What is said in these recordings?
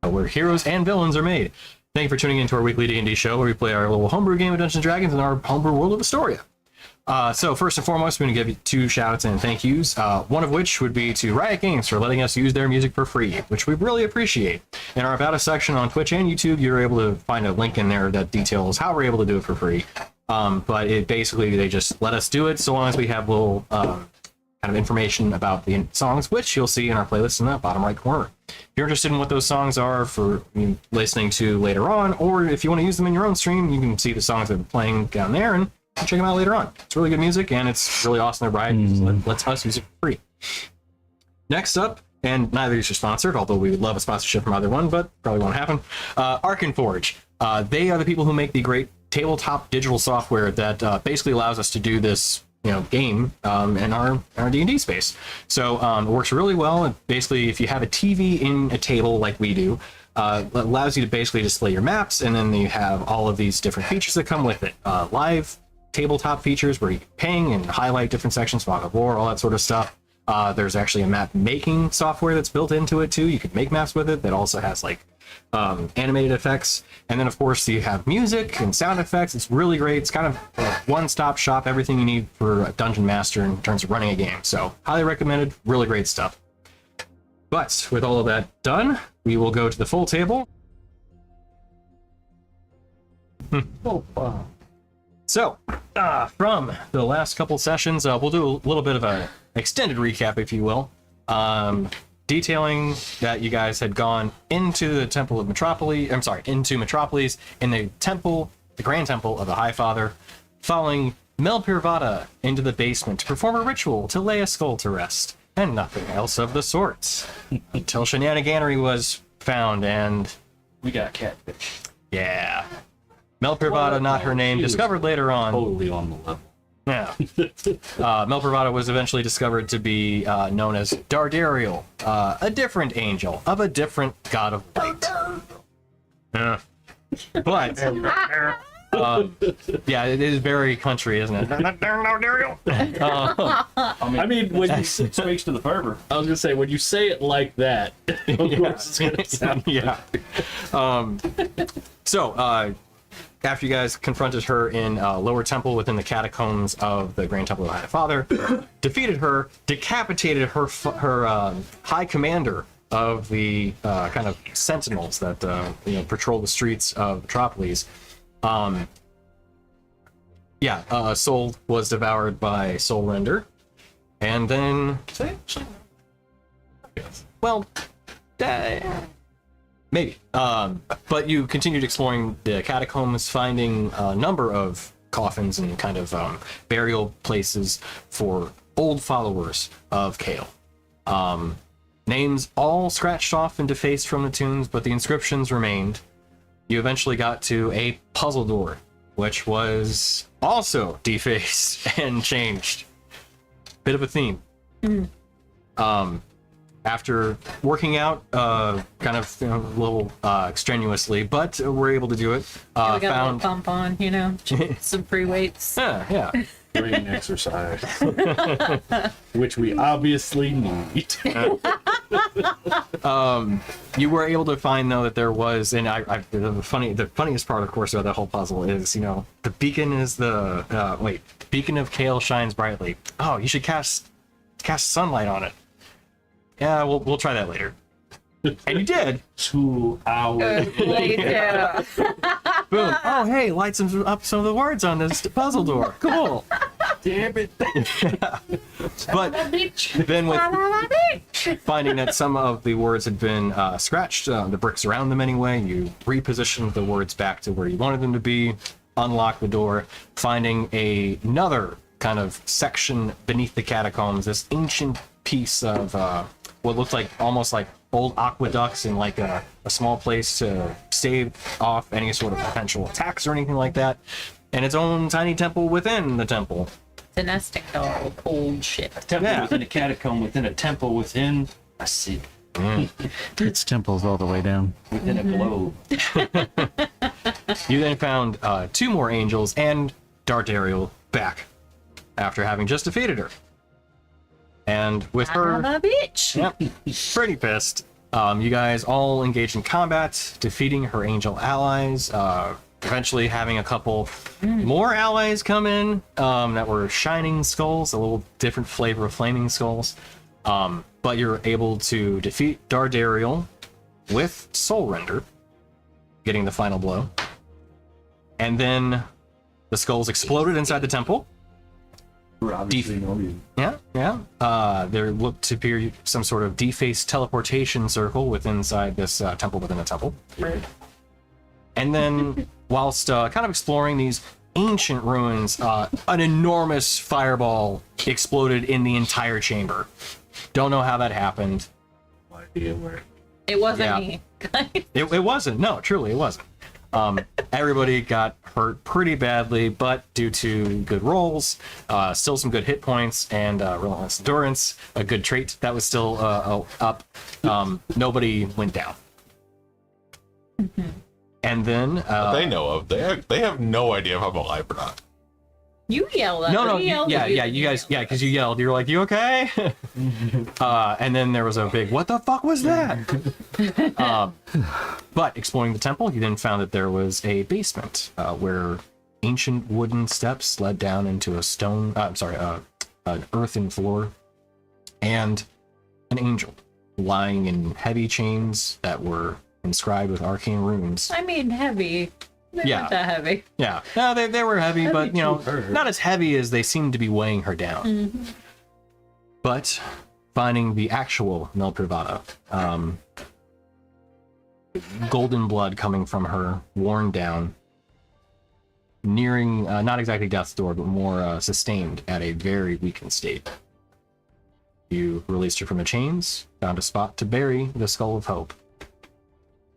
where heroes and villains are made. Thank you for tuning in to our weekly D&D show where we play our little homebrew game of Dungeons & Dragons in our homebrew world of Istoria. So first and foremost, we're going to give you 2 shout-outs and thank yous, one of which would be to Riot Games for letting us use their music for free, which we really appreciate. In our About Us section on Twitch and YouTube, you're able to find a link in there that details how we're able to do it for free. But it basically, they just let us do it so long as we have little kind of information about the songs, which you'll see in our playlist in the bottom right corner. If you're interested in what those songs are for listening to later on, or if you want to use them in your own stream, you can see the songs that are playing down there and check them out later on. It's really good music, and it's really awesome that Riot lets us use it for free. Next up, and neither of these are sponsored, although we would love a sponsorship from either one, but probably won't happen. Arkenforge. They are the people who make the great tabletop digital software that basically allows us to do this game in our D&D space. So it works really well. And basically, if you have a TV in a table like we do, it allows you to basically display your maps, and then you have all of these different features that come with it. Live tabletop features where you can ping and highlight different sections, fog of war, all that sort of stuff. There's actually a map making software that's built into it too. You can make maps with it that also has like animated effects, and then of course you have music and sound effects. It's really great. It's kind of a one-stop shop, everything you need for a dungeon master in terms of running a game. So highly recommended, really great stuff. But with all of that done, we will go to the full table. So from the last couple sessions, we'll do a little bit of an extended recap, if you will, detailing that you guys had gone into the Temple of Metropolis. I'm sorry, into Metropolis in the temple, the Grand Temple of the High Father, following Melpirvata into the basement to perform a ritual to lay a skull to rest, and nothing else of the sorts, until shenaniganery was found and we got catfish. Yeah. Melpirvata, not her name, discovered later on. Totally on the level. Yeah. Melpirvata was eventually discovered to be known as Dardariel, a different angel of a different god of light. But yeah, it is very country, isn't it? I mean, when you speaks to the fervor. I was gonna say, when you say it like that, of course it's gonna sound. Yeah. So after you guys confronted her in Lower Temple within the catacombs of the Grand Temple of the High Father, defeated her, decapitated her high commander of the kind of sentinels that patrol the streets of Metropolis. Soul was devoured by Soul Render, and then maybe. But you continued exploring the catacombs, finding a number of coffins and kind of burial places for old followers of Kale. Names all scratched off and defaced from the tombs, but the inscriptions remained. You eventually got to a puzzle door, which was also defaced and changed. Bit of a theme. After working out, kind of a little strenuously, but we're able to do it. We got a little pump on, some free weights. Yeah. Brain exercise, which we obviously need. You were able to find though that there was, and the funniest part, of course, about that whole puzzle is, the beacon is the beacon of Kale shines brightly. Oh, you should cast sunlight on it. Yeah, we'll try that later. And you did. 2 hours later. Boom. Oh, hey, light up some of the words on this puzzle door. Cool. Damn it. But then with finding that some of the words had been scratched, the bricks around them anyway, you repositioned the words back to where you wanted them to be, unlocked the door, finding another kind of section beneath the catacombs, this ancient piece of what looked like almost like old aqueducts and like a small place to stave off any sort of potential attacks or anything like that, and its own tiny temple within the temple. The nesting doll, old shit. A temple within a catacomb, within a temple, within a city. Its temple's all the way down. Within a globe. You then found 2 more angels and Dardariel back after having just defeated her. And with her, I'm a bitch. yep, pretty pissed. You guys all engaged in combat, defeating her angel allies, eventually having a couple more allies come in that were shining skulls, a little different flavor of flaming skulls. But you're able to defeat Dardariel with Soul Render, getting the final blow. And then the skulls exploded inside the temple. Yeah. There looked to be some sort of defaced teleportation circle inside this temple within a temple. Right. And then, whilst kind of exploring these ancient ruins, an enormous fireball exploded in the entire chamber. Don't know how that happened. No idea where. It wasn't Yeah. me. It wasn't. No, truly, it wasn't. Everybody got hurt pretty badly, but due to good rolls, still some good hit points, and relentless endurance, a good trait that was still up, nobody went down. And then They know of. They have no idea if I'm alive or not. You yelled at no, me. you guys, because you yelled. You were like, "You okay?" And then there was a big, "What the fuck was that?" But exploring the temple, you then found that there was a basement where ancient wooden steps led down into an earthen floor, and an angel lying in heavy chains that were inscribed with arcane runes. I mean, heavy. They Yeah. weren't that heavy. Yeah, no, they were heavy, but you know, to her. not as heavy as they seemed to be weighing her down. But finding the actual Mel Privata, golden blood coming from her, worn down, nearing not exactly death's door, but more sustained at a very weakened state. You released her from the chains, found a spot to bury the Skull of Hope,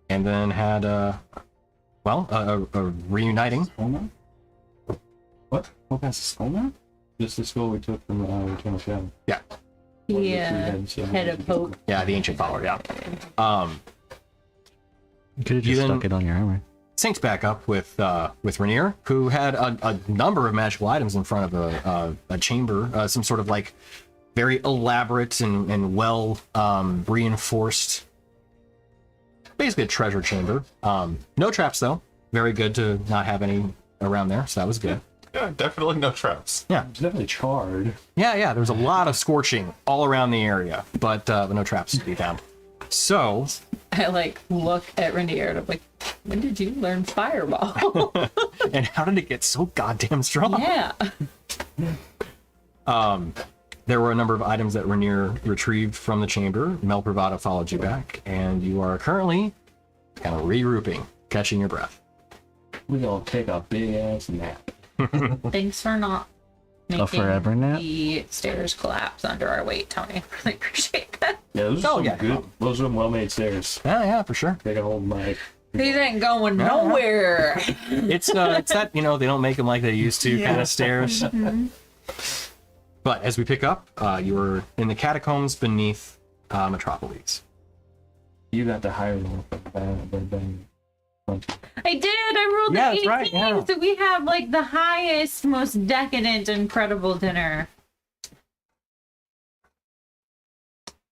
and then had a reuniting. Skull now? What? Hope has a skull now? Just the skull we took from Eternal Shadow. Yeah, Head of Hope. yeah, the ancient follower. Yeah. You could have You just then- stuck it on your armor. Synced back up with Rainier, who had a number of magical items in front of a chamber, some sort of like very elaborate and well reinforced, basically a treasure chamber. No traps though. Very good to not have any around there, so that was good. Yeah, definitely no traps. It's definitely charred. Yeah. There was a lot of scorching all around the area, but no traps to be found. So I look at Rainier and I'm like, when did you learn Fireball? and how did it get so goddamn strong? Yeah. There were a number of items that Rainier retrieved from the chamber. Mel Privata followed you back, and you are currently kind of regrouping, catching your breath. We gonna take a big ass nap. Thanks for not making forever nap? the stairs collapse under our weight, Tony. Really appreciate that. Yeah, those are Oh, some yeah. good. Those are some well-made stairs. Yeah, for sure. They can hold my. These ain't going nowhere. It's that, they don't make them like they used to kind of stairs. But as we pick up, you were in the catacombs beneath Metropolis. You got the higher one. I did. I rolled Yeah, an that's 18. right, yeah. So we have the highest, most decadent, incredible dinner.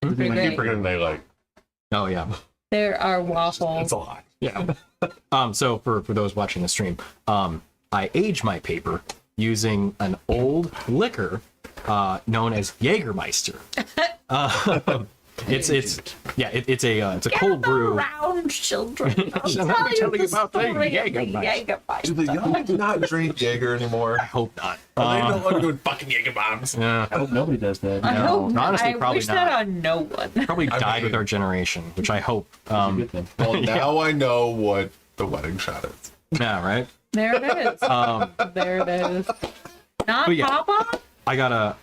I Pretty keep great. forgetting they Oh, yeah. There are waffles. it's a lot. Yeah. So for those watching the stream, I age my paper using an old liquor known as Jägermeister. It's a cold brew. Around children. I'll So tell let me you tell you the about the story of the Jägermeister. Do the young not drink Jaeger anymore? I hope not. Are they no longer doing fucking Jaeger bombs? Yeah, I hope nobody does that. I No, hope not. honestly, I probably wish not. that on no one. probably I died with mean- our generation, which I hope. Good thing. Well, now I know what the wedding shot is. Yeah, right. There it is. There it is. Not But yeah. Papa? I got a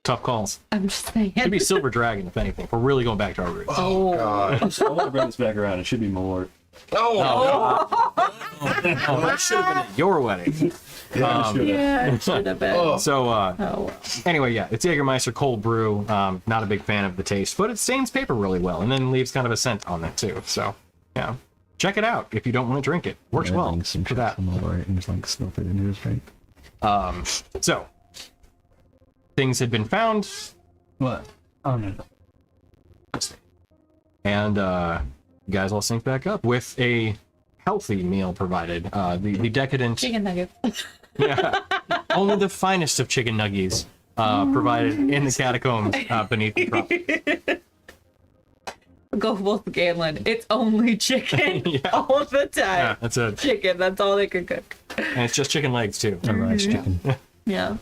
tough calls. I'm just saying. It'd be Silver Dragon, if anything. We're really going back to our roots. Oh. God. I want to bring this back around. It should be more. Oh, Oh, that should have been at your wedding. Yeah, it should have been. So, Oh, well. anyway, yeah, it's Jägermeister cold brew. Not a big fan of the taste, but it stains paper really well and then leaves kind of a scent on it too. So, yeah, check it out if you don't want to drink it. Works well Some for shit that. from over it and just stuff it into his right. So, things had been found. What? Oh no. And you guys all sync back up with a healthy meal provided. The decadent, Chicken nuggets. only the finest of chicken nuggies provided in the catacombs beneath the drop. Go full Galen. It's only chicken Yeah. all the time. Yeah, that's it. Chicken. That's all they can cook. And it's just chicken legs too. A rice chicken. Yeah.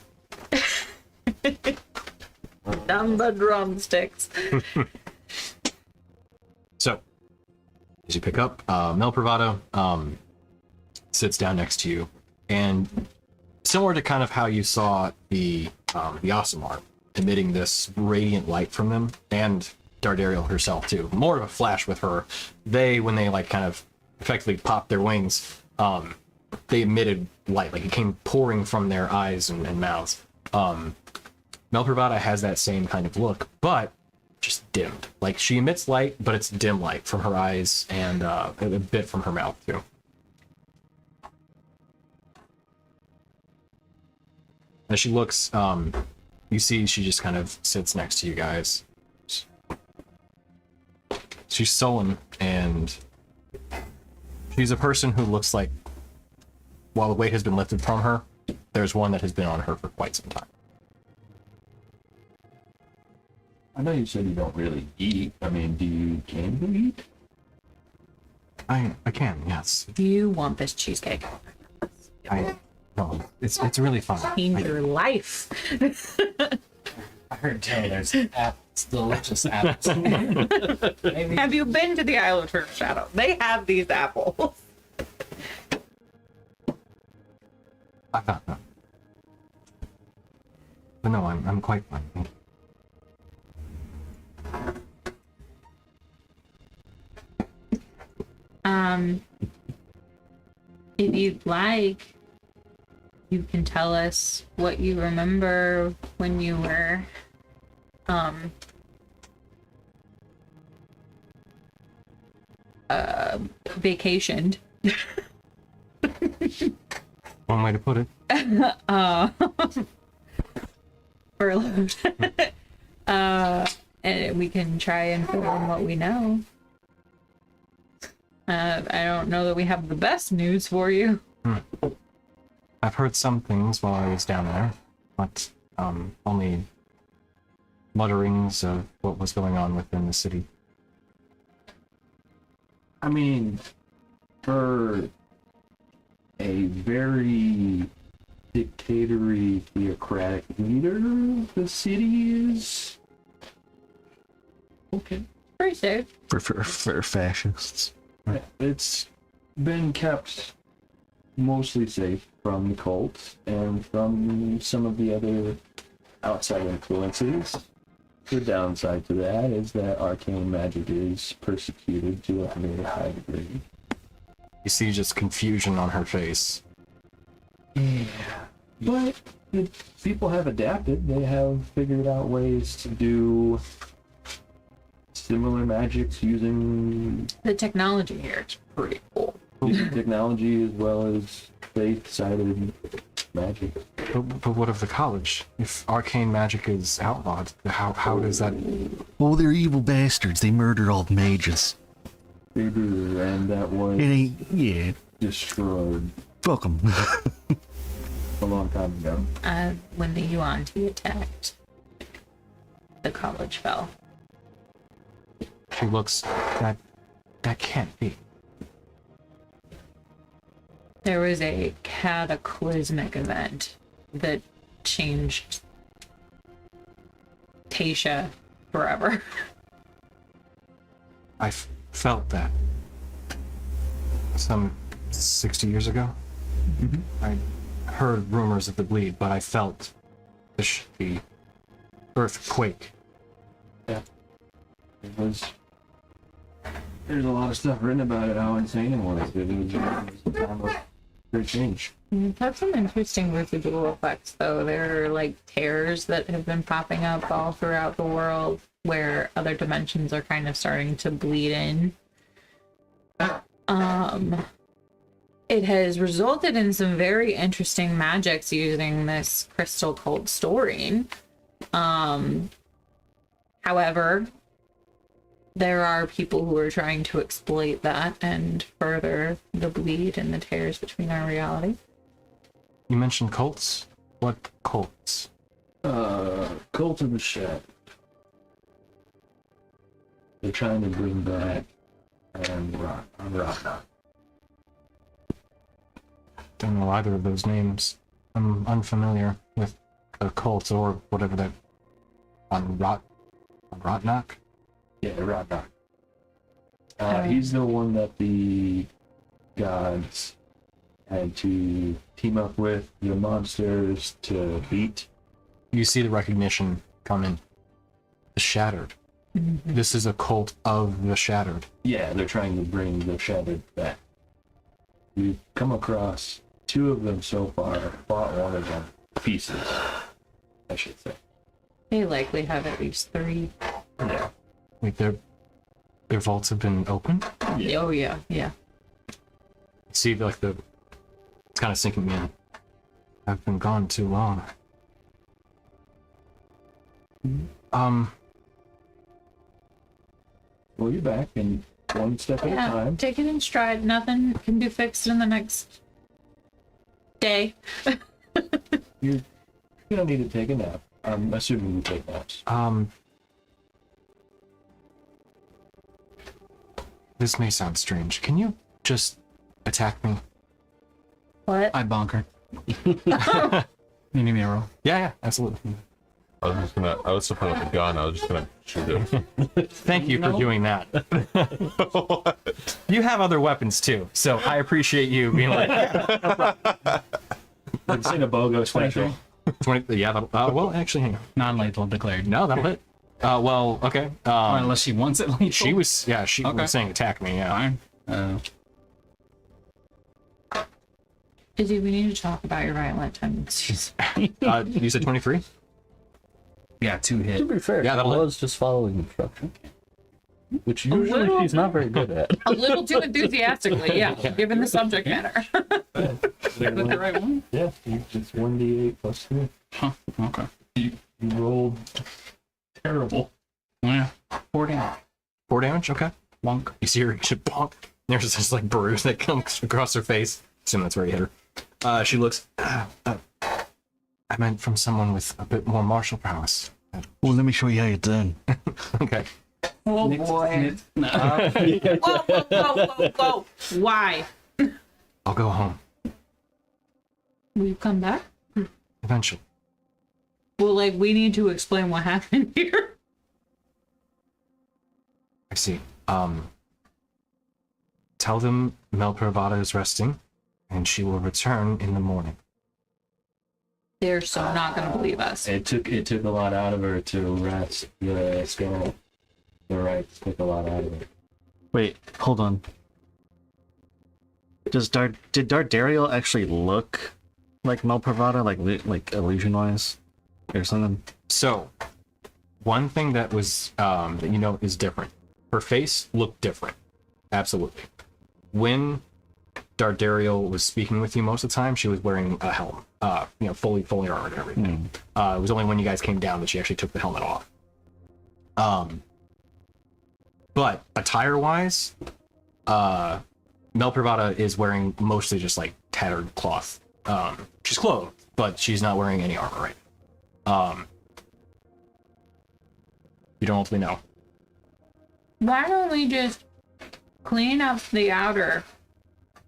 Down the drumsticks. So, as you pick up, Mel Bravado sits down next to you, and similar to kind of how you saw the Asimar emitting this radiant light from them, and Dardariel herself too. More of a flash with her. They, when they like kind of effectively popped their wings, they emitted light, like it came pouring from their eyes and mouths. Mel Bravado has that same kind of look, but just dimmed. Like she emits light, but it's dim light from her eyes and a bit from her mouth too. As she looks, you see she just kind of sits next to you guys. She's sullen, and she's a person who looks like, while the weight has been lifted from her, there's one that has been on her for quite some time. I know you said you don't really eat. I mean, can you eat? I can, yes. Do you want this cheesecake? No, it's really fun. Change your life. I heard tell there's apples, delicious apples. Have you been to the Isle of Turtle Shadow? They have these apples. I've got them. But no, I'm quite fine. Thank you. If you'd like, you can tell us what you remember when you were, vacationed. One way to put it. Furloughed. And we can try and fill in what we know. I don't know that we have the best news for you. I've heard some things while I was down there, but only mutterings of what was going on within the city. I mean, for a very dictatory, theocratic leader, the city is okay. Pretty safe. For fascists. It's been kept mostly safe from the cult and from some of the other outside influences. The downside to that is that arcane magic is persecuted to a very high degree. You see just confusion on her face. Yeah. But people have adapted. They have figured out ways to do similar magics using The technology here is pretty cool. technology as well as faith-sided magic. But what of the college? If arcane magic is outlawed, how does that... Oh, they're evil bastards. They murder all the mages. They do, and that was It ain't, yeah, destroyed fuck 'em. a long time ago. When the Yuan-Ti attacked, the college fell. She looks... That can't be. There was a cataclysmic event that changed Tasha forever. I felt that. Some 60 years ago. I heard rumors of the bleed, but I felt the earthquake. Yeah. It was. There's a lot of stuff written about it, how insane it was. It was a time of great change. It has some interesting residual effects, though. There are like tears that have been popping up all throughout the world where other dimensions are kind of starting to bleed in. It has resulted in some very interesting magics using this crystal cold storing. However, there are people who are trying to exploit that and further the bleed and the tears between our reality. You mentioned cults. What cults? Cult of the Shed. They're trying to bring back and Rock. Don't know either of those names. I'm unfamiliar with the cults or whatever that on Rotnock. Yeah, Rock. He's the one that the gods had to team up with the monsters to beat. You see the recognition come in. The Shattered. This is a cult of the Shattered. Yeah, they're trying to bring the Shattered back. We've come across 2 of them so far, fought one of them. Pieces, I should say. They likely have at least 3. Yeah. Wait, their vaults have been opened? Yeah. Oh yeah, yeah. See, like it's kind of sinking in. I've been gone too long. Well, you're back, and one step at a Yeah, time. take it in stride. Nothing can be fixed in the next day. You don't need to take a nap. I'm assuming you take naps. This may sound strange. Can you just attack me? What? I bonker. You need me to roll? Yeah, absolutely. I was supposed to have a gun. I was just gonna shoot it. Thank you for doing that. You have other weapons too, so I appreciate you being like, I've seen a BOGO special. 20, yeah, well, actually, hang on. Non-lethal declared. No, that'll hit. Well, okay. Unless she wants it lethal. She was Okay. was saying attack me, yeah. Fine. Izzy, we need to talk about your violent tendencies. You said 23? Yeah, 2 To hit. be fair, Yeah, I that'll hit. was just following instruction. Which usually little. she's not very good at. A little too enthusiastically, yeah, given the subject matter. Is that the right one? Yeah, it's 1d8 plus 3. Huh. Okay. You rolled terrible. Yeah. 4 down. 4 damage? Okay. Wonk. You see her, she bonk. There's this like bruise that comes across her face. Assume that's where you hit her. She looks. I meant from someone with a bit more martial prowess. Well, let me show you how you're done. Okay. Oh boy. No. Whoa. Why? I'll go home Will you come back? eventually. Well, like, we need to explain what happened here. I see. Tell them Melpravada is resting, and she will return in the morning. They're so not gonna believe us. It took a lot out of her to rest the skull. The rights took a lot out of it. Wait, hold on. Did Dardariel actually look like Melpravada, like illusion-wise, or something? So, one thing that was that you know is different. Her face looked different. Absolutely. When Dardariel was speaking with you most of the time, she was wearing a helm. Fully armored and everything. It was only when you guys came down that she actually took the helmet off. But attire-wise, Melpravada is wearing mostly just like tattered cloth. She's clothed, but she's not wearing any armor right. You don't ultimately know. Why don't we just clean up the outer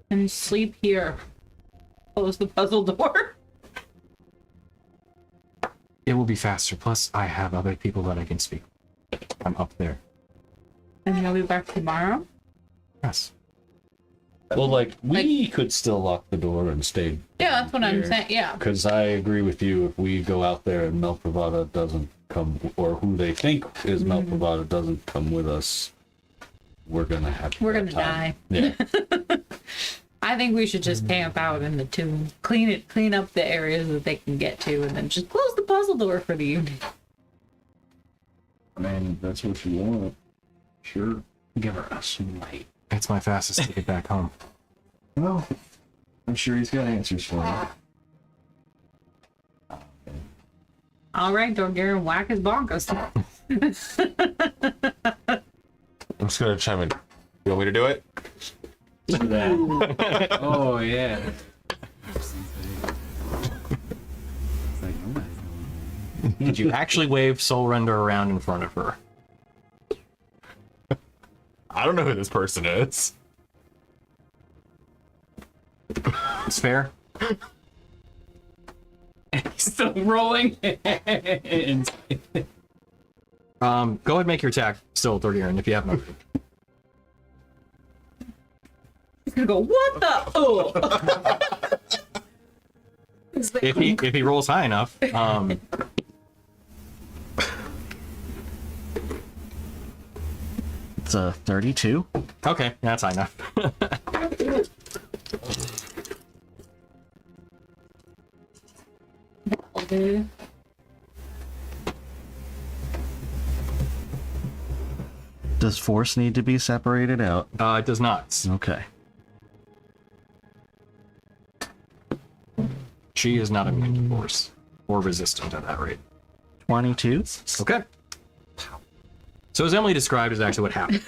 and sleep here? Close the puzzle door. It will be faster. Plus, I have other people that I can speak. I'm up there. And you'll be back tomorrow? Yes. Well, like, we could still lock the door and stay. Yeah, that's what I'm saying. Yeah. Because I agree with you. If we go out there and Melpravada doesn't come, or who they think is Melpravada doesn't come with us, we're gonna have. We're that gonna time. die. Yeah. I think we should just camp out in the tomb, clean up the areas that they can get to, and then just close the puzzle door for the evening. I mean, that's what you want. Sure. Give her a light. It's my fastest to get back home. Well, I'm sure he's got answers for you. All right, Dorgarian, whack his bonkers. just gonna chime in. You want me to do it? Do that. Oh yeah. Did you actually wave Soul Render around in front of her? I don't know who this person is. It's fair. He's still rolling. Go ahead and make your attack. Still 30 earned if you have no. He's gonna go, what the? Oh! If he rolls high enough, It's a 32. okay, that's high enough. Dude. Does force need to be separated out? It does not. Okay. She is not immune to force or resistant at that rate. 22. Okay. So as Emily described is actually what happened.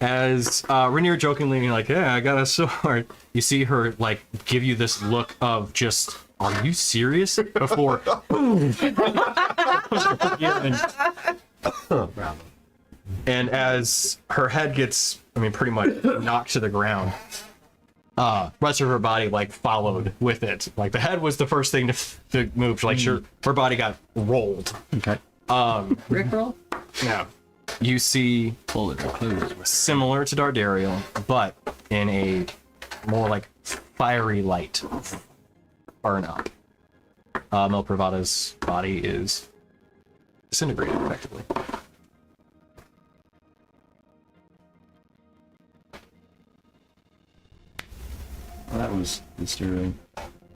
As Rainier jokingly like, yeah, I got a sword. You see her like give you this look of just, are you serious? Before and as her head gets, I mean, pretty much knocked to the ground, rest of her body like followed with it. Like the head was the first thing to move. Like her body got rolled. Okay. Rickroll? Yeah. You see similar to Dardarial, but in a more like fiery light burn up. Mel Pravada's body is disintegrated effectively. Well, that was disturbing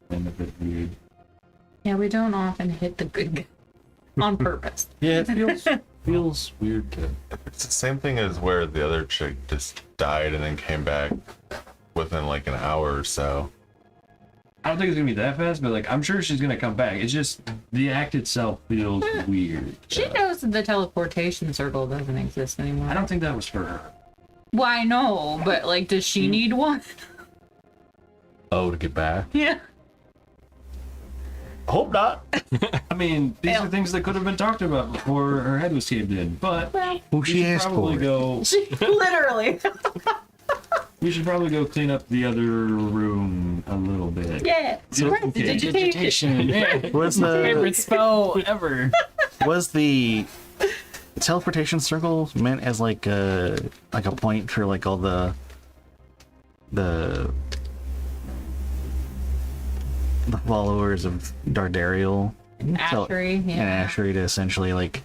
and a bit weird. Yeah, we don't often hit the good guy on purpose. Yeah, it feels weird to. It's the same thing as where the other chick just died and then came back within like an hour or so. I don't think it's gonna be that fast, but like I'm sure she's gonna come back. It's just the act itself feels weird. She knows that the teleportation circle doesn't exist anymore. I don't think that was for her. Well, I know, but like, does she need one? Oh, to get back. Yeah. Hope not. I mean, these Well. are things that could have been talked about before her head was caved in. But Well, Who we she should asked probably for? go. literally. We should probably go clean up the other room a little bit. Yeah. Vegetation. Yeah. Was Favorite the spell ever. was the teleportation circle meant as like a point for like all the followers of Dardarial Ashery, and yeah. Ashery to essentially like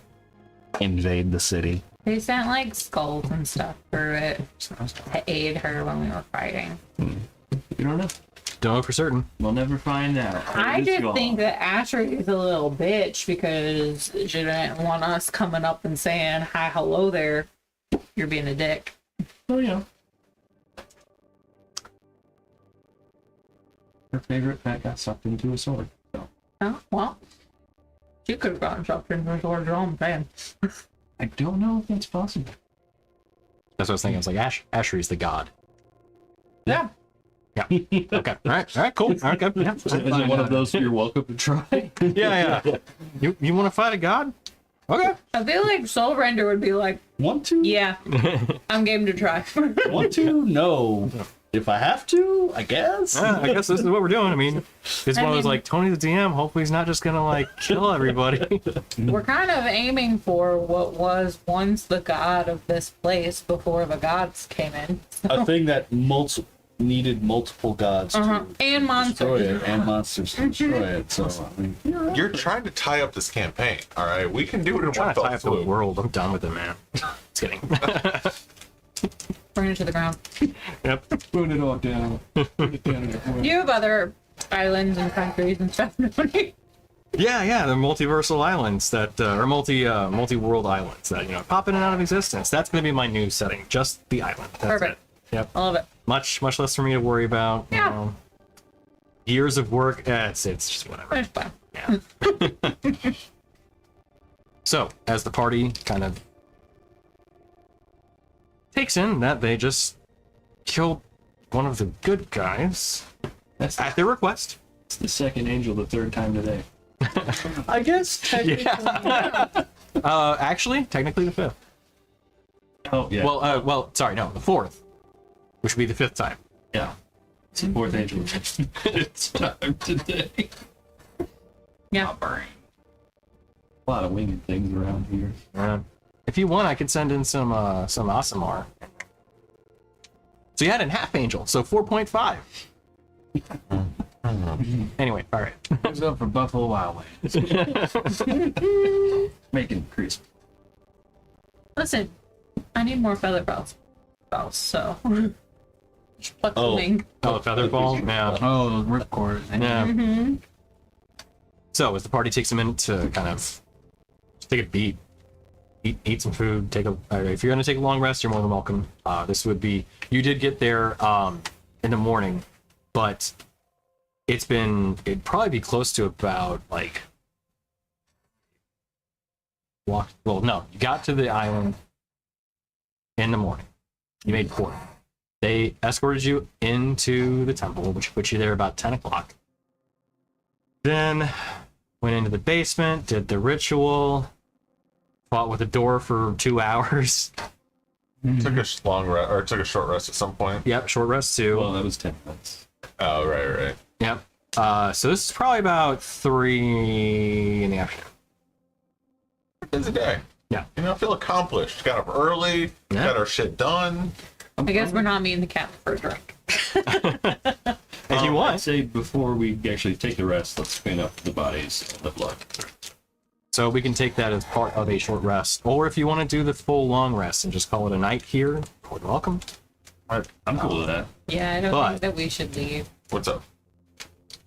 invade the city? They sent like skulls and stuff for it to aid her when we were fighting. You don't know. Don't know for certain. We'll never find out. I It's just gone. think that Ashery is a little bitch because she didn't want us coming up and saying, hi, hello there. You're being a dick. Oh yeah. Her favorite pet got sucked into a sword. So Oh, well. She could have gotten sucked into her sword, all I'm saying. I don't know if that's possible. That's what I was thinking. I was like, Ashery's the god. Yeah. Yeah. Okay. All right. Cool. All right. Good. Yeah. Is it one of those you're welcome to try? Yeah. You want to fight a god? Okay. I feel like Soul Render would be like, Want to? yeah, I'm game to try. Want to? No. If I have to, I guess. Yeah, I guess this is what we're doing. I mean, it's one of those like Tony the DM. Hopefully, he's not just gonna like kill everybody. We're kind of aiming for what was once the god of this place before the gods came in. A thing that needed multiple gods to And destroy monsters. it, and monsters to destroy it. So I mean, You're trying to tie up this campaign, all right? We can do it in Trying one to tie fell up the swoop. world. I'm done with it, man. Just kidding. Bring it to the ground. Yep. Put it all down. Put it down in the corner. You have other islands and countries and stuff, don't you? Yeah. The multiversal islands that or multi-world islands that pop in and out of existence. That's gonna be my new setting. Just the island. That's Perfect. it. Yep. I love it. Much less for me to worry about. Yeah. Years of work. It's just whatever. It's fine. Yeah. So, as the party kind of takes in that they just killed one of the good guys That's at their request. the second angel the third time today. I guess technically. Actually, technically the fifth. Oh yeah. Well, sorry, no, the fourth, which would be the fifth time. Yeah. It's the fourth angel. It's time today. Yeah. A lot of winged things around here. If you want, I could send in some Asimar. So you had an half angel, so 4.5. Anyway, all right. Who's up for Buffalo Wild Wings? Making crisp. Listen, I need more feather bells. So. Just pluck the Oh. wing. Oh, the feather ball? Yeah. Oh, the ripcord. Yeah. So as the party takes a minute to kind of take a beat, eat some food, if you're gonna take a long rest, you're more than welcome. This would be, you did get there in the morning, but it'd probably be close to about like you got to the island in the morning. You made port. They escorted you into the temple, which put you there about 10 o'clock. Then went into the basement, did the ritual, fought with the door for 2 hours. Took a long rest, or took a short rest at some point. Yep, short rest too. Well, that was 10 minutes. Oh, right. Yep. So this is probably about 3 in the afternoon. Busy day. Yeah. You know, I feel accomplished. Got up early, Yeah. got our shit done. I guess we're not meeting the cat first drink. If you I'd want. say before we actually take the rest, let's clean up the bodies and the blood. So we can take that as part of a short rest. Or if you want to do the full long rest and just call it a night here, you're welcome. I'm cool with that. Yeah, I don't But- think that we should leave. What's up?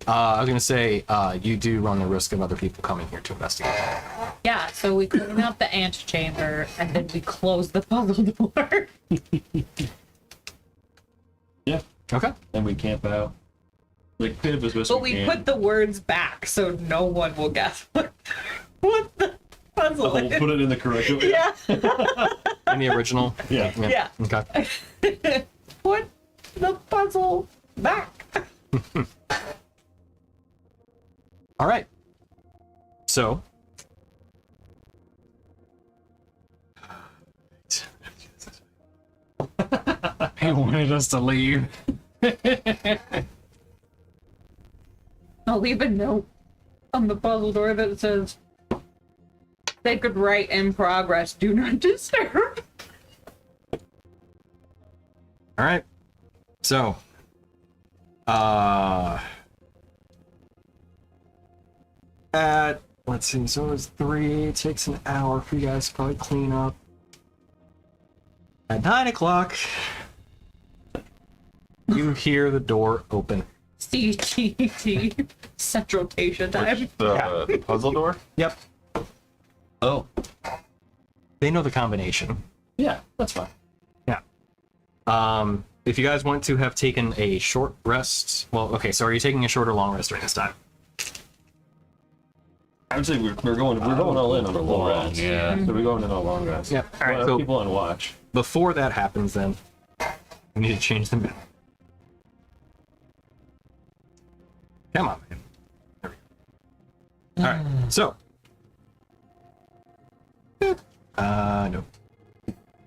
I was going to say, you do run the risk of other people coming here to investigate. Yeah, so we clean out the antechamber and then we close the puzzle door. Yeah. Okay. Then we camp out. Like, clean up as best But we we can. put the words back so no one will guess what the puzzle We'll is. put it in the correct way. Yeah. In the original? Yeah. Yeah. Okay. Put the puzzle back. All right. So. He wanted us to leave. I'll leave a note on the puzzle door that says, "They could write in progress. Do not disturb." All right. So. Let's see. So it's 3. It takes an hour for you guys to probably clean up. At 9 o'clock, you hear the door open. CTT Central Tasia time. The puzzle door? Yep. Oh. They know the combination. Yeah, that's fine. Yeah. If you guys want to have taken a short rest, well, okay. So are you taking a short or long rest during this time? I would say we're going all in on the long rest. Yeah. So we're going in on a long rest. Yeah. All right. Well, So people on watch. before that happens, then we need to change the map. Come on, man. There we go. All right. So. No.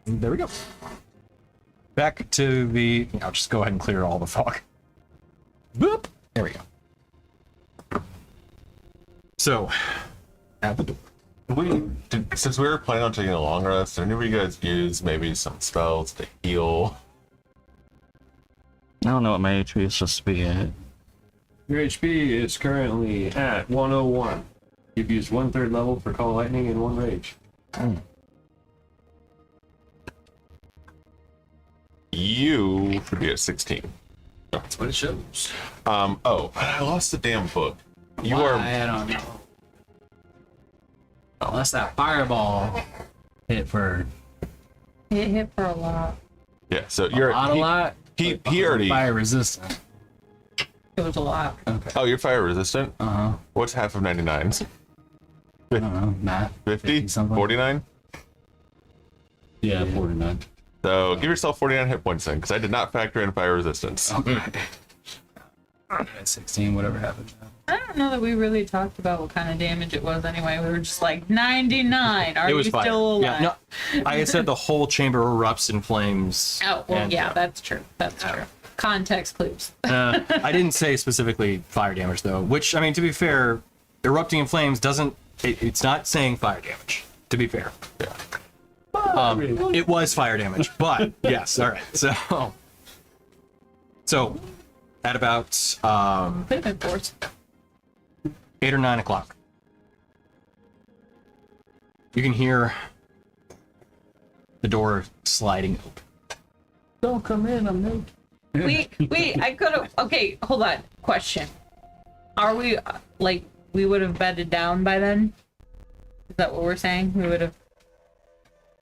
There we go. Back to the. I'll just go ahead and clear all the fog. Boop. There we go. So, at the door. Since we were planning on taking a long rest, did any of you guys use maybe some spells to heal? I don't know what my HP is supposed to be at. Your HP is currently at 101. You've used 1/3 level for Call Lightning and 1 Rage. You should be at 16. That's what it shows. Oh, but I lost the damn book. You Why? are. I don't know. Unless that fireball hit for It hit for a lot. Yeah, so you're. a lot. He already. Fire resistant. It was a lot. Okay. Oh, you're fire resistant? Uh-huh. What's half of 99? I don't know. Matt. 50? something. 49? Yeah, 49. So give yourself 49 hit points then, because I did not factor in fire resistance. At 16, whatever happened. I don't know that we really talked about what kind of damage it was anyway. We were just like 99. Are It you was fire. still alive? Yeah, no, I had said the whole chamber erupts in flames. Oh, well, and, yeah, that's true. That's true. Context clues. I didn't say specifically fire damage though, which I mean, to be fair, erupting in flames doesn't. It's not saying fire damage. To be fair, it was fire damage, but yes. All right, so at about Could have been force. 8 or 9 o'clock, you can hear the door sliding open. Don't come in, I'm naked. Wait, I could have. Okay, hold on. Question. Are we, like, we would have bedded down by then? Is that what we're saying? We would have.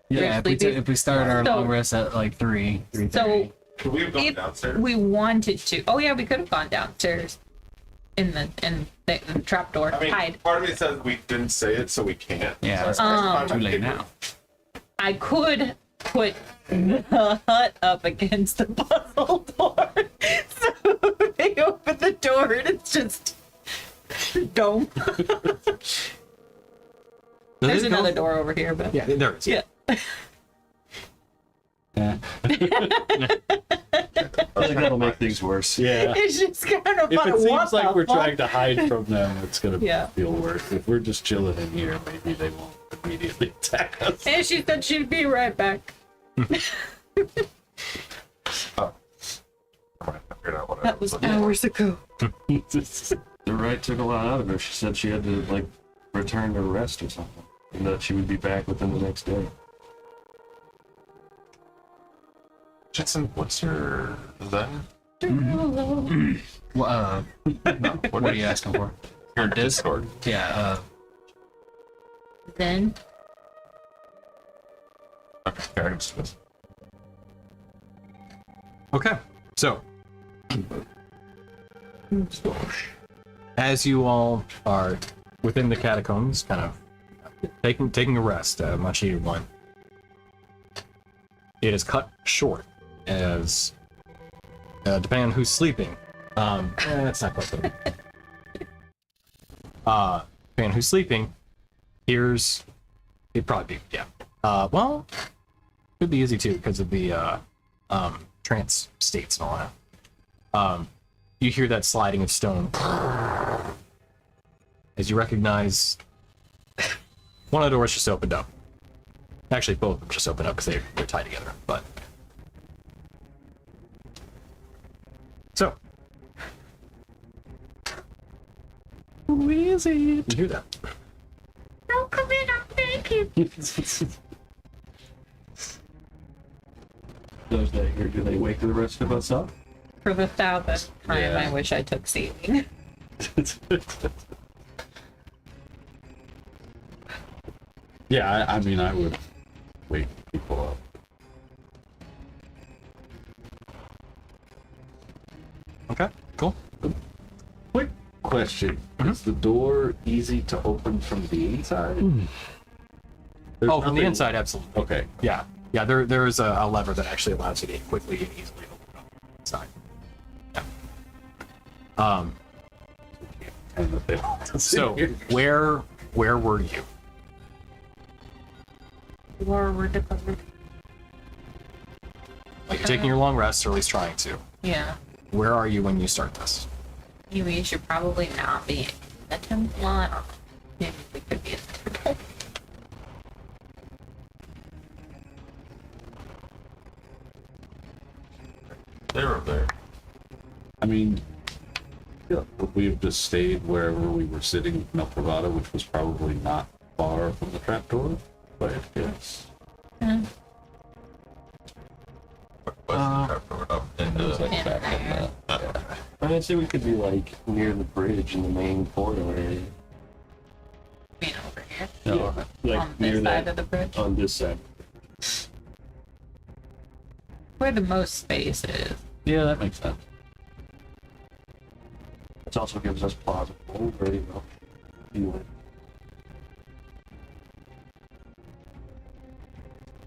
Yeah, if we started our So- long rest at like 3:30. So, Could we have gone if downstairs? we wanted to. Oh, yeah, we could have gone downstairs in the trapdoor. I mean, Hide. part of me says we didn't say it, so we can't. Yeah, it's I'm too late kidding. now. I could put the hut up against the puzzle door. So they open the door and it's just dome. There's another door over here, but Yeah, there is. yeah. Yeah. I think that'll make things worse. Yeah. It's just kind of If fun. it seems like we're trying to hide from them, it's gonna Yeah. feel worse. If we're just chilling in here, maybe they won't immediately attack us. And she said she'd be right back. I figured out what I That was looking hours ago. The right took a lot out of her. She said she had to, like, return to rest or something. And that she would be back within the next day. Jetson, what's your Zen? Well, what are you asking for? Your Discord. Yeah, Then Okay, I can dismiss. Okay, so as you all are within the catacombs, kind of taking a rest, a much needed one, it is cut short as depending on who's sleeping. That's not quite good. Depending on who's sleeping, here's it'd probably be well, could be easy too because of the trance states and all that. You hear that sliding of stone as you recognize one of the doors just opened up. Actually, both of them just opened up because they're tied together. But so, who is it? You hear that? don't come in. I'm naked. Those that hear, do they wake the rest of us up? For the 1,000th time, Yeah. I wish I took saving. Yeah, I mean, I would wake people up. Okay, cool. Quick question: Is the door easy to open from the inside? There's Oh, from the nothing- inside, absolutely. Okay. Yeah, yeah. There's a lever that actually allows you to quickly and easily open up the inside. Yeah. And that they don't So where were you? Forward to cover. Like you're taking your long rest, or at least trying to. Yeah. Where are you when you start this? We should probably not be in the temple. Well, I don't know. Maybe we could be in the temple. They're up there. I mean, would we have just stayed wherever we were sitting with Melpravada, which was probably not far from the trapdoor? But yes. Up into It was like Yeah. back in the, I'd say we could be, like, near the bridge in the main corridor area. Being over here. no, Like, On near this side that, of the bridge. on this side. Where the most space is. yeah, that makes sense. It also gives us plausible, very well. Anyway.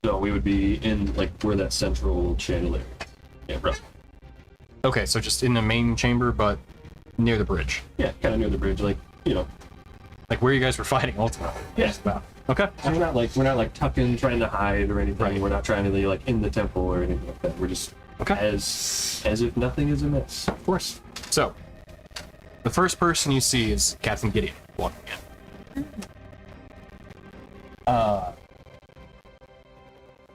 So we would be in like where that central chandelier. Yeah, right. Okay, so just in the main chamber, but near the bridge. Yeah, kind of near the bridge, like Like where you guys were fighting ultimately. Yeah. Wow. Okay. And we're not like tucking, trying to hide or anything. Right. We're not trying to be like in the temple or anything like that. We're just Okay. as if nothing is amiss. Of course. So, the first person you see is Captain Gideon walking in.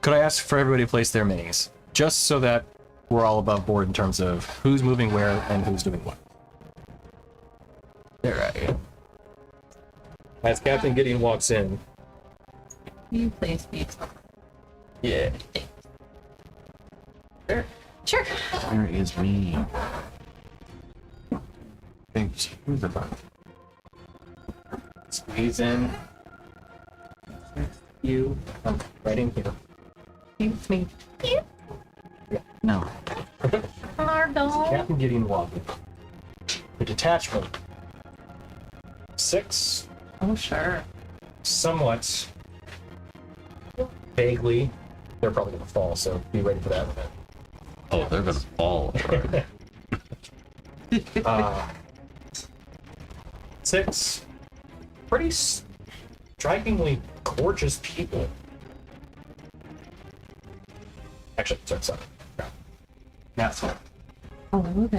Could I ask for everybody to place their minis? Just so that we're all above board in terms of who's moving where and who's doing what. There I am. As Captain Gideon walks in. You place me. Yeah. Sure. Where is me? Thank you. Who's the front? Squeeze in. You. Oh, right in here. Thanks me. No. Pardon. Captain Gideon walking. The detachment. 6. Oh, sure. Somewhat. Vaguely. They're probably going to fall, so be ready for that. Oh, they're gonna fall. Uh, 6. Pretty strikingly gorgeous people. Actually, sorry, 7. Now it's 1. Oh, okay.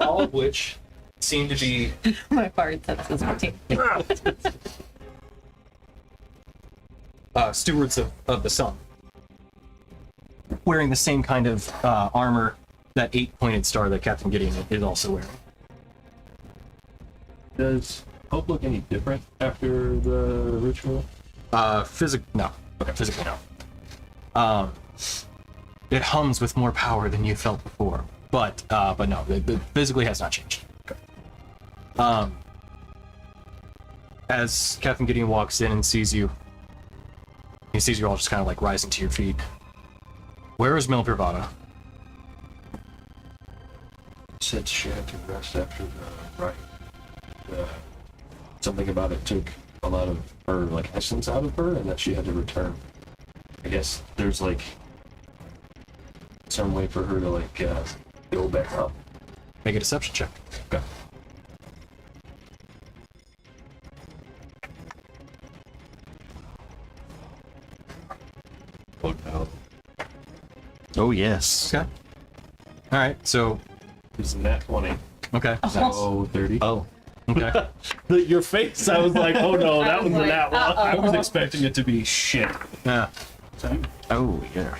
All of which seem to be My fart sense is working. stewards of the sun, wearing the same kind of armor, that 8-pointed star that Captain Gideon is also wearing. Does Hope look any different after the ritual? Physically, no. It hums with more power than you felt before, but no, it physically has not changed. As Captain Gideon walks in and sees you, he sees you all just kind of like rising to your feet. Where is Milprivada? Said she had to rest after the rite. Something about it took a lot of her like essence out of her, and that she had to return. I guess there's like some way for her to like go back up. Make a deception check. Okay. Oh no. Oh yes. Okay. All right. So, It's nat 20. okay. So 30. Oh. Okay. Your face, I was like, oh no, that was like, nat 1. I was uh-oh. expecting it to be shit. Yeah. Oh yeah.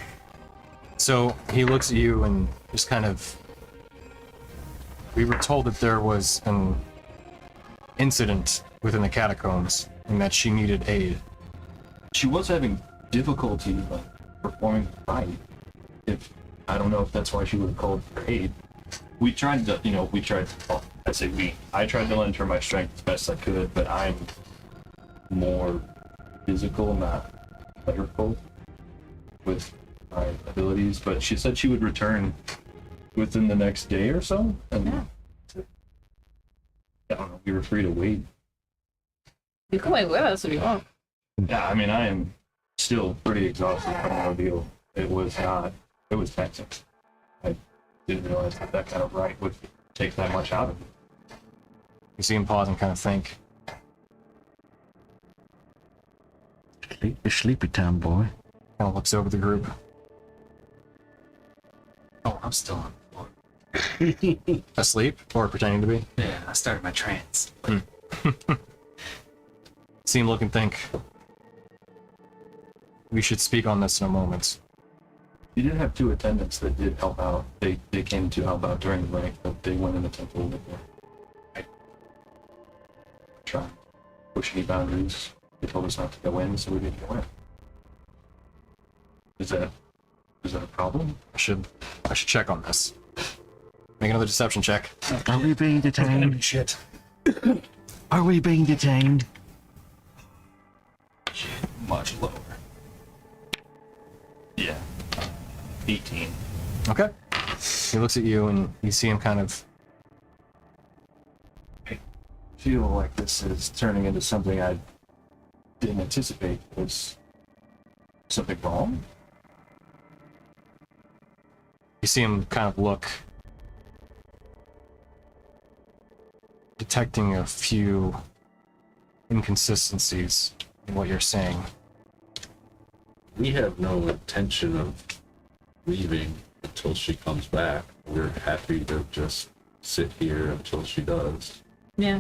So he looks at you and just kind of. We were told that there was an incident within the catacombs and that she needed aid. She was having difficulty like performing the rite. If I don't know if that's why she would have called for aid. We tried to, well, I say we. I tried to lend her my strength as best I could, but I'm more physical, not clerical with my abilities. But she said she would return within the next day or so, and I don't know. We were free to wait. You can wait with us if you want. Yeah, I mean, I am still pretty exhausted from the ordeal. It was taxing. I didn't realize that kind of rite would take that much out of me. You see him pause and kind of think. It's sleepy time, boy. Kind of looks over the group. Oh, I'm still on the floor. Asleep or pretending to be. Yeah, I started my trance. See him look and think. We should speak on this in a moment. You did have 2 attendants that did help out. They came to help out during the rite, but they went in the temple with me. I tried to push any boundaries. They told us not to go in, so we didn't go in. Is that a problem? I should check on this. Make another deception check. Are we being detained? Shit. Are we being detained? Much lower. Yeah. 18. Okay. He looks at you and you see him kind of. I feel like this is turning into something I didn't anticipate. Was something wrong? You see him kind of look, detecting a few inconsistencies in what you're saying. We have no intention of leaving until she comes back. We're happy to just sit here until she does. Yeah.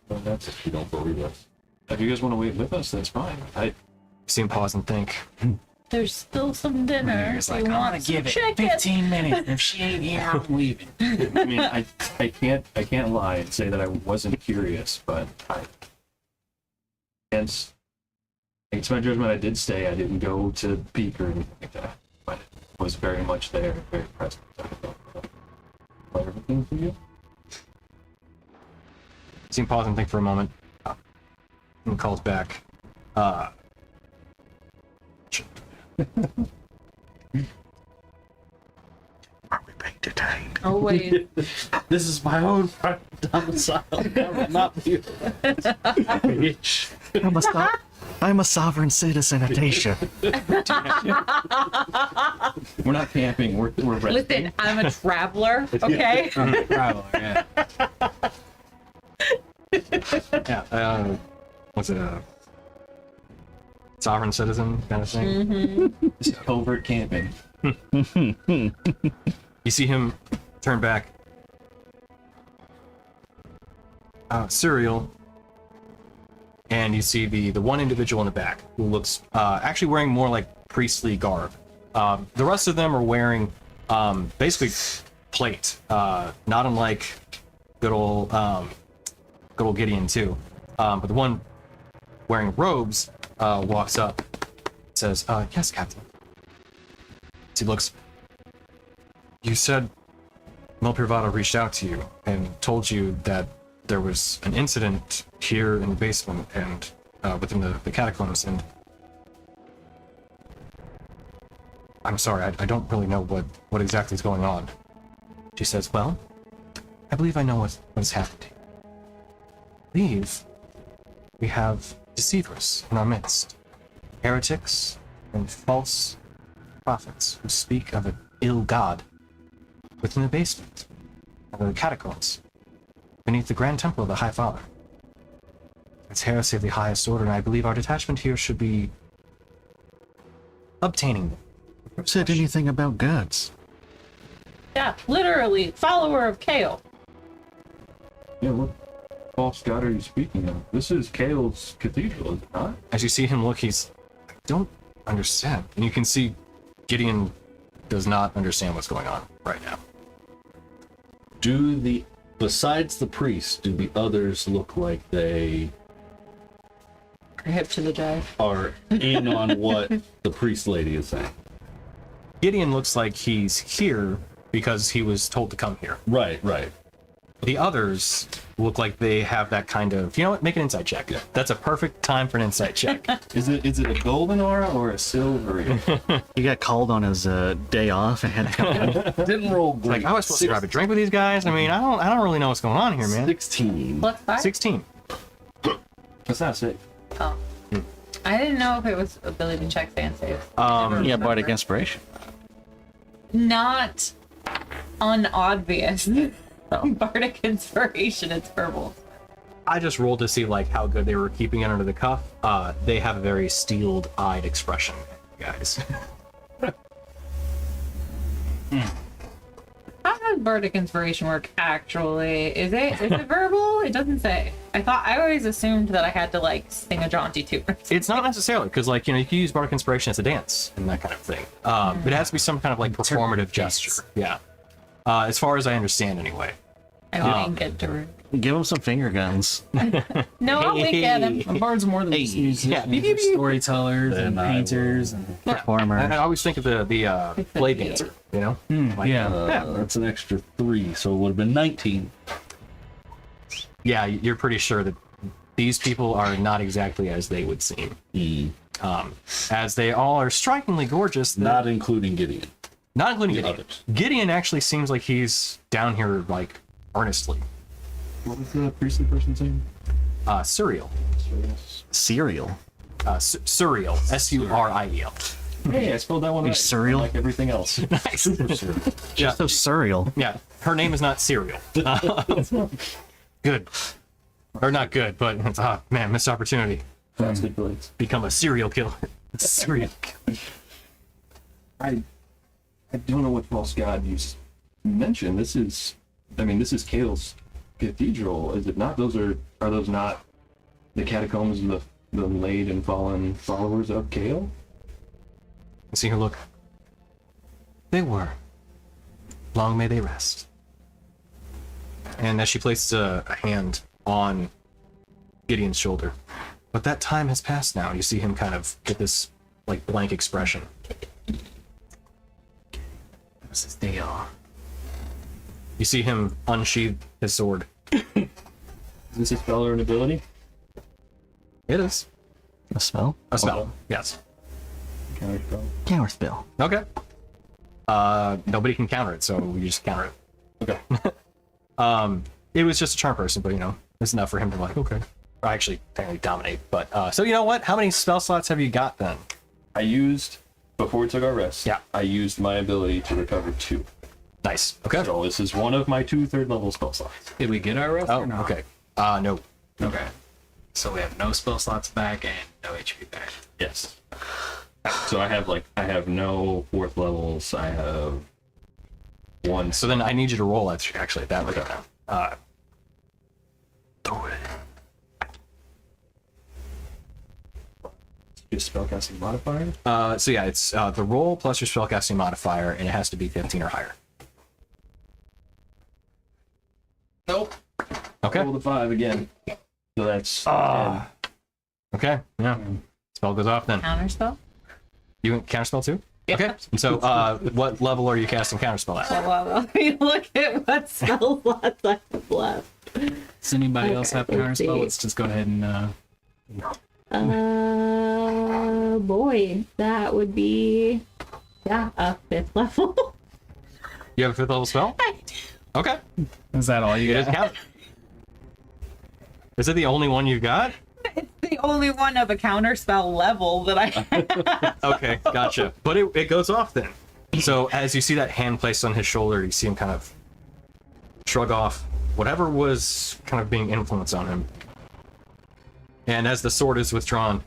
Well, that's If you don't believe us. if you guys want to wait with us, that's fine. You see him pause and think. There's still some dinner. It's You like, I'm want gonna some give it chicken? 15 minutes. If she ain't here, I'm leaving. I mean, I can't lie and say that I wasn't curious, but against my judgment, I did stay. I didn't go to peek or anything like that, but it was very much there, very present. Everything for you? See him pause and think for a moment. And calls back. Are we being detained? Oh wait. This is my own private domicile. I will not be. Bitch. I'm a sovereign citizen of Asia. We're not camping. We're resting. Listen, I'm a traveler. Okay. Traveler, yeah. Yeah. What's it? Sovereign citizen kind of thing. This is covert camping. You see him turn back. Cereal. And you see the one individual in the back who looks actually wearing more like priestly garb. The rest of them are wearing basically plate, not unlike good old Gideon too. But the one wearing robes walks up, says, "Yes, Captain." He looks. You said Mel Privado reached out to you and told you that there was an incident here in the basement and within the catacombs, and I'm sorry, I don't really know what exactly is going on. She says, "Well, I believe I know what has happened. I believe we have deceivers in our midst, heretics and false prophets who speak of an ill god within the basement of the catacombs beneath the Grand Temple of the High Father. It's heresy of the highest order, and I believe our detachment here should be obtaining them." Who said anything about gods? Yeah, literally follower of Kale. Yeah, what false god are you speaking of? This is Kale's cathedral, is it not? As you see him look, he's, "I don't understand." And you can see Gideon does not understand what's going on right now. Besides the priest, do the others look like they Hip to the jive. are in on what the priest lady is saying? Gideon looks like he's here because he was told to come here. Right. The others look like they have that kind of, you know what, make an insight check. That's a perfect time for an insight check. Is it a golden aura or a silvery? He got called on his day off and had to come in. Didn't roll great. Like, I was supposed to grab a drink with these guys. I mean, I don't really know what's going on here, man. 16. Plus 5? 16. That's not sick. Oh. I didn't know if it was ability check and save. Yeah, bardic inspiration. Not unobvious. Bardic inspiration, it's purple. I just rolled to see like how good they were keeping it under the cuff. They have a very steeled-eyed expression, guys. How does bardic inspiration work actually? Is it verbal? It doesn't say. I always assumed that I had to like sing a jaunty tune. It's not necessarily because, like, you know, you can use bardic inspiration as a dance and that kind of thing. It has to be some kind of like performative gesture. Yeah. As far as I understand, anyway. I wink at Drew. Give him some finger guns. No, I'll wink at him. Bards are more than just musicians. Yeah. They're storytellers and Then I painters. And Performer. I always think of the blade dancer. You know. Like, yeah. That's an extra 3, so it would have been 19. Yeah, you're pretty sure that these people are not exactly as they would seem. As they all are strikingly gorgeous. Not including Gideon. Not including The Gideon. others. Gideon actually seems like he's down here like earnestly. What was the priestly person's name? Suriel. Cereal. Suriel. S-U-R-I-E-L. Hey, I spelled that one You right. surreal? Like everything else. Nice. Yeah. So surreal. Yeah, her name is not Cereal. Good. Or not good, but man, missed opportunity. Plastic blades. Become a serial killer. Serial killer. I don't know what false god you mentioned. This is Kale's cathedral, is it not? Are those not the catacombs of the laid and fallen followers of Kale? You see her look. They were. Long may they rest. And as she places a hand on Gideon's shoulder. But that time has passed now. You see him kind of get this like blank expression. What's his deal? You see him unsheathe his sword. Is this a spell or an ability? It is. A spell? A spell. Yes. Counter spell. Counter spell. Okay. Nobody can counter it, so we just counter it. Okay. It was just a charm person, but it's enough for him to like, okay. Or actually, apparently dominate. But so you know what? How many spell slots have you got then? I used, before we took our rest, Yeah. I used my ability to recover 2. Nice. Okay. So this is one of my 2 third level spell slots. Did we get our rest Oh, or not? okay. No. Okay. So we have no spell slots back and no HP back. Yes. So I have no 4th levels. I have 1. So then I need you to roll actually that way. Just spellcasting modifier. So yeah, it's the roll plus your spellcasting modifier, and it has to be 15 or higher. Nope. Okay. Roll the 5 again. So that's 10. Okay. Yeah. Spell goes off then. Counterspell? You can counterspell too? Yeah. Okay. So what level are you casting counterspell at? Well, let me look at what spell slots I have left. Does anybody else have Okay, let's counterspell? see. Let's just go ahead and Boy, that would be, a 5th level. You have a 5th level spell? Okay. is that all you It is got? counter. Is it the only one you got? It's the only one of a counterspell level that I Okay, gotcha. But it goes off then. So as you see that hand placed on his shoulder, you see him kind of shrug off whatever was kind of being influenced on him. And as the sword is withdrawn,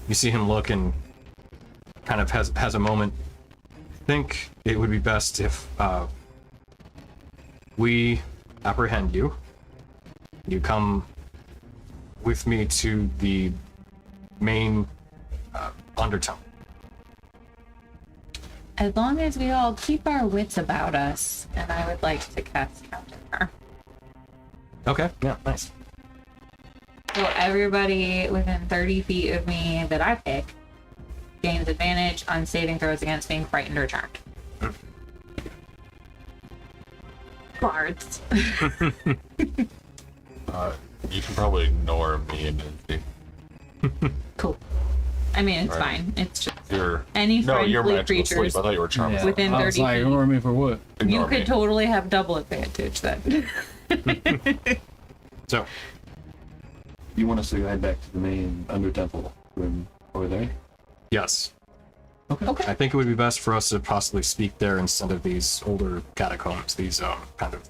you see him look and kind of has a moment. I think it would be best if we apprehend you. You come with me to the main undertone. As long as we all keep our wits about us, and I would like to cast Counter. Okay, yeah, nice. So everybody within 30 feet of me that I pick gains advantage on saving throws against being frightened or charmed. Bards. You can probably ignore me and Minty. Cool. I mean, it's Right. fine. It's just You're any no, you're friendly magical sleep. creatures I thought you were charmed. Yeah. within I was 30 like, feet. ignore me for what? You Ignore could me. totally have double advantage then. So, You want us to head back to the main under temple room over there? yes. Okay. I think it would be best for us to possibly speak there instead of these older catacombs. These kind of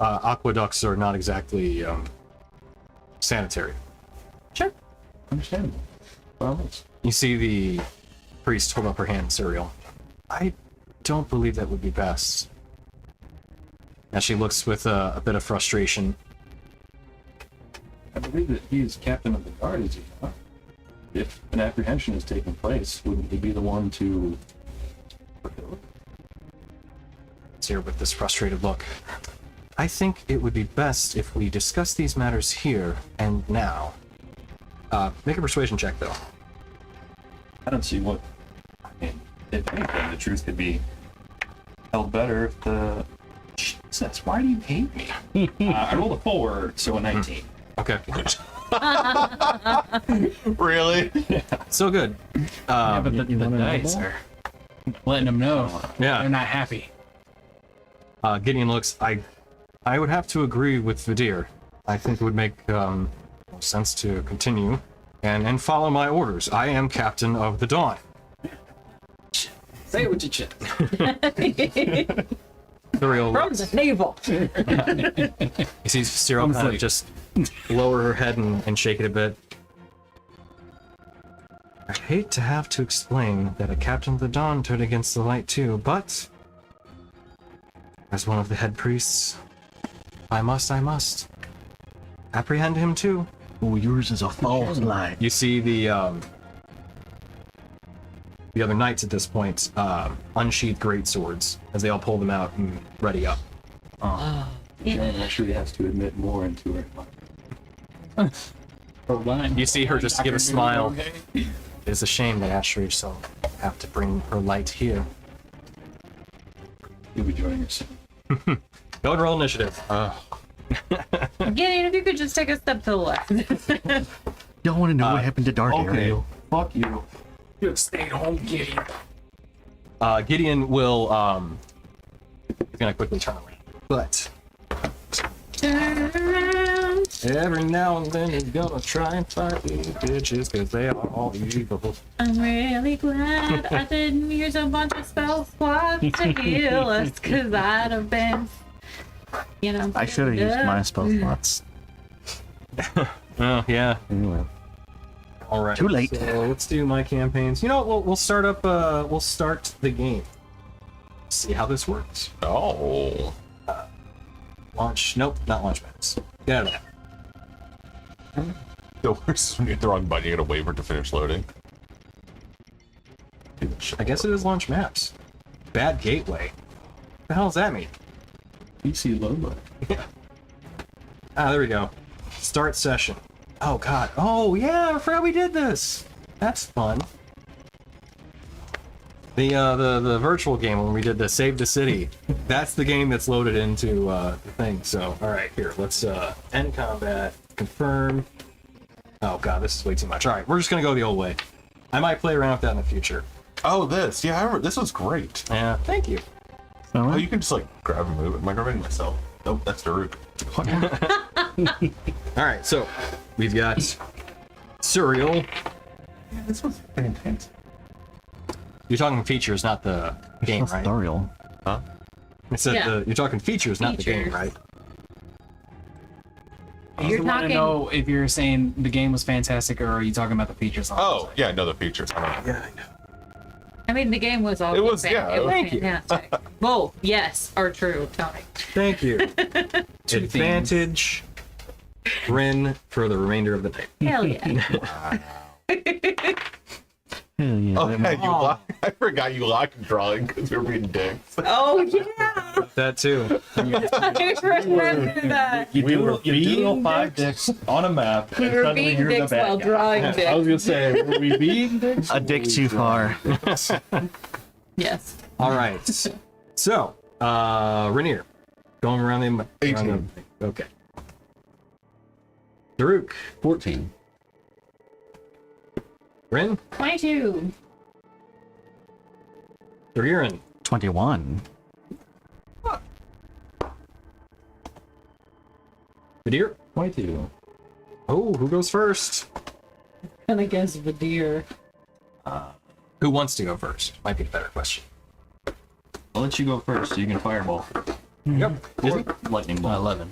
aqueducts are not exactly sanitary. Sure. Understandable. Well, You see the priest hold up her hand, Serial. I don't believe that would be best. As she looks with a bit of frustration. I believe that he is captain of the guard, is he not? If an apprehension is taking place, wouldn't he be the one to fulfill it? It's here with this frustrated look. I think it would be best if we discuss these matters here and now. Make a persuasion check, though. I don't see what. I mean, if anything, the truth could be held better if the. Jesus, why do you hate me? I rolled a 4, so a 19. Okay. Really? So good. Yeah, but the wanna know dice more? are letting them know Yeah. they're not happy. Gideon looks. I would have to agree with Vidir. I think it would make sense to continue and follow my orders. I am Captain of the Dawn. Say it with your chest. Cyril, From the navel. you see Cyril kind of just lower her head and shake it a bit. I hate to have to explain that a Captain of the Dawn turned against the light too, but as one of the head priests, I must apprehend him too. Oh, yours is a false light. You see the other knights at this point unsheath great swords as they all pull them out and ready up. Jen actually has to admit more into her. You see her just give a smile. It is a shame that Ashray shall have to bring her light here. You'll be joining us. Go and roll initiative. Gideon, if you could just take a step to the left. Y'all want to know what happened to Dark Okay. Ariel? Fuck you. You stayed home, Gideon. Gideon will gonna quickly turn away. But Turn around. every now and then he's gonna try and fight these bitches because they are all evil. I'm really glad I didn't use a bunch of spell slots to heal us, because I'd have been, I should have used my spell slots. Oh yeah. Anyway. All right. Too late. So let's do my campaigns. You know what? We'll start up. We'll start the game. See how this works. Oh. Launch. Nope, not launch maps. Get out of that. The worst is when you hit the wrong button, you gotta wait for it to finish loading. I guess it is launch maps. Bad gateway. What the hell does that mean? PC Lola. Ah, there we go. Start session. Oh god. Oh yeah, I forgot we did this. That's fun. The virtual game when we did the Save the City. That's the game that's loaded into the thing. So all right, here let's end combat. Confirm. Oh god, this is way too much. All right, we're just gonna go the old way. I might play around with that in the future. Oh, this. Yeah, I remember. This was great. Yeah, thank you. Oh, you can just like grab and move it. Am I grabbing myself? Nope, that's Daruk. All right, so we've got Suriel. Yeah, this was fantastic. You're talking features, not the game, right? Ariel. Huh? I said Yeah. you're talking features, not the game, Features. right? You're You want to talking. know if you're saying the game was fantastic, or are you talking about the features? On the Oh, website? yeah, no, the features. I don't know. Yeah, I know. I mean, the game was all. It was, yeah, It was thank you. fantastic. Both, yes, are true, Tony. Thank you. Advantage. Rin for the remainder of the night. Hell yeah. Hell yeah. Oh, that yeah, might- you lock. I forgot you locked drawing because we were being dicks. Oh yeah. That too. I remember that. You do roll 5 dicks on a map. We and were suddenly being you're the dicks bad while guy. drawing I was dicks. gonna say, were we being dicks? A dick too far. Yes. All right. So, Rainier, going around the 18. Okay. Daruk, 14. Rin, 22. Duriran, 21. Vadir. 22. Oh, who goes first? And I guess Vadir. Who wants to go first? Might be a better question. I'll let you go first so you can fireball. Yep. Disney? Lightning ball. 11.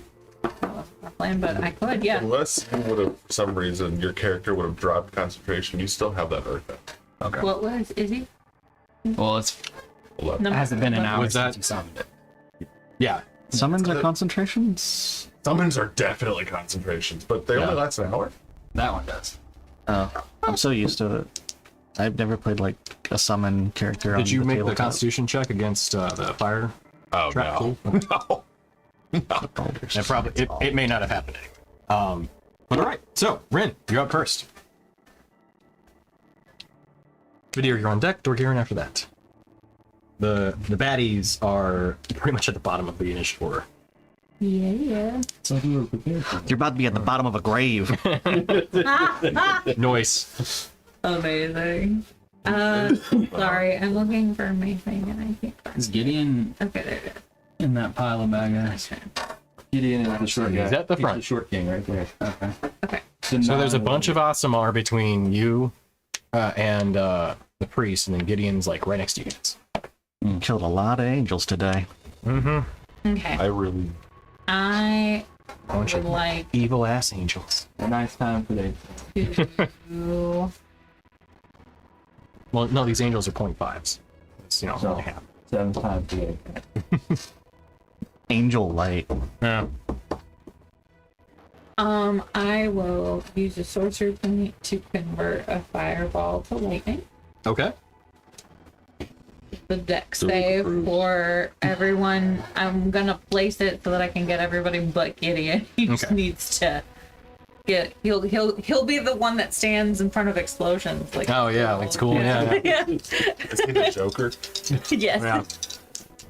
Plan, but I could, yeah. Unless you would have, for some reason, your character would have dropped concentration, you still have that Earth. Okay. What was Izzy? Well, it 11. Number- hasn't been an hour Was that- since you summoned it. Yeah. Summons are concentrations? Summons are definitely concentrations, but they Yeah. only last an hour. That one does. Oh, I'm so used to it. I've never played like a summon character on Did you make the tabletop. Constitution check against the fire Oh, trap? no. Tool? No. It probably it may not have happened anyway. But all right. So Rin, you're up first. Vadir, you're on deck. Dorgiran after that. The baddies are pretty much at the bottom of the initiative order. Yeah. It's like we were prepared for that. You're about to be at the bottom of a grave. Noise. Amazing. Sorry, I'm looking for my thing and I can't find Is Gideon it. Okay, there it is. in that pile of bad guys? Gideon is the short guy. He's at the front. the short king right there. Okay. Okay. So there's a bunch of Asimar between you and the priest, and then Gideon's like right next to you guys. Killed a lot of angels today. Mm-hmm. Okay. I really. I Bunch would of like evil ass angels. A nice time for the to. Well, no, these angels are 0.5s. It's, you know, So- only half. 7 time for the Angel light. Yeah. I will use a sorcery point to convert a fireball to lightning. Okay. The deck save for everyone. I'm gonna place it so that I can get everybody but Gideon. He just Okay. needs to get. He'll be the one that stands in front of explosions. Like Oh yeah, like it's cool. Yeah. yeah. Is he the Joker? Yes. Yeah.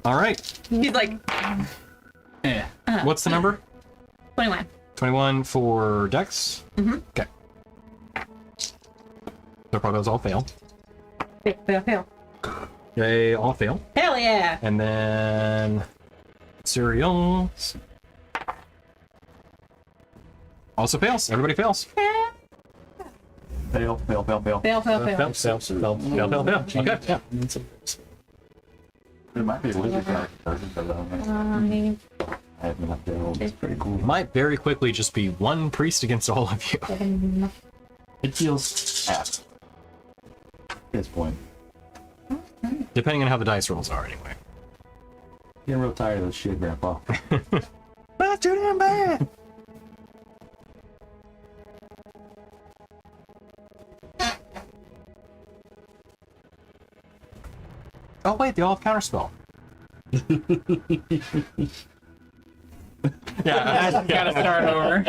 All right. He's like Yeah. What's the number? 21. 21 for Dex. Mhm. Okay. So far, those all fail. Fail. They all fail. Hell yeah. And then Cyril also fails. Everybody fails. fail. Fail. Okay. Yeah. There might be a wizard card. I have not failed. It's pretty cool. Might very quickly just be one priest against all of you. It feels half. At this point. Depending on how the dice rolls are, anyway. Getting real tired of this shit, Grandpa. That's too damn bad. Oh wait, they all have counterspell. Yeah, Gotta start over.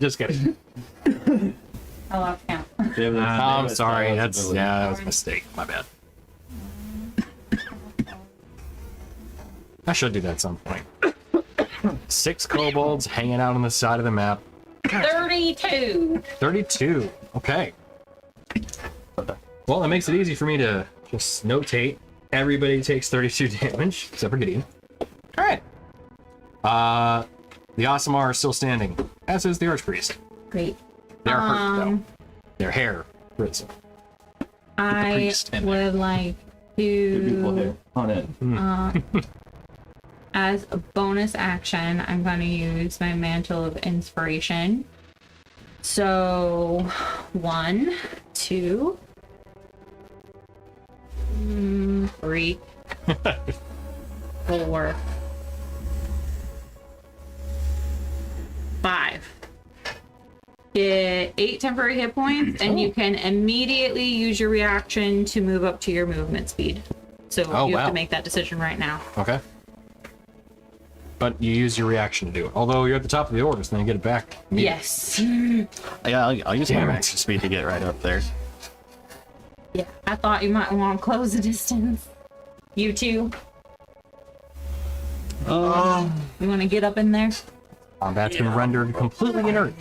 just kidding. I love count. I'm sorry, that was a mistake. My bad. I should do that at some point. 6 kobolds hanging out on the side of the map. 32. 32. Okay. Well, that makes it easy for me to just notate. Everybody takes 32 damage, except for Gideon. All right. The Asimar are still standing, as is the Archpriest. Great. They're hurt, though. Their hair hurts. I priest in would like People to, here. On it. as a bonus action, I'm going to use my Mantle of Inspiration. So, 1, 2, 3, 4, 5. Get 8 temporary hit points, and you can immediately use your reaction to move up to your movement speed. So Oh, you have wow. to make that decision right now. Okay. But you use your reaction to do it. Although you're at the top of the order, so then you get it back. Yes. Yeah, I'll use Damn my it. extra speed to get right up there. Yeah. I thought you might want to close the distance. You too. You want to get up in there? Combat's been rendered completely inert.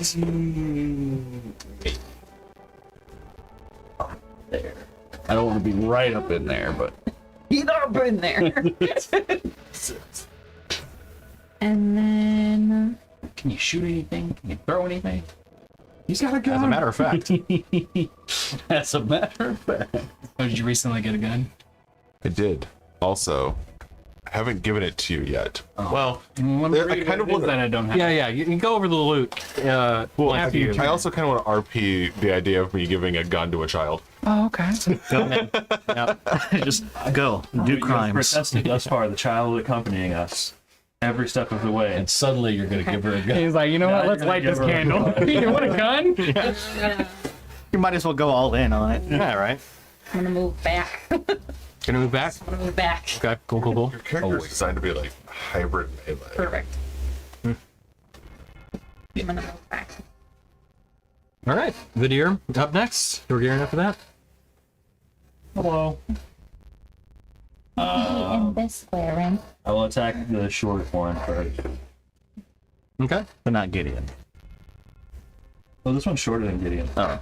There. I don't want to be right up in there, but Get up in there. And then can you shoot anything? Can you throw anything? He's got a gun. As a matter of fact. As a matter of fact. Oh, did you recently get a gun? I did. Also, I haven't given it to you yet. Well, I kind of want that I don't have. yeah, you can go over the loot. Well, after you. I also kind of want to RP the idea of me giving a gun to a child. Oh, okay. Just go, do crimes. Protested thus far, the child accompanying us every step of the way. And suddenly you're going to give her a gun. He's like, you know what? Now Let's you're light gonna this give her a candle. You want a gun? You might as well go all in on it. Yeah, right. I'm gonna move back. Gonna move back? I'm gonna move back. Okay, cool. Your character's designed to be like hybrid melee. Perfect. I'm gonna move back. All right, Vidir up next. We're gearing up for that. Hello. In this square ring. I will attack the short one first. Okay. But not Gideon. Oh, this one's shorter than Gideon. Oh.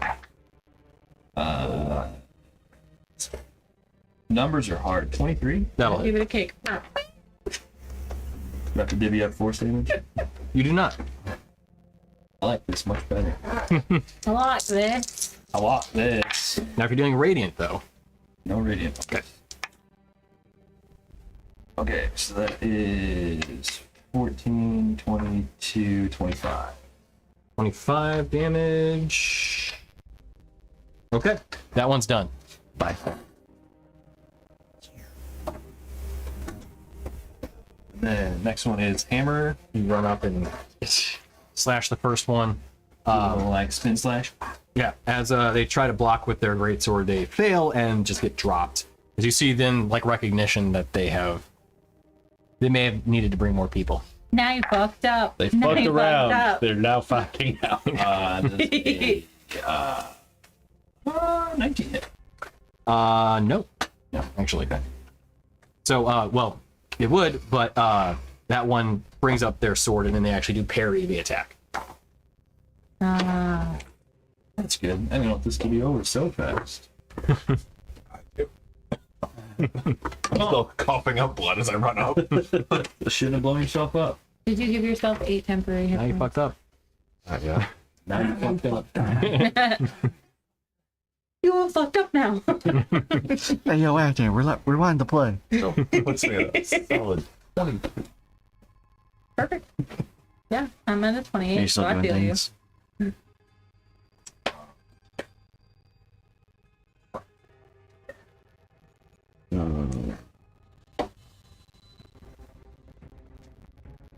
Numbers are hard. 23? That'll Give hit. it a kick. Do I have to divvy up force damage? You do not. I like this much better. I like this. I want this. Now, if you're doing radiant, though, No radiant. okay. Okay, so that is 14, 22, 25. 25 damage. Okay, that one's done. Bye. And then next one is hammer. You run up and slash the first one. Like spin slash. Yeah, as they try to block with their greatsword, they fail and just get dropped. As you see, then like recognition that they may have needed to bring more people. Now you fucked up. They Now fucked you around. up. They're now finding out. This is, 19 hit. No, actually. So, well, it would, but that one brings up their sword, and then they actually do parry the attack. That's good. I didn't want this to be over so fast. I'm still coughing up blood as I run up. Shouldn't have blown yourself up. Did you give yourself 8 temporary hit Now you points? fucked up. Yeah. Now you fucked up. You all fucked up now. Hey, yo, Actor, we're wanting to play. So what's the solid 20? Perfect. Yeah, I'm at a 28, You're so still I doing feel you. things.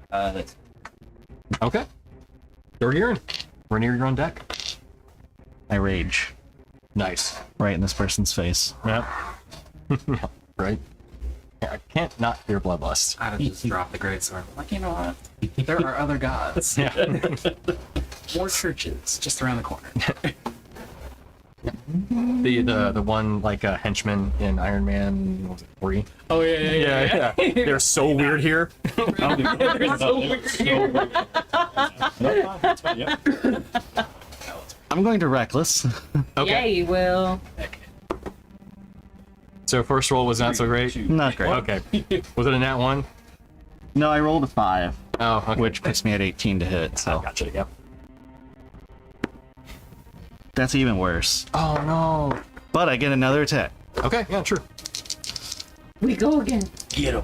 That's Okay. Dorgirin, we're near your own deck. I rage Nice. right in this person's face. Yep. Right. Yeah, I can't not fear bloodlust. I'd have just dropped the greatsword. Like, you know what? There are other gods. Yeah. More churches just around the corner. the one like henchman in Iron Man, what was it 3? Oh yeah. They're so weird here. They're so weird here. I'm going to reckless. Okay. Yeah, you will. So first roll was not so great. Not great. Okay. Was it a nat 1? No, I rolled a 5, Oh, okay. which puts me at 18 to hit. So Gotcha. Yep. that's even worse. Oh no. But I get another attack. Okay. Yeah. True. We go again.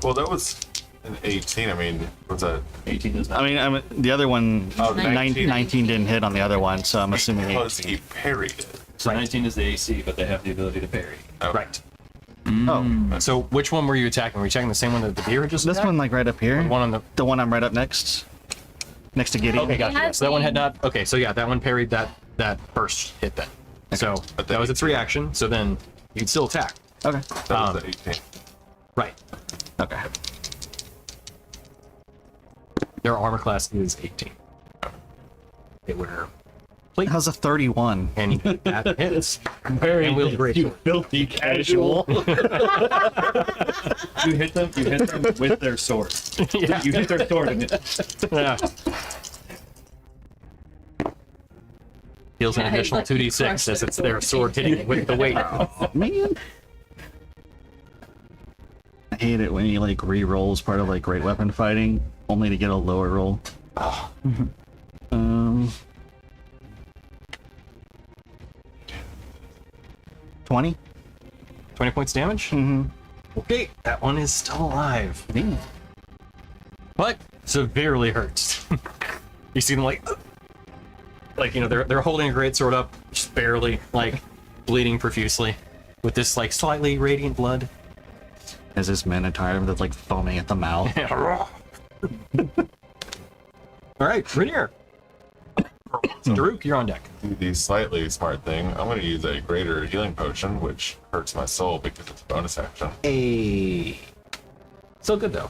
Well, that was an 18. I mean, what's that? 18 does not. I mean, the other one, Oh, 19 didn't hit on the other one, so I'm assuming Because 18. he parried it. So 19 is the AC, but they have the ability to parry. Oh. Right. Oh, So which one were you attacking? Were you attacking the same one that the deer had just this attacked? one like right up here. One on the. The one I'm right up next to Gideon. Okay, gotcha. has So that one had been- not. Okay, so yeah, that one parried that first hit then. So But that was its reaction. So then you can still attack. Okay. That was the 18. Right. Okay. Their armor class is 18. They wear plate How's a 31? and that hits. Very And wield great. you filthy casual. You hit them with their sword. Yeah. You hit their sword and it. Yeah. Deals an Yeah, additional it's like you 2d6 crushed as it, it's their sword hitting it with the weight. Man. I hate it when he like re-rolls part of like great weapon fighting only to get a lower roll. Um 20? 20 points damage? Mm-hmm. Okay, that one is still alive. But severely hurts. You see them like you know, they're holding a great sword up, just barely, like, bleeding profusely. With this like slightly radiant blood. As this Minotaur that's like foaming at the mouth. Alright, Rainier. Daruk, you're on deck. Do the slightly smart thing. I'm going to use a greater healing potion, which hurts my soul because it's a bonus action. Hey. Still good though.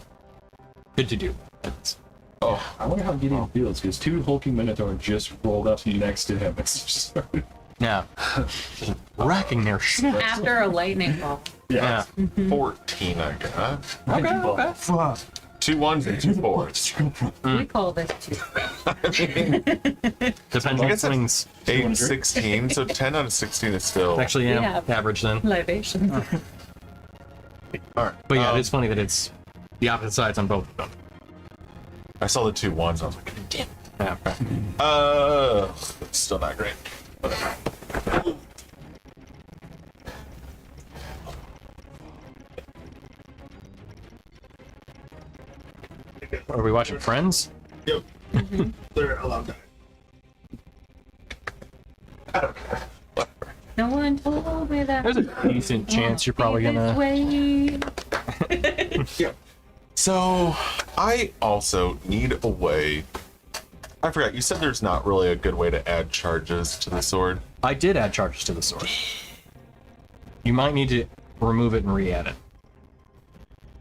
Good to do. It's- Oh, I wonder how Gideon feels, because 2 hulking Minotaur just rolled up next to him. It's just, yeah. Just racking their shit. After a lightning ball. Yeah. 14 I got. Okay. 2 1s and 2 4s. We call this two. Depends I on guess swings. 8 and 16, so 10 out of 16 is still. Actually, We yeah, have- average then. Libation. Alright. But yeah, it's funny that it's the opposite sides on both of them. I saw the 2 1s, I was like, damn. Yeah, okay. It's still not great. Whatever. Are we watching Friends? Yep. They're allowed to die. No one told me that. There's a decent chance you're probably gonna. Yeah. So, I also need a way. I forgot, you said there's not really a good way to add charges to the sword. I did add charges to the sword. You might need to remove it and re-add it.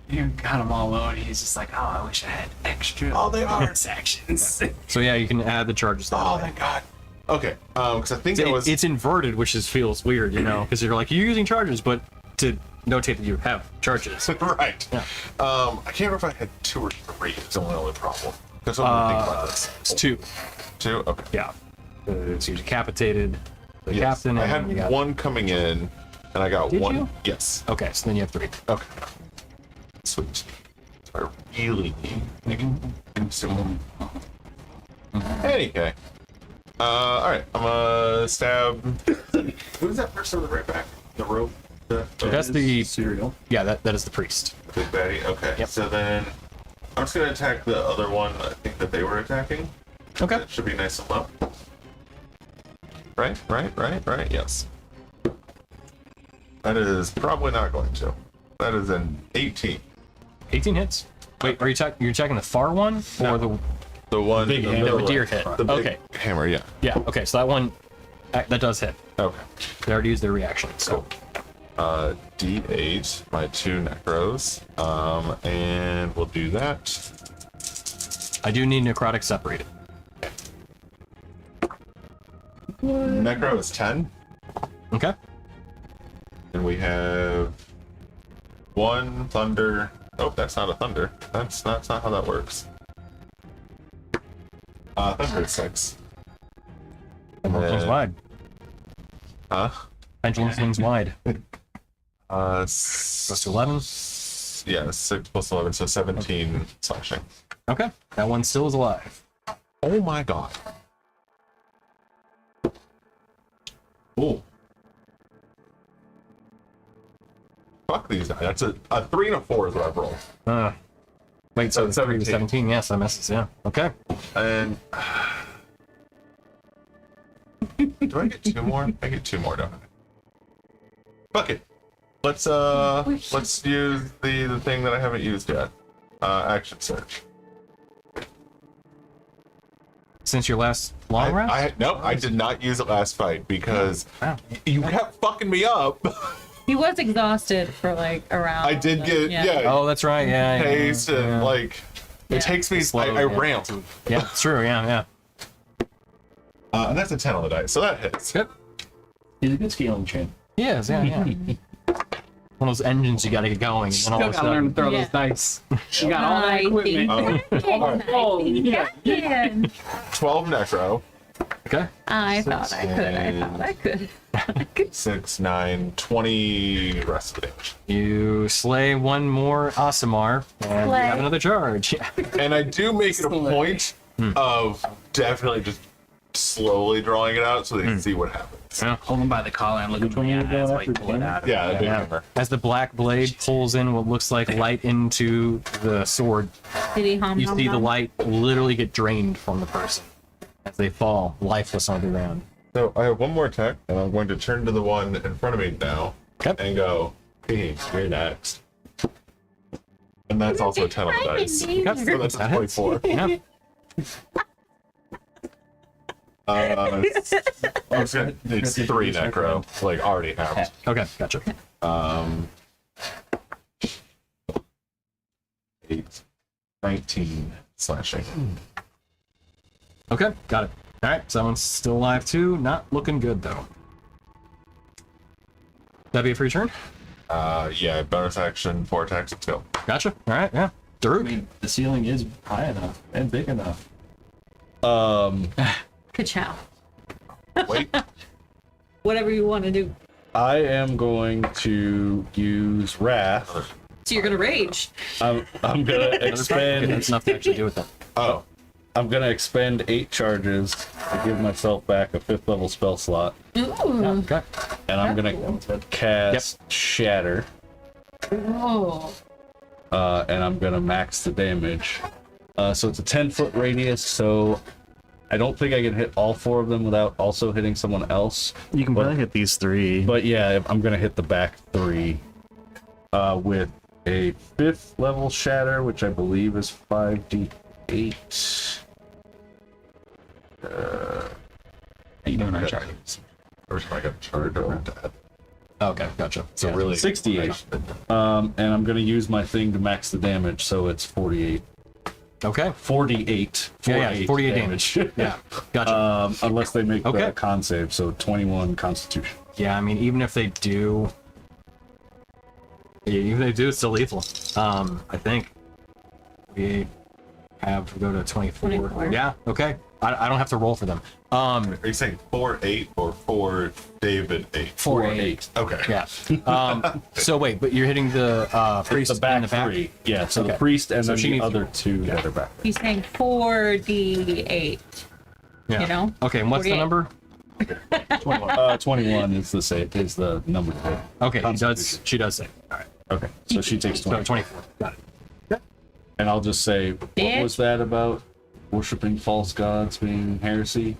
You got them all low, and he's just like, oh, I wish I had extra sections. So yeah, you can add the charges that Oh, way. thank God. Okay, because I think it was. It's inverted, which just feels weird, you know, because you're like, you're using charges, but to notate that you have charges. Right. Yeah. I can't remember if I had 2 or 3. It's the only problem. Because I'm think about this. It's 2. 2? Okay. Yeah. So you decapitated the Yes. captain. I And had you got... 1 coming in, and I got Did 1. you? Yes. Okay, so then you have 3. Okay. Sweet. So I really need some. Anyway. Alright, I'm gonna stab. Who's that person with the right back? The rope? That's the cereal. yeah. That is the priest. Big baddie? Okay. Yep. So then I'm just gonna attack the other one I think that they were attacking. Okay. That should be nice and low. Right? Yes. That is probably not going to. That is an 18. 18 hits. Wait, are you you're attacking the far one or No. the The one Big in the hammer. the middle deer right. hit? The big Okay. hammer, yeah. Yeah. Okay. So that one that does hit. Okay. They already used their reaction. So D8, my 2 necros. And we'll do that. I do need necrotic separated. Necro is 10. Okay. And we have 1 thunder. Oh, that's not a thunder. That's not how that works. Thunder is 6. And Pendulum swings then, wide. huh? Pendulum swings wide. Plus to 11? Yeah, 6 plus 11, so 17 slashing. Okay. That one still is alive. Oh my god. Oh. Fuck these guys. That's a 3 and a 4 is what I've rolled. Wait, so So the 3 to 17. 17. Yes, that messes. Yeah. Okay. And do I get 2 more? I get 2 more, don't I? Fuck it. Let's use the thing that I haven't used yet. Action search. Since your last long rest? No, I did not use it last fight because Wow. you kept fucking me up. He was exhausted for like around. I did get Oh, that's right. Yeah. haste and yeah. like Yeah. it takes me. Slow, I yeah. ramp. Yeah, it's true. Yeah. And that's a 10 on the dice, so that hits. Good. He's a good scaling champ. Yeah. One of those engines you gotta get going, and then all Still of a gotta learn to sudden, throw Yeah. those dice. You got all that equipment. Oh, Yeah. 12 necro. okay. I thought I could. 6, 9, 20 rest of the damage. You slay one more Asimar, and Slay. you have another charge. Yeah. And I do make it a point of definitely just slowly drawing it out so they can see what happens. Yeah. Hold him by the collar and look at one me. are you Yeah, going that's why you after, pull it Jim? out. Yeah, the big Yeah. hammer. As the black blade pulls in what looks like light into the sword, Did he hum? you hum, see the hum? light literally get drained from the person as they fall lifeless on the ground. So I have one more attack, and I'm going to turn to the one in front of me now Okay. and go, hey, you're next. And that's also a 10 on the dice. So that's a That hits. 24. Yeah. It's 3 necro, like already halved. Okay, gotcha. 8, 19 slashing. Okay, got it. All right, someone's still alive too. Not looking good though. That'd be a free turn. Yeah, bonus action, 4 attacks, let's go. Gotcha. All right, yeah. I Daruk. mean, the ceiling is high enough and big enough. Ka-chow. Wait, Whatever you want to do. I am going to use Wrath. So you're gonna rage. I'm gonna expend. That's enough to actually do with that. oh. I'm gonna expend 8 charges to give myself back a 5th level spell slot, Ooh. Okay. and I'm gonna cast Shatter, Oh. and I'm gonna max the damage. So it's a 10-foot radius, so I don't think I can hit all 4 of them without also hitting someone else. You can probably hit these 3. But yeah, I'm gonna hit the back 3 with a 5th level Shatter, which I believe is 5d8. You doing our charges? First, I got charged over that. Okay, gotcha. So really, 68. And I'm gonna use my thing to max the damage, so it's 48. Okay. 48. Yeah, 48 damage. Yeah, gotcha. Unless they make Okay. the con save, so 21 Constitution. Yeah, I mean, even if they do, it's still lethal. I think we have to go to 24. 24. Yeah, okay. I don't have to roll for them. Are you saying 4-8 or 4 David 8? 4-8. Okay. Yeah. So wait, but you're hitting the priest The back in the back? 3. Yeah, so Okay. the priest and So then she the needs- other 2 that are back. He's saying 4d8. Yeah. You know? Okay, and what's the 48. number? 21 is the save, is the number. Okay, Constitution. she does say. All right. Okay, so she takes So 20. 24. Got it. And I'll just say, what Bitch. was that about worshiping false gods being heresy?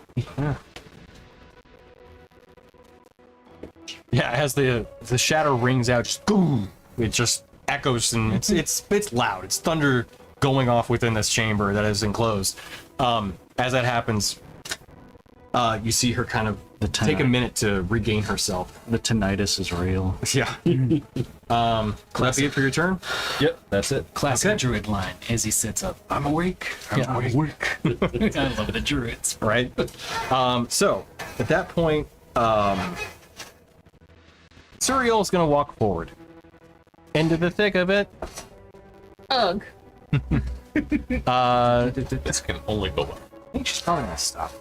Yeah, as the shatter rings out, just boom, it just echoes and it's loud. It's thunder going off within this chamber that is enclosed. As that happens, you see her kind of take a minute to regain herself. The tinnitus is real. Yeah. That's it for your turn. Yep, that's it. Classic Okay. druid line. As he sits up, I'm awake. I'm awake. I love the druids. Right. So at that point, Suriel is gonna walk forward into the thick of it. Ugh. This can only go up. I think she's probably gonna stop.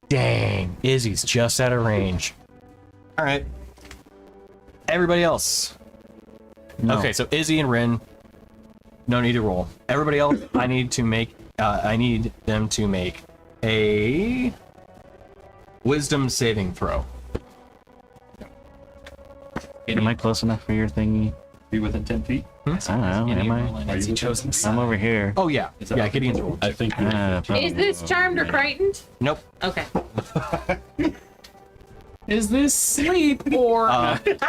Dang, Izzy's just out of range. All right. Everybody else. No. Okay, so Izzy and Rin, no need to roll. Everybody else, I need them to make a wisdom saving throw. Am I close enough for your thingy? Be within 10 feet. I don't know. Am I? Has he chosen I'm over here. Oh yeah, yeah, Gideon's roll. I think Is this charmed or frightened? Nope. Okay. Is this sleep or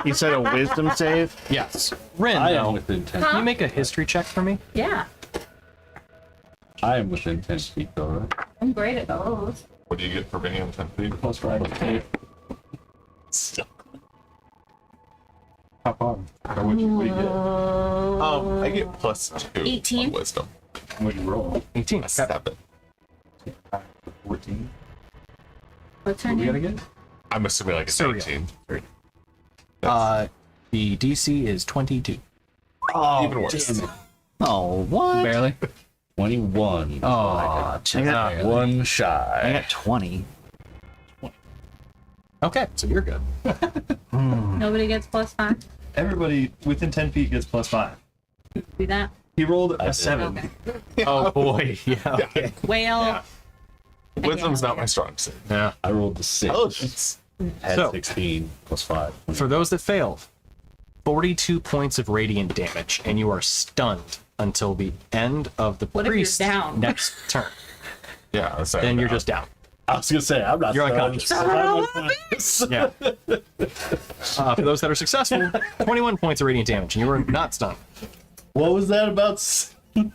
You said a wisdom save? Yes. Rin, I am though, within 10 can Huh? you make a history check for me? Yeah. I am within 10 feet though, right? I'm great at those. What do you get for being on 10 feet? Plus 5. Hop on. How much do we get? I get plus 2 18. on wisdom. What do you roll? 18. A 7. 14. What's her What we gotta name? get? I'm assuming like a Suriel. 18. The DC is 22. Even worse. Oh, what? barely? 21. Oh, I got, One I shy. got 20. Okay, so you're good. Nobody gets +5. Everybody within 10 feet gets plus 5. Do that. He rolled a 7. Okay. Oh boy, yeah. Okay. Whale. Yeah. Wisdom's not my strong suit. Yeah. I rolled the 6. Intelligence. Had So- 16 plus 5. For those that failed, 42 points of radiant damage, and you are stunned until the end of the What if you're priest's down? next turn. Yeah, that's Then you're just down. I was gonna say, I'm not You're stunned. unconscious. Yeah. For those that are successful, 21 points of radiant damage, and you are not stunned. What was that about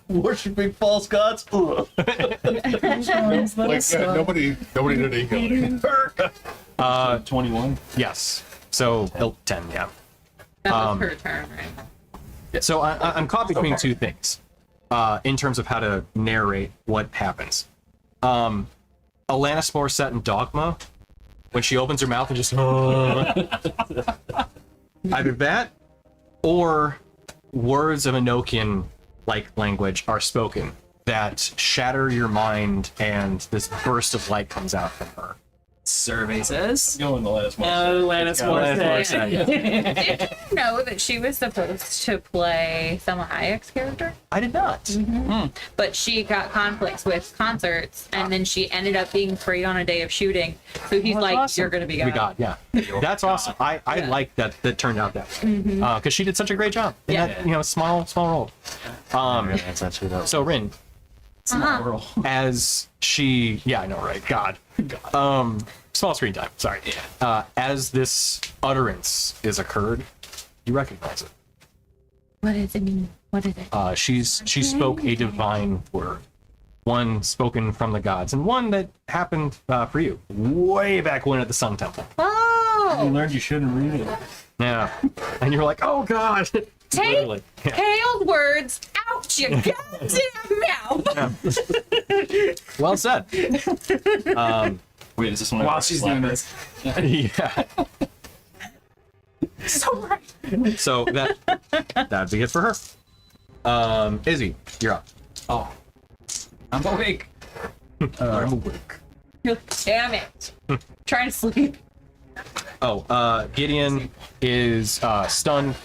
worshiping false gods? like nobody did any healing. 21. Yes. So, 10, yeah. That was her turn, right? So I'm caught between two things in terms of how to narrate what happens. Alanis Morissette in Dogma, when she opens her mouth and just either that or words of Enochian like language are spoken that shatter your mind and this burst of light comes out from her. Survey says. Going the last one. Alanis Morissette. Did you know that she was supposed to play Selma Hayek's character? I did not. But she got conflicts with concerts, and then she ended up being free on a day of shooting. So he's like, awesome. "You're gonna be We God." got, yeah. That's awesome. I like that turned out that way. Because she did such a great job in Yeah. that, small role. That's actually that. So Rin, as she, I know, right? God. Small screen time. Sorry. As this utterance is occurred, you recognize it. What does it mean? What is it? She spoke a divine word, one spoken from the gods, and one that happened for you way back when at the Sun Temple. You Oh, learned you shouldn't read it. Yeah, and you're like, oh God. take Literally. Yeah. hailed words out your goddamn mouth. Well said. Wait, is this one? While she's doing this. Yeah. So right. So that'd be it for her. Izzy, you're up. Oh. I'm awake. I'm awake. Damn it. Trying to sleep. Oh, Gideon is stunned.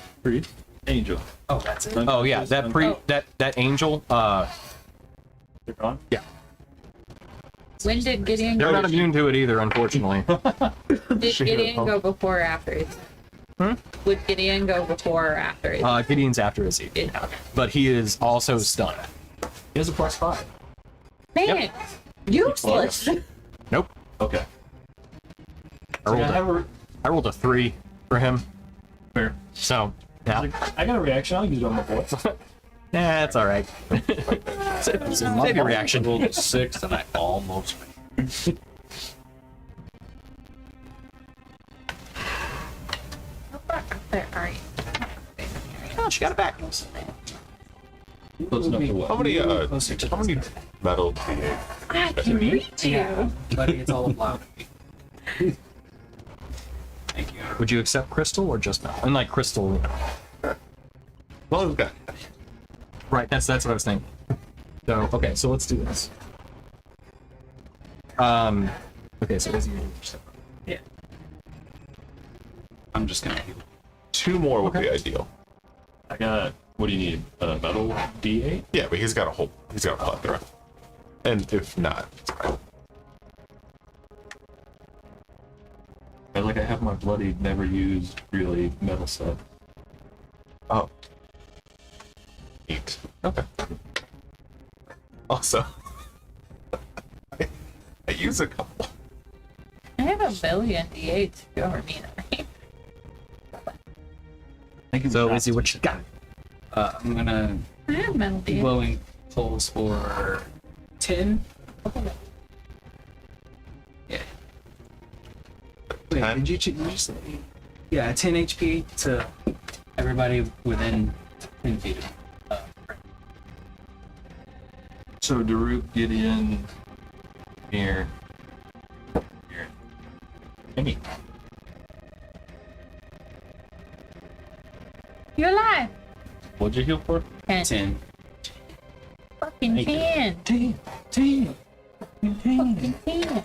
Angel. Oh, that's it. Oh yeah, that angel. They're gone. Yeah, When did Gideon they're go? not immune to it either, unfortunately. Did Gideon go before or after Izzy? Would Gideon go before or after Izzy? Gideon's after Izzy, Okay. but he is also stunned. He has a +5. Man, useless. Nope. Okay. I rolled a 3 for him. Fair. So yeah, I got a reaction. I'll use it on my boy. that's all right. Save your reaction. I rolled a 6 and I almost made. There, all right. Oh, she got it back. Close enough to what? How many metal do you? I can reach you. Yeah, buddy, it's all allowed. Thank you. Would you accept crystal or just metal? And like crystal. Well, okay. Right. That's what I was thinking. So okay, so let's do this. Okay, so Izzy. Yeah. I'm just gonna heal. 2 more would be ideal. I got. What do you need? Metal D8. Yeah, but he's got a plethora. And if not, it's fine. I have my bloody, never used really metal set. Oh. Neat. Okay. Also, I use a couple. I have a billion D8s if you ever need it. So Izzy, what you got? I'm gonna I have metal D8s. glowing pulse for 10. Yeah. Wait, 10? did you say? Yeah, 10 HP to everybody within 10 feet of So Daruk, Gideon, here, and me. You're alive. What'd you heal for? 10. Fucking 10. 10. Fucking 10.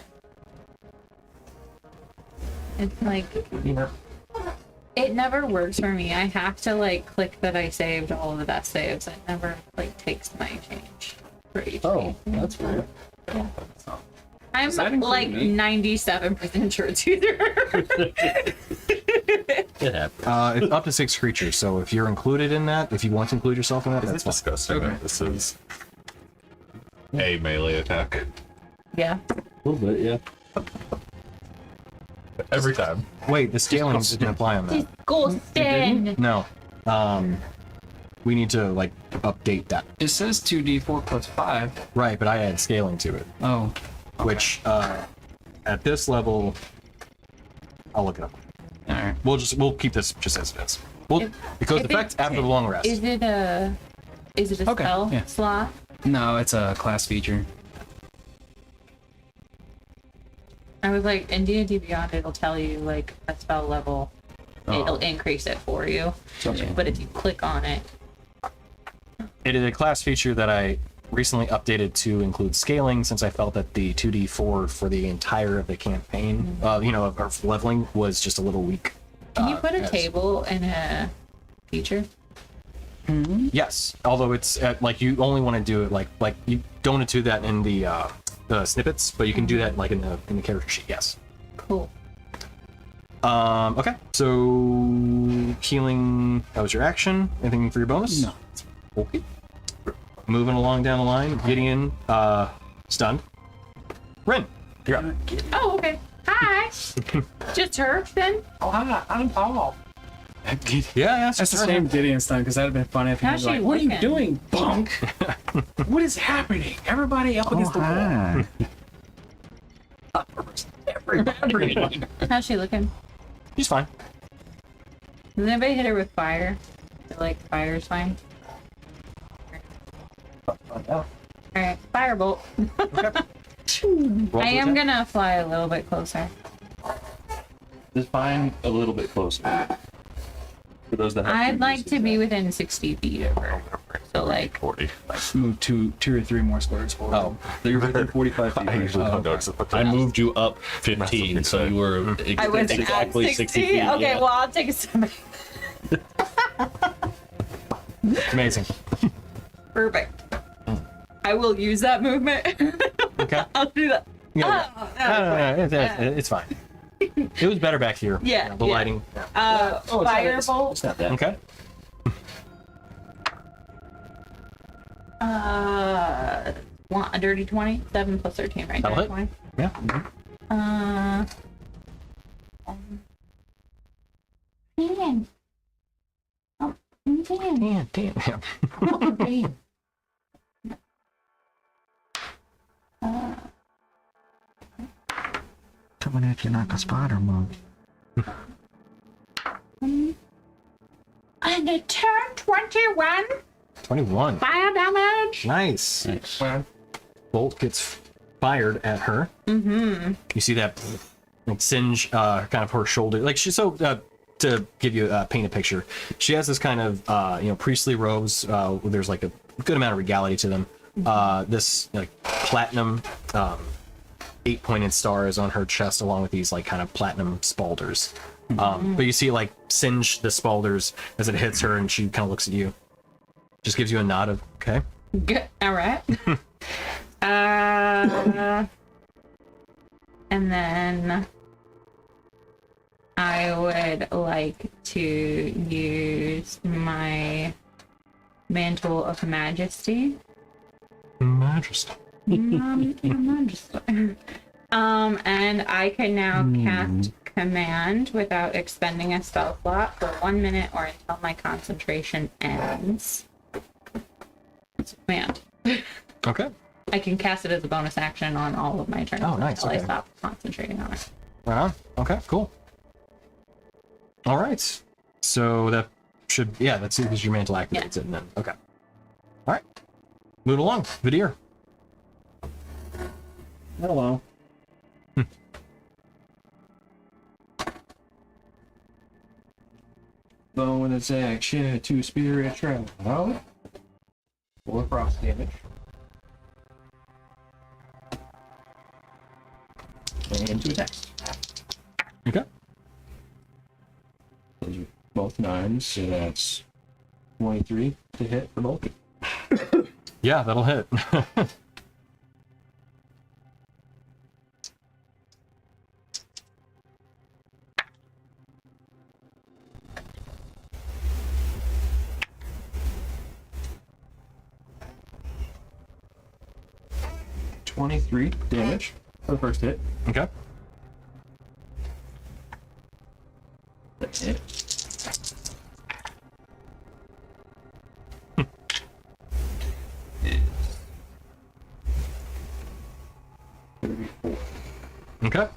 It's like, it never works for me. I have to click that I saved all of the death saves. It never takes my change for HP. Oh, that's weird. I'm Does that include me? 97% sure it's either. It happens. It's up to 6 creatures. So if you're included in that, if you want to include yourself in that, It's that's fine. disgusting that this is a melee attack. Yeah. A little bit, yeah. Every time. Wait, the scaling didn't apply on that. Disgusting. No. We need to update that. It says 2d4 plus 5. Right, but I add scaling to it, Oh. which at this level, I'll look it up. Alright. We'll keep this just as it is. Because if the effect after the long rest. Is it a Okay, spell yeah. slot? No, it's a class feature. I was like, in D&D Beyond, it'll tell you a spell level. It'll increase it for you. Okay. But if you click on it, It is a class feature that I recently updated to include scaling, since I felt that the 2d4 for the entire of the campaign, of leveling was just a little weak. Can you put a as- table in a feature? Yes, although it's like you only want to do it like you don't want to do that in the snippets, but you can do that like in the character sheet. Yes. Cool. Okay. So healing. That was your action. Anything for your bonus? No. Okay. Moving along down the line. Gideon, stunned. Rin, you're up. Oh, okay. Hi. Just her then? Oh, I'm Paul. Yeah, That's the same Gideon stun, because that'd have been funny if he How's was like, she "What are you looking?" doing, punk? What is happening? Everybody up against the wall." Hi. Everybody. How's she looking? She's fine. Does anybody hit her with fire? I feel like fire's fine. Alright, firebolt. I am gonna fly a little bit closer. Just find a little bit closer. For those that have I'd like to be previously within 60 feet of her. So, like, 40. Move two or three more squares forward. done. You're within 45 feet. I usually don't notice it, but I moved you up 15, so you were I was exactly at 60 feet. Okay, yeah. well, I'll take a step. Amazing. Perfect. I will use that movement. Okay. I'll do that. Yeah. Oh, No, it's fine. It was better back here. Yeah, The yeah. lighting. Firebolt. It's not that. Okay. Want a dirty 20? 7 plus 13, right? That'll Dirty hit. 20. Yeah. Man. Oh, man. Damn. Yeah. Coming at you like a spider monkey. And a turn 21 21. fire damage. Nice. Well, Bolt gets fired at her. Mm-hmm. You see that like singe kind of her shoulder. Like she's so to give you paint a picture. She has this kind of priestly robes. There's like a good amount of regality to them. This like platinum 8-pointed stars on her chest, along with these like kind of platinum spalders. But you see like singe the spalders as it hits her, and she kind of looks at you. Just gives you a nod of okay. Good. All right. And then I would like to use my Mantle of Majesty. Majesty. Majesty. And I can now cast Command without expending a spell slot for 1 minute or until my concentration ends. It's Command. Okay. I can cast it as a bonus action on all of my turns Oh, nice, until I okay. stop concentrating on it. Right on. Okay, cool. All right. So that should, yeah, that's it, because your mantle activates it, and then, okay. All right. Move along. Vidir. Hello. Bonus action to spirit travel. 4 frost damage. And 2 attacks. Okay. Those are both 9s, so that's 23 to hit for both. Yeah, that'll hit. $23 damage for the first hit. Okay. That's it. Okay.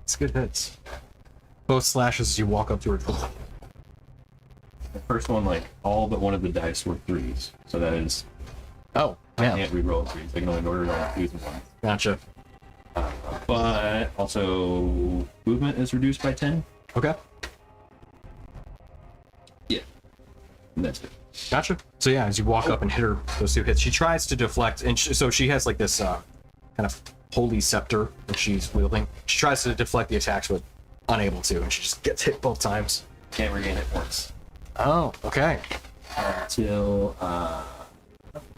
It's good hits. Both slashes as you walk up to her. The first one, like, all but one of the dice were 3s. So that is, Oh, I yeah. can't re-roll 3s. I can only order it on 2s and 1s. Gotcha. But also, movement is reduced by 10. Okay. Yeah. And that's it. Gotcha. So yeah, as you walk up and hit her those 2 hits, she tries to deflect, and so she has like this kind of holy scepter that she's wielding. She tries to deflect the attacks, but unable to, and she just gets hit both times. Can't regain it once Oh, okay. until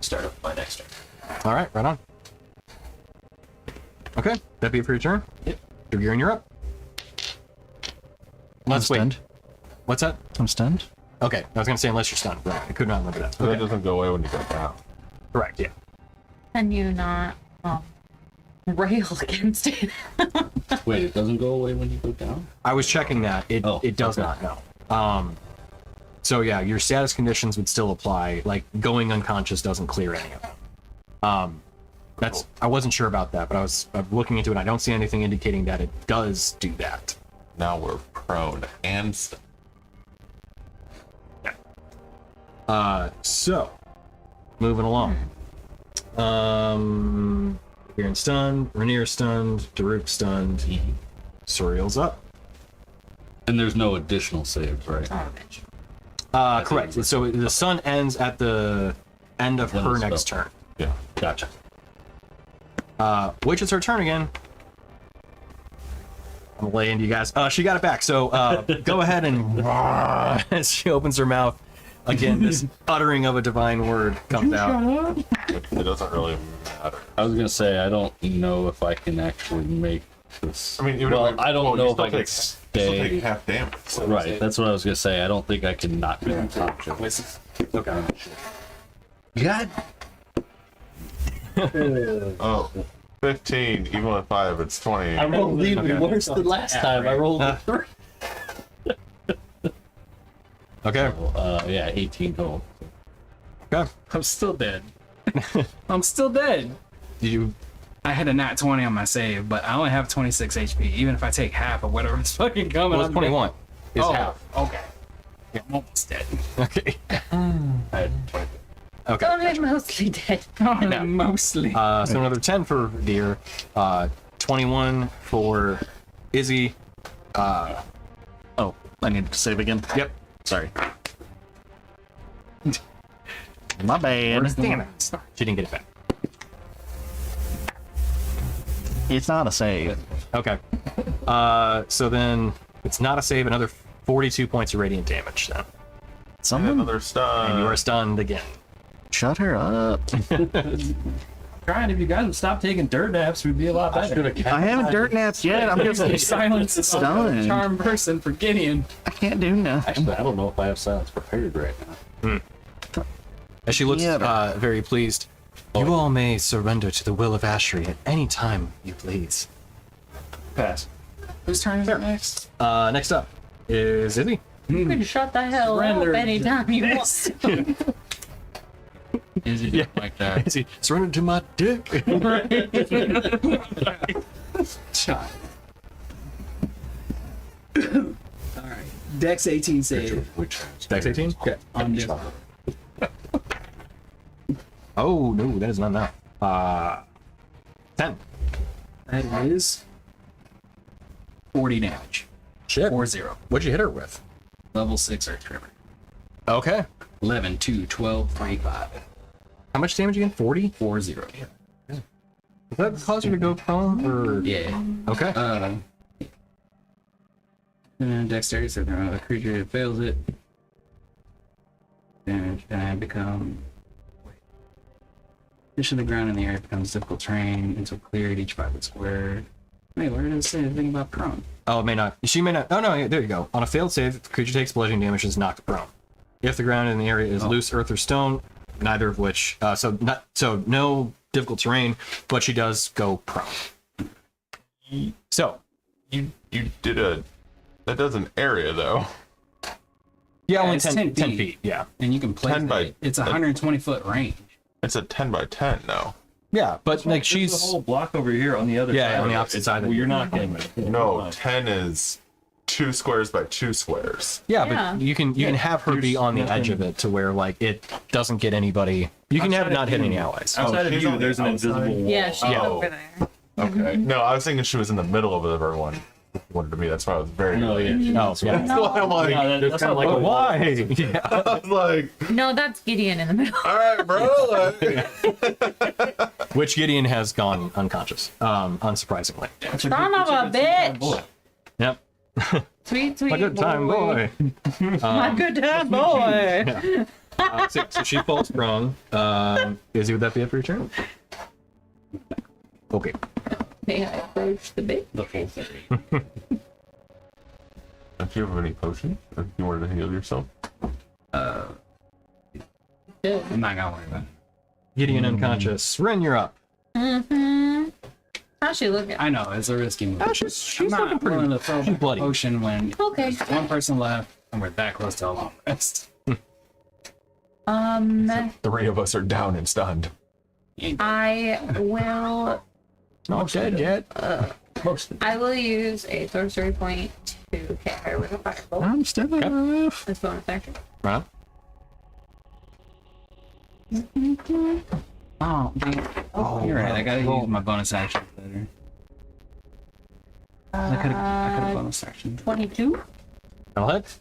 start of my next turn. All right, right on. Okay, that'd be it for your turn. Yep. You're up. Let's wait. Stunned. What's that? I'm stunned. Okay, I was gonna say unless you're stunned. Right, I could not remember that. So that Okay, doesn't go away when you go down. correct. Yeah. Can you not rail against it? Wait, it doesn't go away when you go down? I was checking that. It does not. No. So yeah, your status conditions would still apply. Like going unconscious doesn't clear any of them. That's I wasn't sure about that, but I'm looking into it. And I don't see anything indicating that it does do that. Now we're prone and So moving along. You're stunned. Rainier stunned. Daruk stunned. Suriel's up. And there's no additional saves, right? Correct. So the sun ends at the end of When her it's next spell. turn. Yeah, gotcha. Which is her turn again. I'm gonna lay into you guys. She got it back. So go ahead and as she opens her mouth again, this uttering of a divine word comes out. it doesn't really matter. I was gonna say, I don't know if I can actually make this. I mean, even well, if I don't you know if still I can take- you still take stay. half damage. So Right, that's what I was gonna say. I don't think I can not be unconscious. Okay. God. Oh, 15, even with 5, it's 20. I rolled even worse than last time. I rolled a 3. Okay. Yeah, 18 total. Okay. I'm still dead. I'm still dead. Did you? I had a nat 20 on my save, but I only have 26 HP. Even if I take half of whatever's fucking coming, Well, it's I'm 21. Is Oh, half. okay. Yeah, I'm almost dead. Okay. I had 20. Okay. Oh, I'm mostly dead. Mostly. So another 10 for Deer. 21 for Izzy. Oh, I need to save again. Yep. Sorry. My bad. Damn it. She didn't get it back. It's not a save. Okay. So then it's not a save. Another 42 points of radiant damage then. Someone Another stun. And you are stunned again. shut her up. Trying, if you guys would stop taking dirt naps, we'd be a lot better. I haven't dirt naps yet. I'm just Silence is a stunned. charm person for Gideon. I can't do nothing. Actually, I don't know if I have silence prepared right now. As she looks Yeah. very pleased. You all may surrender to the will of Ashri at any time you please. Pass. Whose turn is it next? Next up is Izzy. You can shut the hell Surrender. up anytime you want. Is it like that? Izzy, surrender to my dick. Shot. Alright. Dex 18 save. Which Dex 18? Okay. On this. Oh, no, that is not enough. 10. That is 40 damage. Shit. 4-0. What'd you hit her with? Level 6 Earth Tremor. Okay. 11, 2, 12, 3, 5. How much damage again? 40? 4-0. Does that cause you to go prone? Or... Yeah. Okay. And dexterity, so a creature that fails it. Damage, and I become. Fish in the ground in the air becomes difficult terrain until cleared each 5 foot square. Wait, where did it say anything about prone? Oh, it may not. She may not. Oh, no, yeah, there you go. On a failed save, the creature takes bludgeoning damage and is knocked prone. If the ground in the area is loose earth or stone, neither of which, so no difficult terrain, but she does go prone. So, You did that does an area though. yeah, only it's 10 10 feet. Yeah. And you can place 10 by- it. It's a 120 foot range. It's a 10 by 10 now. Yeah, but like There's she's. a whole block over here on the other Yeah, side. on the of it. opposite side of Well, it. you're not getting it. No, 10 is 2 squares by 2 squares. Yeah, Yeah. but you can have her be on the edge of it to where like it doesn't get anybody. You can have it not hit any allies. Outside of she's you, on the there's an outside? invisible wall. Yeah, she's Oh. over there. Okay. No, I was thinking she was in the middle of everyone. wanted to be. That's why I was very. No, yeah. Oh, yeah. That's why I'm like. That's kind of like But a why? Yeah. I was like, No, that's Gideon in the middle. all right, bro. Like, Which Gideon has gone unconscious, unsurprisingly. Son of a bitch. Yep. Sweet, sweet A good time boy. My good time boy. So she falls prone. Izzy, would that be it for your turn? Okay. May I approach the bitch? The full thing. don't you have any potions? If you wanted to heal yourself? I'm not gonna worry about it. Gideon unconscious. Ren, you're up. Mm-hmm. How's she looking? I know it's a risky move. Oh, she's I'm looking not pretty. willing to throw She's bloody. potion when Okay. there's one person left and we're that close to a long rest. The three of us are down and stunned. I will. Not dead yet. I will use a sorcery point to hit her with a firebolt. I'm still alive. That's bonus action. Right. Oh, dang. You're right. I gotta use my bonus action better. I could have bonus action. 22. That'll hit.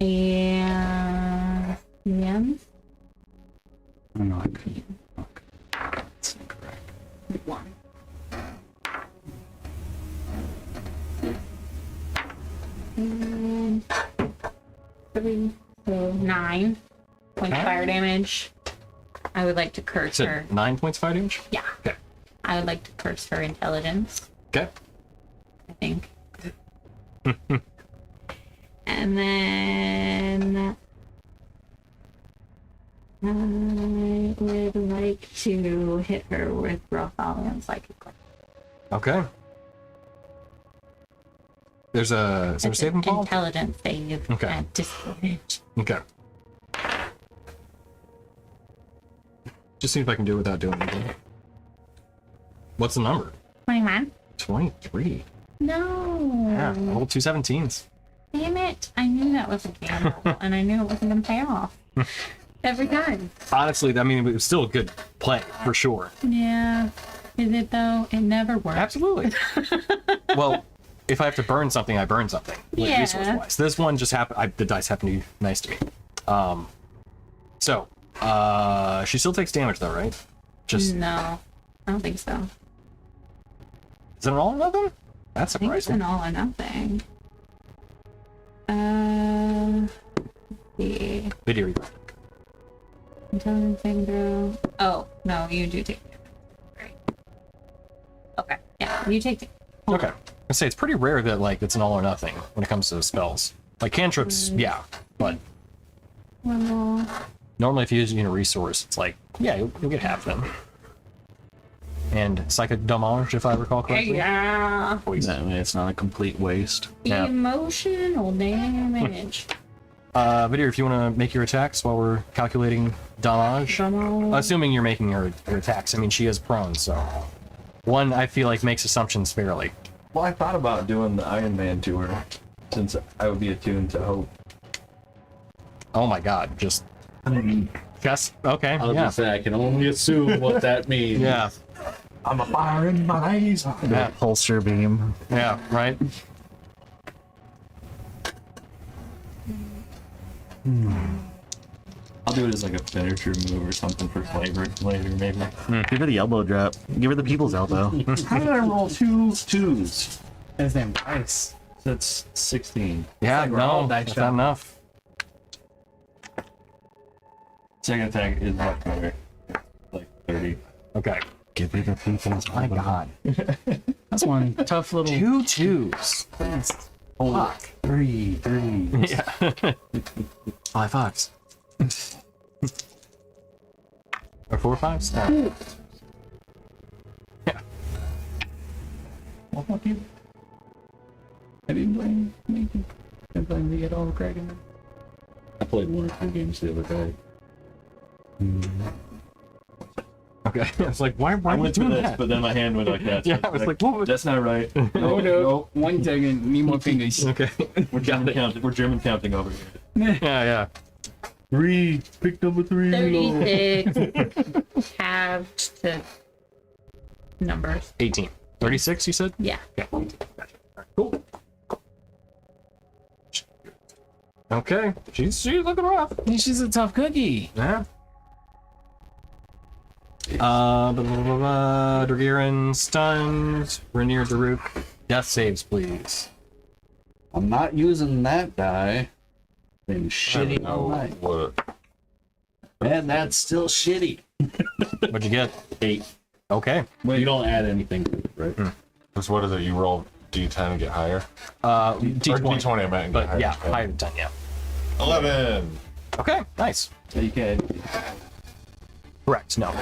And yeah. I don't know. I could. Okay. That's incorrect. 1. And 3, so 9 points fire damage. I would like to curse So her. 9 points fire damage? Yeah. Okay. I would like to curse her intelligence, Okay. I think. And then I would like to hit her with Rothali and Psychic. Okay. Is there a It's an saving throw? intelligence save Okay. at disadvantage. Okay. Just see if I can do it without doing anything. What's the number? 21. 23. No. Yeah, roll 2 17s. Damn it. I knew that was a gamble, and I knew it wasn't going to pay off. Every time. Honestly, I mean, it was still a good play, for sure. Yeah. Is it though? It never works. Absolutely. Well, if I have to burn something, I burn something. Like, Yeah. resource-wise. This one just happened, the dice happen to be nice to me. So, she still takes damage though, right? Just, No. I don't think so. is it an all or nothing? That's I think it's surprising. an all or nothing. The Video. intelligence saving throw. Oh, no, you do take damage. Right. Okay. Yeah, you take Okay. I say it's pretty rare that like it's an all or nothing when it comes to spells. Like cantrips, yeah, but well, normally if you're using a resource, it's like, yeah, you'll get half them. And psychic damage, if I recall correctly. yeah. That way it's not a complete waste. Yeah. Emotional damage. Vidir, if you want to make your attacks while we're calculating damage, assuming you're making your attacks. I mean, she is prone, so one I feel like makes assumptions fairly. Well, I thought about doing the Iron Man to her, since I would be attuned to hope. Oh my God, just okay, I was yeah, gonna say I can only assume what that means. yeah, I'm a fire in my eyes. yeah, Pulsar beam. yeah, right. I'll do it as like a finisher move or something for flavor later, maybe. Give her the elbow drop. Give her the people's elbow. How did I roll 2 2s? His name Dice. That's 16. Yeah, like we're all no, dice that's shot. not enough. Second attack is much better. Like 30. Okay. Give her the people's My elbow. God, That's one tough little. 2 2s. Fuck. 3. Yeah. 5 5s. Or 4 5s? No. Yeah. Well, fuck you. I didn't blame me. I blame me at all, Kraken. I played 1 or 2 games the other day. Okay. I was like, why I are you went through doing this, that? but then my hand went like that. Yeah, I was like, what? That's not right. Oh no. 1 second. Need more fingers. Okay. We're German counting. We're German counting over here. Yeah, yeah. 3. Pick number 3. 36 halved to numbers. 18. 36, you said? Yeah. Yeah. Gotcha. All right. Cool. Okay, she's looking rough. She's a tough cookie. Yeah. Dragirin stunned. Rainier Daruk. Death saves, please. I'm not using that die. Been I shitty don't all know night. what. And that's still shitty. What'd you get? 8. Okay. Well, you don't add anything to it, right? Because what is it? You roll D10 and get higher? D20. Or D20 I meant and get But higher. yeah, higher than 10, yeah. 11. Okay, nice. You can. Correct, no.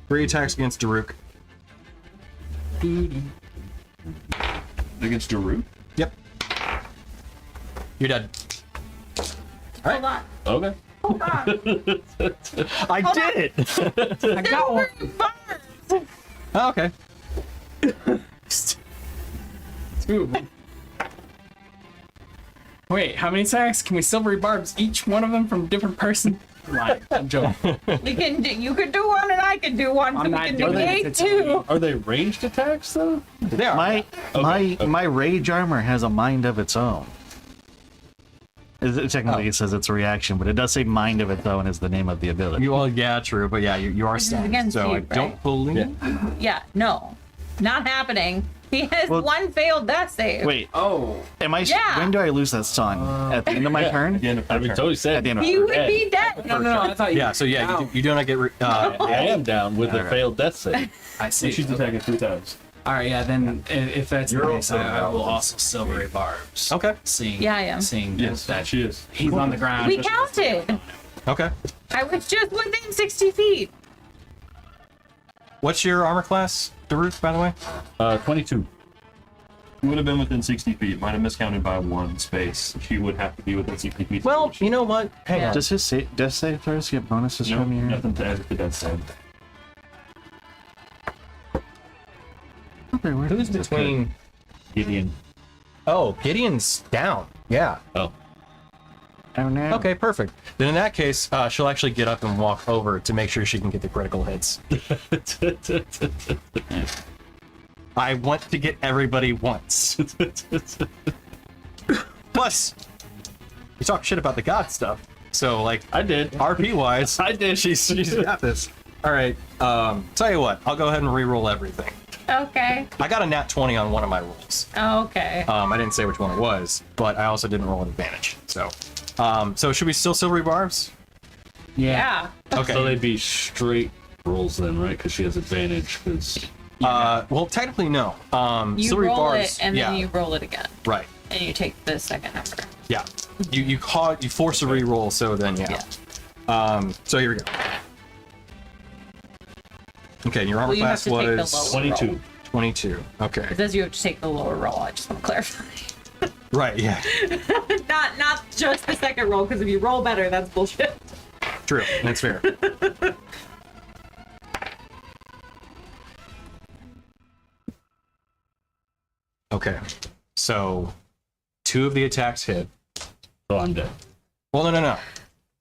Three attacks against Daruk. Against Daru? Yep. You're dead. Hold on. Okay. Hold on. I did it! I got one. Oh, okay. Two of them. Wait, how many attacks? Can we silvery barbs each one of them from a different person? Lying. I'm joking. You could do one and I could do one. I'm So we not can doing do it. 8 too. Are they ranged attacks though? They are. My rage armor has a mind of its own. Technically, it says it's a reaction, but it does say mind of its own is the name of the ability. You all, yeah, true, but yeah, you are is stunned, against so you, I don't right? believe. Yeah, no. Not happening. He has Well- one failed death save. Wait, Oh. am I? Yeah. When do I lose that stun? At the end of my turn? I mean, totally said. At the end of He would be dead. No, I thought you. Yeah, so yeah, Ow. you do not get. I am down with the failed death save. I see. She's attacking 3 times. All right, yeah. Then if that's the You're case, also I will down. also silvery barbs. Okay. Seeing. Yeah, I am. Seeing Yes, that she is. he's on the ground. We counted. Okay. I was just within 60 feet. What's your armor class, Daruk, by the way? 22. You would have been within 60 feet. Might have miscounted by 1 space. She would have to be within 60 feet. Well, you know what? Hang Yeah. on. Does his death save throws get bonuses no, from your? nothing to add to that side. Okay, where- Who's between? Gideon. Oh, Gideon's down. Yeah. Oh. Oh no. Okay, perfect. Then in that case, she'll actually get up and walk over to make sure she can get the critical hits. I want to get everybody once. Plus, you talk shit about the god stuff, so like I did. RP wise, I did. she's got this. All right. Tell you what, I'll go ahead and re-roll everything. Okay. I got a nat 20 on one of my rolls. Okay. I didn't say which one it was, but I also didn't roll an advantage. So, so should we still silvery barbs? Yeah. Okay. So they'd be straight rolls then, right? Because she has advantage. Because Well, technically no. You silvery roll barbs. it and yeah. then you roll it again, Right. and you take the second number. Yeah. You force a re-roll, so then yeah. So here we go. Okay, and your armor Well, you have class to take the was lower 22. roll. 22. Okay. It says you have to take the lower roll. I just want to clarify. Right. Yeah. not just the second roll, because if you roll better, that's bullshit. True. That's fair. Okay. So, 2 of the attacks hit. So I'm dead. Well, no.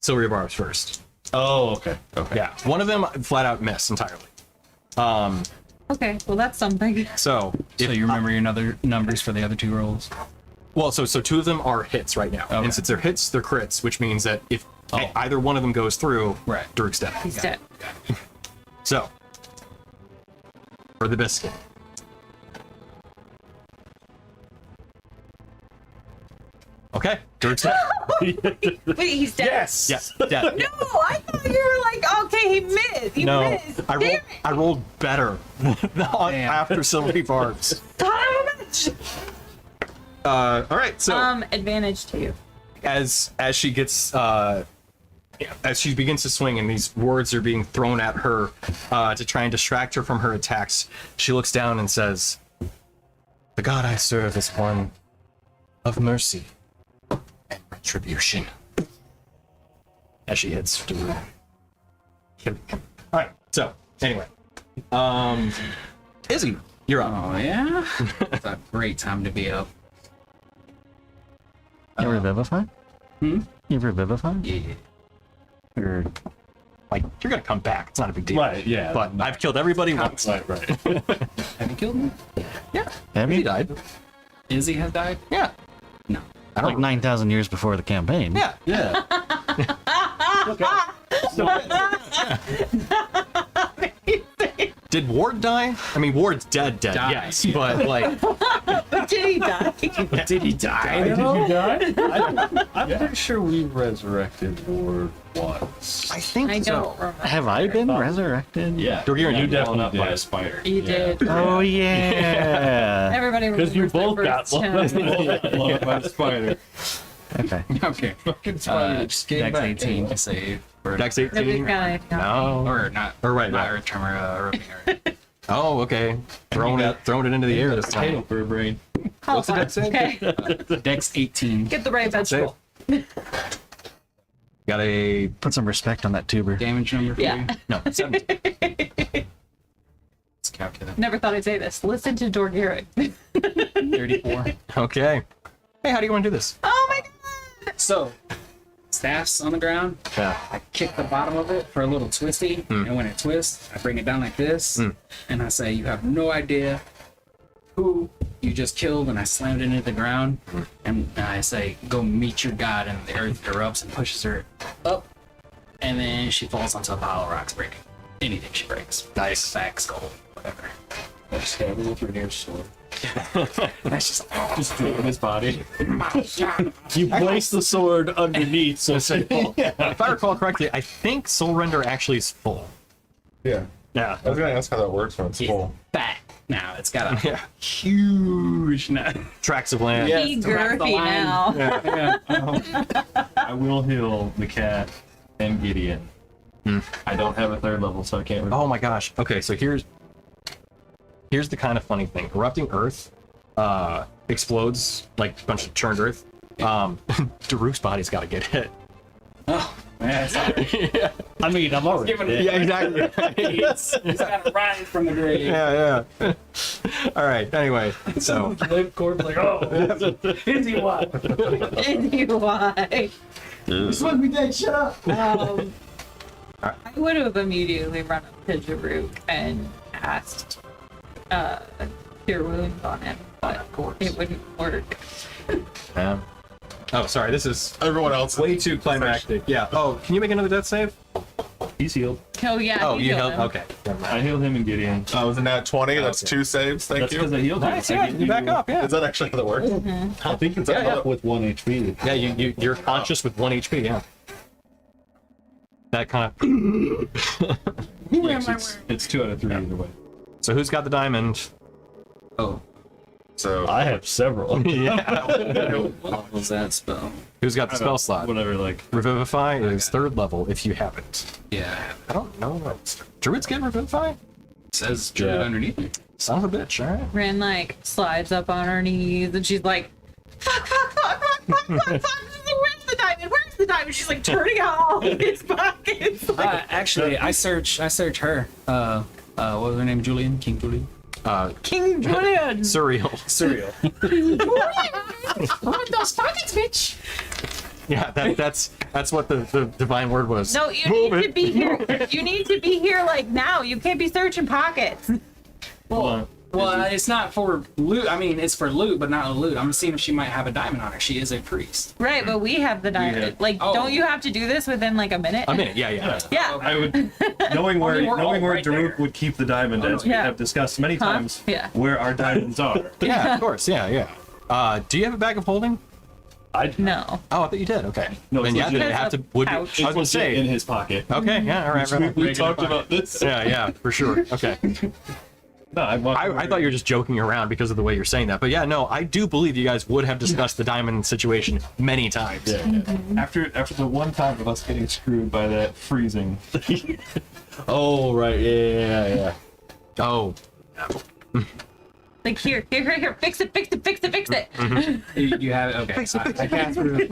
Silvery barbs first. Oh, okay. Okay. Yeah. One of them flat out missed entirely. Okay, well that's something. So, So you remember your other numbers for the other 2 rolls? well, so 2 of them are hits right now. Okay. And since they're hits, they're crits, which means that if Oh. either one of them goes through, Right. Daruk's dead. He's dead. So, for the biscuit. Okay, Daruk's dead. Wait, he's dead. Yes. Yes, dead. No, I thought you were like, okay, he missed. He No, missed. I rolled better after silvery barbs. Son of a bitch. All right, so Advantage to you. as she gets as she begins to swing and these words are being thrown at her to try and distract her from her attacks, she looks down and says, "The god I serve is one of mercy and retribution." As she hits Daruk. All right, so anyway, Izzy, you're up. Oh yeah. It's a great time to be up. You revivify? Hmm? You revivify? Yeah. Or Like, you're gonna come back. It's not a big deal. Right, yeah. But I've killed everybody once. Right. Have you killed me? Yeah. Have He you? died. Izzy has died? Yeah. No. I Like don't. 9,000 years before the campaign. Yeah. Yeah. Did Ward die? I mean, Ward's dead, Died, yes. yeah. But, like, Did he die? Did he die? Did you die? I'm pretty sure we resurrected Ward once. I think I so. don't remember. Have I been resurrected? Yeah. Dorgiran, you got blown up definitely by did. a spider. You did. Oh, yeah. Everybody Because you remembers both their got first blown time. blown up by a spider. Okay. Okay. Dex 18 to save. Or, Dex Nobody's 18? got anything on No. Or not. Or right, Not right. Earth Tremor, Oh, okay. Throwing it into the air this Potato time. for a brain. Hold What's the on. dex save? Okay. Dex 18. Get the right Save. vegetable. Got a Put some respect on that tuber. Damage number for Yeah. you. no 17. Let's calculate. Never thought I'd say this. Listen to Dorgiran. 34. Okay. Hey, how do you want to do this? Oh my god! So, staff's on the ground. Yeah. I kick the bottom of it for a little twisty, and when it twists, I bring it down like this, and I say, "You have no idea who you just killed," and I slammed it into the ground, and I say, "Go meet your god," and the earth erupts and pushes her up, and then she falls onto a pile of rocks, breaking anything she breaks. Nice. Sack, skull, whatever. I stab him with Rainier's sword. That's just Just do it in his body. You place the sword underneath, so If I recall correctly, I think Soul Render actually is full. Yeah. Yeah. I was gonna ask how that works when it's full. fat. Now it's got a Yeah. huge net. Tracts of land. Yeah. Be to wrap the girthy line. now. I will heal the cat and Gideon. I don't have a third level, so I can't. Oh my gosh. Okay, so here's the kind of funny thing. Erupting Earth explodes like a bunch of churned Earth. Daruk's body's got to get hit. Oh, man. It's I mean, I'm already giving dead. Yeah, exactly. He's got to rise from the grave. yeah. All right. Anyway, so Live Corp like, oh, is he what? Why? This must be dead, shut up. I would have immediately run up to Daruk and asked Cure Wounds on him, but it wouldn't work. yeah. Oh, sorry. This is Everyone else. way too climactic. Yeah. Oh, can you make another death save? He's healed. Oh yeah. Oh, he you healed held. him. Okay. Never mind. I healed him and Gideon. Was it nat 20? That's okay. 2 saves. Thank That's because I you. healed him. Nice. I Yeah. give You back up. Yeah. Is that actually how that works? I think it's Yeah. with 1 HP. Yeah. You're conscious with 1 HP. Yeah. That kind of. It's 2 out of 3 either way. So who's got the diamond? Oh, So I have several. Yeah. what was that spell? Who's got the spell slot? Whatever, like. Revivify is 3rd level if you have it. Yeah, I don't know what. Druids get Revivify? it says druid Yeah. underneath me. Son of a bitch, alright. Ren like slides up on her knees and she's like, fuck. Where's the diamond? Where's the diamond? She's like turning out all of his pockets. Like, Actually, I search her. What was her name? Julian? King Julian? King Julian. Surreal. Surreal. What those pockets, bitch? Yeah, that's what the divine word was. No, you Move need it. to be here. You need to be here like now. You can't be searching pockets. Well, it's not for loot. I mean, it's for loot, but not loot. I'm seeing if she might have a diamond on her. She is a priest. Right, but we have the diamond. have- Like, Oh. don't you have to do this within like a minute? A minute, yeah. Yeah. I would, knowing where we're all Daruk right there. would keep the diamond, as we Yeah. have discussed many Huh? times, Yeah. where our diamonds are. Yeah, of course, yeah. Do you have a bag of holding? No. Oh, I thought you did. Okay. No, then it's yeah, legit. then it have to. Would I was Pouch. gonna say. in his pocket. Okay, yeah, all right, right. We talked about this. Yeah, for sure. Okay. No, I thought you were just joking around because of the way you're saying that, but yeah, no, I do believe you guys would have discussed the diamond situation many times. Yeah. After the one time of us getting screwed by that freezing. Oh right, yeah. Oh. Like here, fix it. You have it. Okay. I cast through.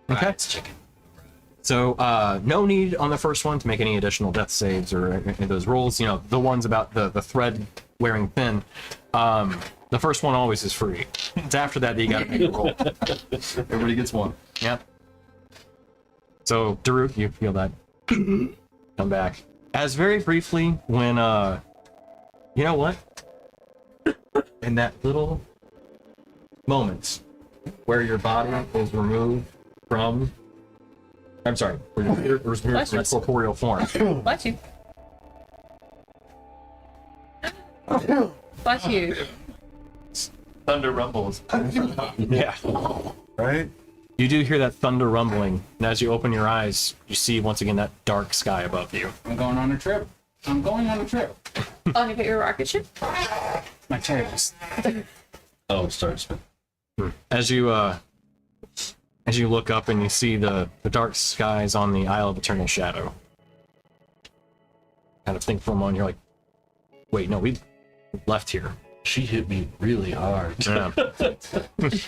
Okay. It's chicken. So, no need on the first one to make any additional death saves or any of those rolls. You know, the ones about the thread wearing thin. The first one always is free. It's after that you gotta make a roll. Everybody gets one. Yep. So, Daruk, you feel that come back. As very briefly, when, you know what? In that little moment where your body is removed from, I'm sorry, where your spirit was removed from your corporeal form. Bless you. Bless you. Thunder rumbles. Yeah. Right? You do hear that thunder rumbling, and as you open your eyes, you see once again that dark sky above you. I'm going on a trip. I'm going on a trip. Oh, you got your rocket ship? My tails. Oh, it starts with As you look up and you see the dark skies on the Isle of Eternal Shadow, kind of think for a moment, you're like, wait, no, we left here. she hit me really hard. Yeah.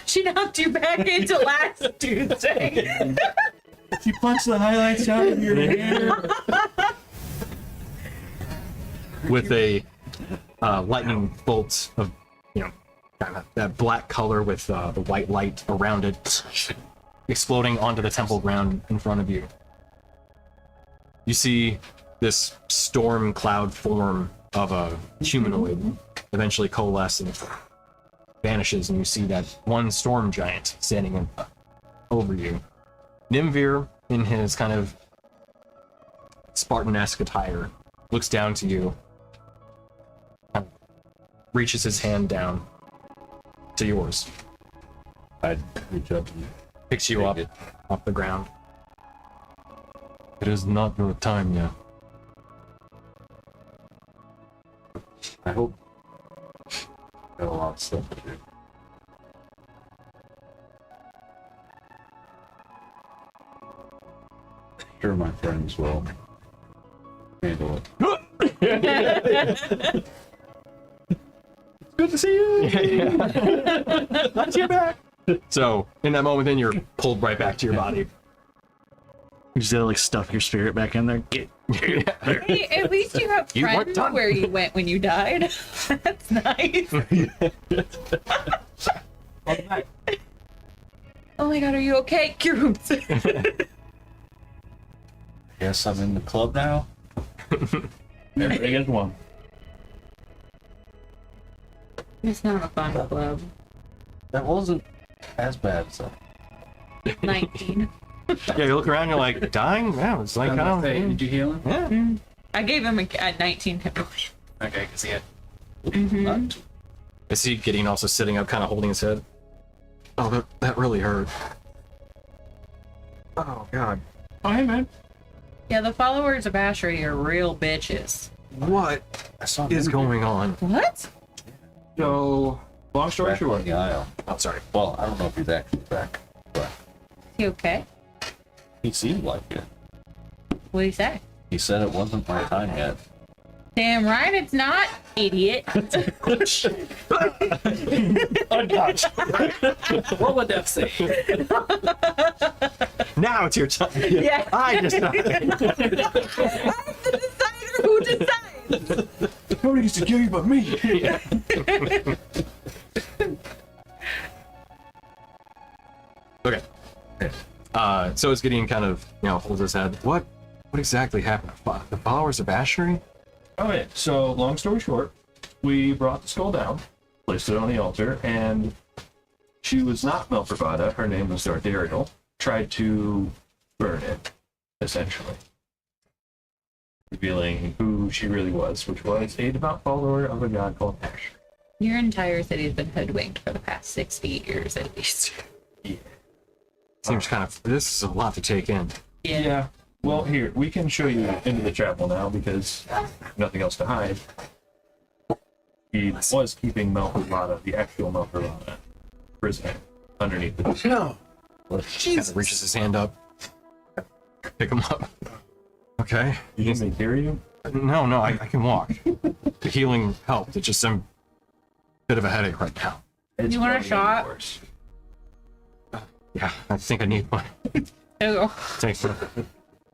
She knocked you back into last Tuesday. She punched the highlights out of your hair. With a lightning bolt of, kind of that black color with the white light around it, exploding onto the temple ground in front of you. You see this storm cloud form of a humanoid eventually coalesce and vanishes, and you see that one storm giant standing over you. Nimvir, in his kind of Spartan-esque attire, looks down to you, kind of reaches his hand down to yours, I'd reach up and picks you up Take off the ground. It is not your time yet. I hope got a lot of stuff to do. Sure, my friends will handle it. Good to see you. Glad you're back. So, in that moment, then you're pulled right back to your body. You just gotta like stuff your spirit back in there. Get Hey, at least you have You weren't friends done. where you went when you died. That's nice. Oh my god, are you okay? Cute. Guess I'm in the club now. Everybody gets one. It's not a fun club. That wasn't as bad as that. 19. Yeah, you look around, you're like, dying? Yeah, it's like, I was gonna say, did you heal him? yeah. I gave him a 19 hit points. Okay, because he had. Not too- I see Gideon also sitting up, kind of holding his head. Oh, that really hurt. Oh, God. Oh, hey, man. Yeah, the followers of Ashery are real bitches. What I saw is him going on? What? So, long story back on short, the aisle. Oh, sorry. Well, I don't know if he's actually back, but Is he okay? he seemed like it. What did he say? He said it wasn't my time yet. Damn right it's not, idiot. What would that say? Now it's your time. Yeah. I just I'm the decider who decides. nobody gets to kill you but me. Okay. So it's Gideon kind of, holds his head. What exactly happened? The followers of Ashery? Oh, yeah. So, long story short, we brought the skull down, placed it on the altar, and she was not Melprobata. Her name was Dardariel. Tried to burn it, essentially, revealing who she really was, which was a devout follower of a god called Ash. Your entire city has been hoodwinked for the past 60 years at least. Seems kind of, this is a lot to take in. Yeah. Well, here, we can show you into the chapel now because nothing else to hide. He was keeping Melprobata, the actual Melprobata, prisoner underneath the door. Kind of reaches his hand up. Pick him up. Okay. You need me to carry you? No, I can walk. The healing helped. It's just a bit of a headache right now. It's You want a going shot? worse. Yeah, I think I need one. Oh, Thanks.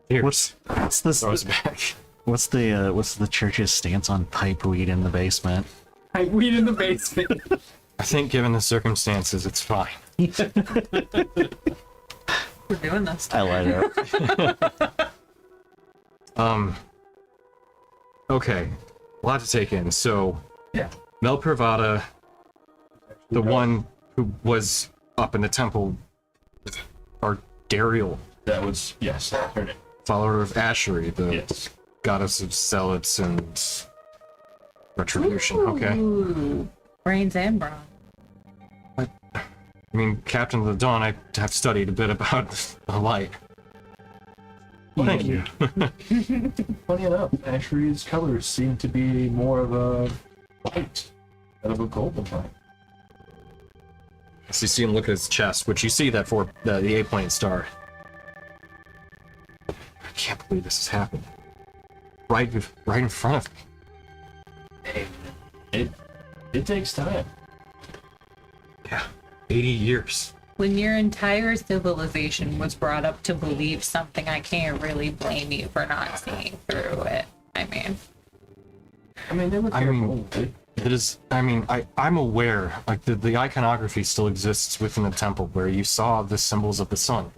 Here, What's this? throws back. What's the church's stance on pipe weed in the basement? I weed in the basement. I think given the circumstances, it's fine. We're doing this. I light up. Okay. A lot to take in. So, Yeah. Mel Pravada, the one who was up in the temple, or Dariel, That was, yes, that's her name. follower of Ashery, the Yes. goddess of zealots and retribution. Okay. Ooh, brains and brawn. I mean, Captain of the Dawn, I have studied a bit about the light. Thank you. Funny enough, Ashery's colors seem to be more of a white than of a golden light. So you see him look at his chest, which you see that for the 8-pointed star. I can't believe this has happened. Right in front of me. It takes time. Yeah. 80 years. When your entire civilization was brought up to believe something, I can't really blame you for not seeing through it. I mean, They were I careful. mean, it is. I mean, I'm aware. Like the iconography still exists within the temple where you saw the symbols of the sun.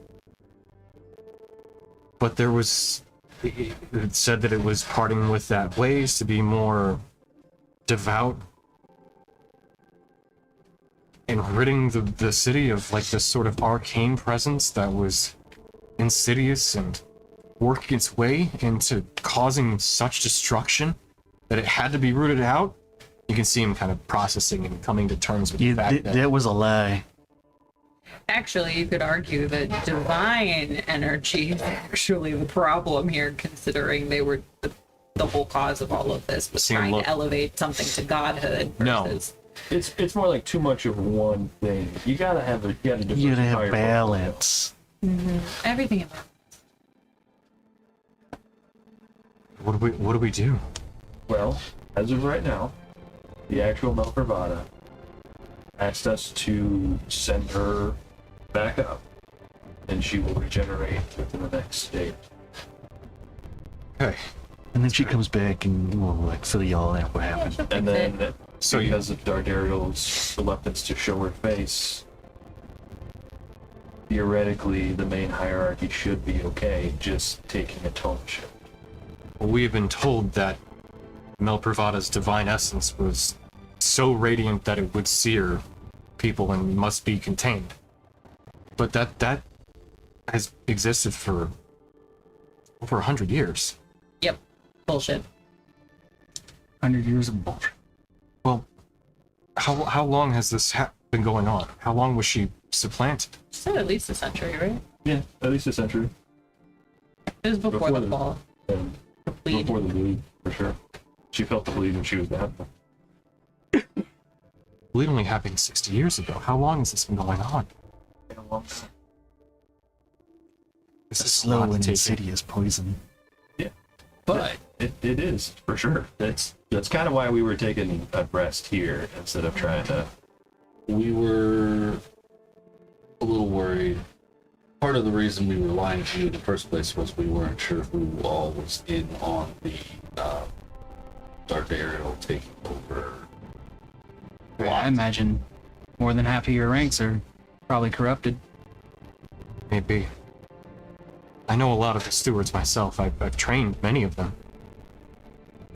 But there was. It said that it was parting with that ways to be more devout and ridding the city of like this sort of arcane presence that was insidious and working its way into causing such destruction that it had to be rooted out. You can see him kind of processing and coming to terms with the fact that That was a lie. actually, you could argue that divine energy is actually the problem here, considering they were the whole cause of all of this was trying to elevate something to godhood versus... It's more like too much of one thing. You gotta have You gotta have balance. Everything about what do we do? Well, as of right now, the actual Melpravada asked us to send her back up, and she will regenerate within the next day. Okay. And then she comes back and we'll like fill y'all in what happened. And then, So because of Dardariel's reluctance to show her face, theoretically, the main hierarchy should be okay just taking a tone shift. we have been told that Melpravada's divine essence was so radiant that it would sear people and must be contained. But that has existed for over 100 years. Yep. Bullshit. 100 years of bullshit. Well, how long has this been going on? How long was she supplanted? So at least a century, right? Yeah, at least a century. It was before the fall. And The bleed. before the bleed, for sure. She felt the bleed when she was down. Bleed only happened 60 years ago. How long has this been going on? This A is a slow lot to and take in. insidious poison. But it is, for sure. That's kind of why we were taking a rest here instead of trying to... We were a little worried. Part of the reason we were lying to you in the first place was we weren't sure who all was in on the Dardariel taking over. Well, I imagine more than half of your ranks are probably corrupted. Maybe. I know a lot of the stewards myself. I've trained many of them.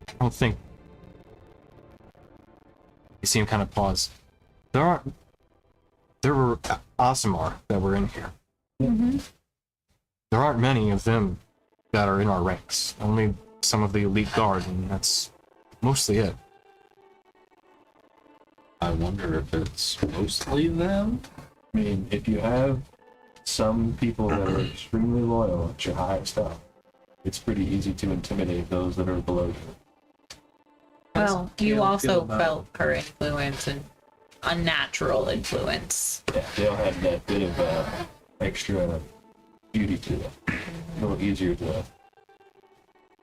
I don't think... You see him kind of pause. There were Aasimar that were in here. There aren't many of them that are in our ranks. Only some of the elite guard, and that's mostly it. I wonder if it's mostly them? I mean, if you have some people that are extremely loyal at your highest up, it's pretty easy to intimidate those that are below you. Well, How you do also feel about- felt her influence and unnatural influence. Yeah, they'll have that bit of extra beauty to them. A little easier to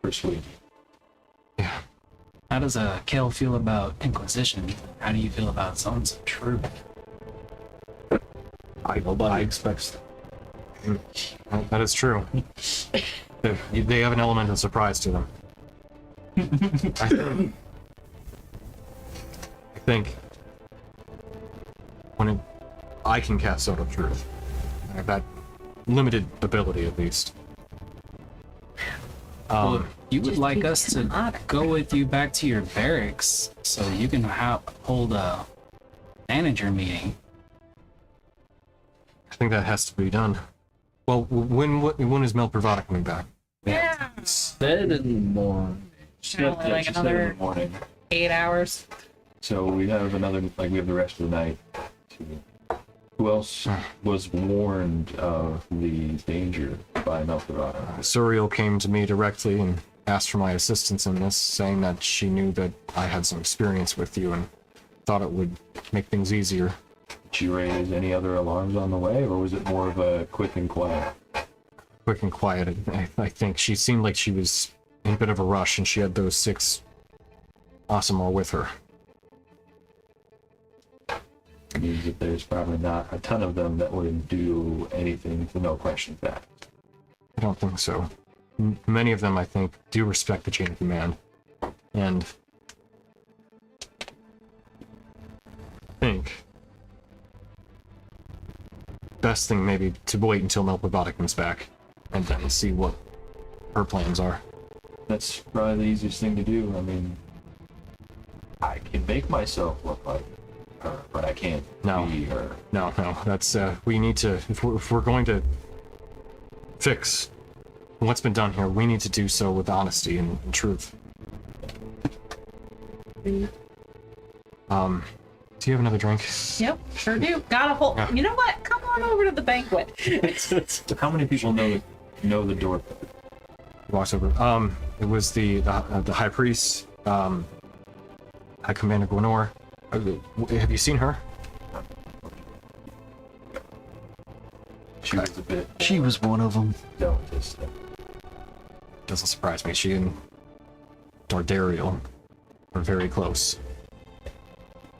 persuade. Yeah. How does Kel feel about Inquisition? How do you feel about Zones of Truth? Nobody expects That is true. They have an element of surprise to them. I think when I can cast Sword of Truth, that limited ability at least. Well, if you would Just like keep us to getting hotter. go with you back to your barracks so you can hold a manager meeting. I think that has to be done. Well, when is Mel Pravada coming back? Yeah. Said in the morning. Only like she said in the another morning. 8 hours. So we have another, like we have the rest of the night. Who else was warned of the danger by Melfrevada? Suriel came to me directly and asked for my assistance in this, saying that she knew that I had some experience with you and thought it would make things easier. Did she raise any other alarms on the way, or was it more of a quick and quiet? Quick and quiet. I think she seemed like she was in a bit of a rush, and she had those 6 Asimar with her. It means that there's probably not a ton of them that would do anything for no questions asked. I don't think so. Many of them, I think, do respect the chain of command, and I think best thing maybe to wait until Melpabata comes back and then see what her plans are. That's probably the easiest thing to do. I mean, I can make myself look like her, but I can't No. be her. No, that's we need to if we're going to fix what's been done here, we need to do so with honesty and truth. Do you have another drink? Yep, sure do. Got a whole. You know what? Come on over to the banquet. How many people know the door? Walks over. It was the high priest, High Commander Gwenor. Have you seen her? She was a bit. She was one of them. Delicate. Doesn't surprise me. She and Dardariel were very close.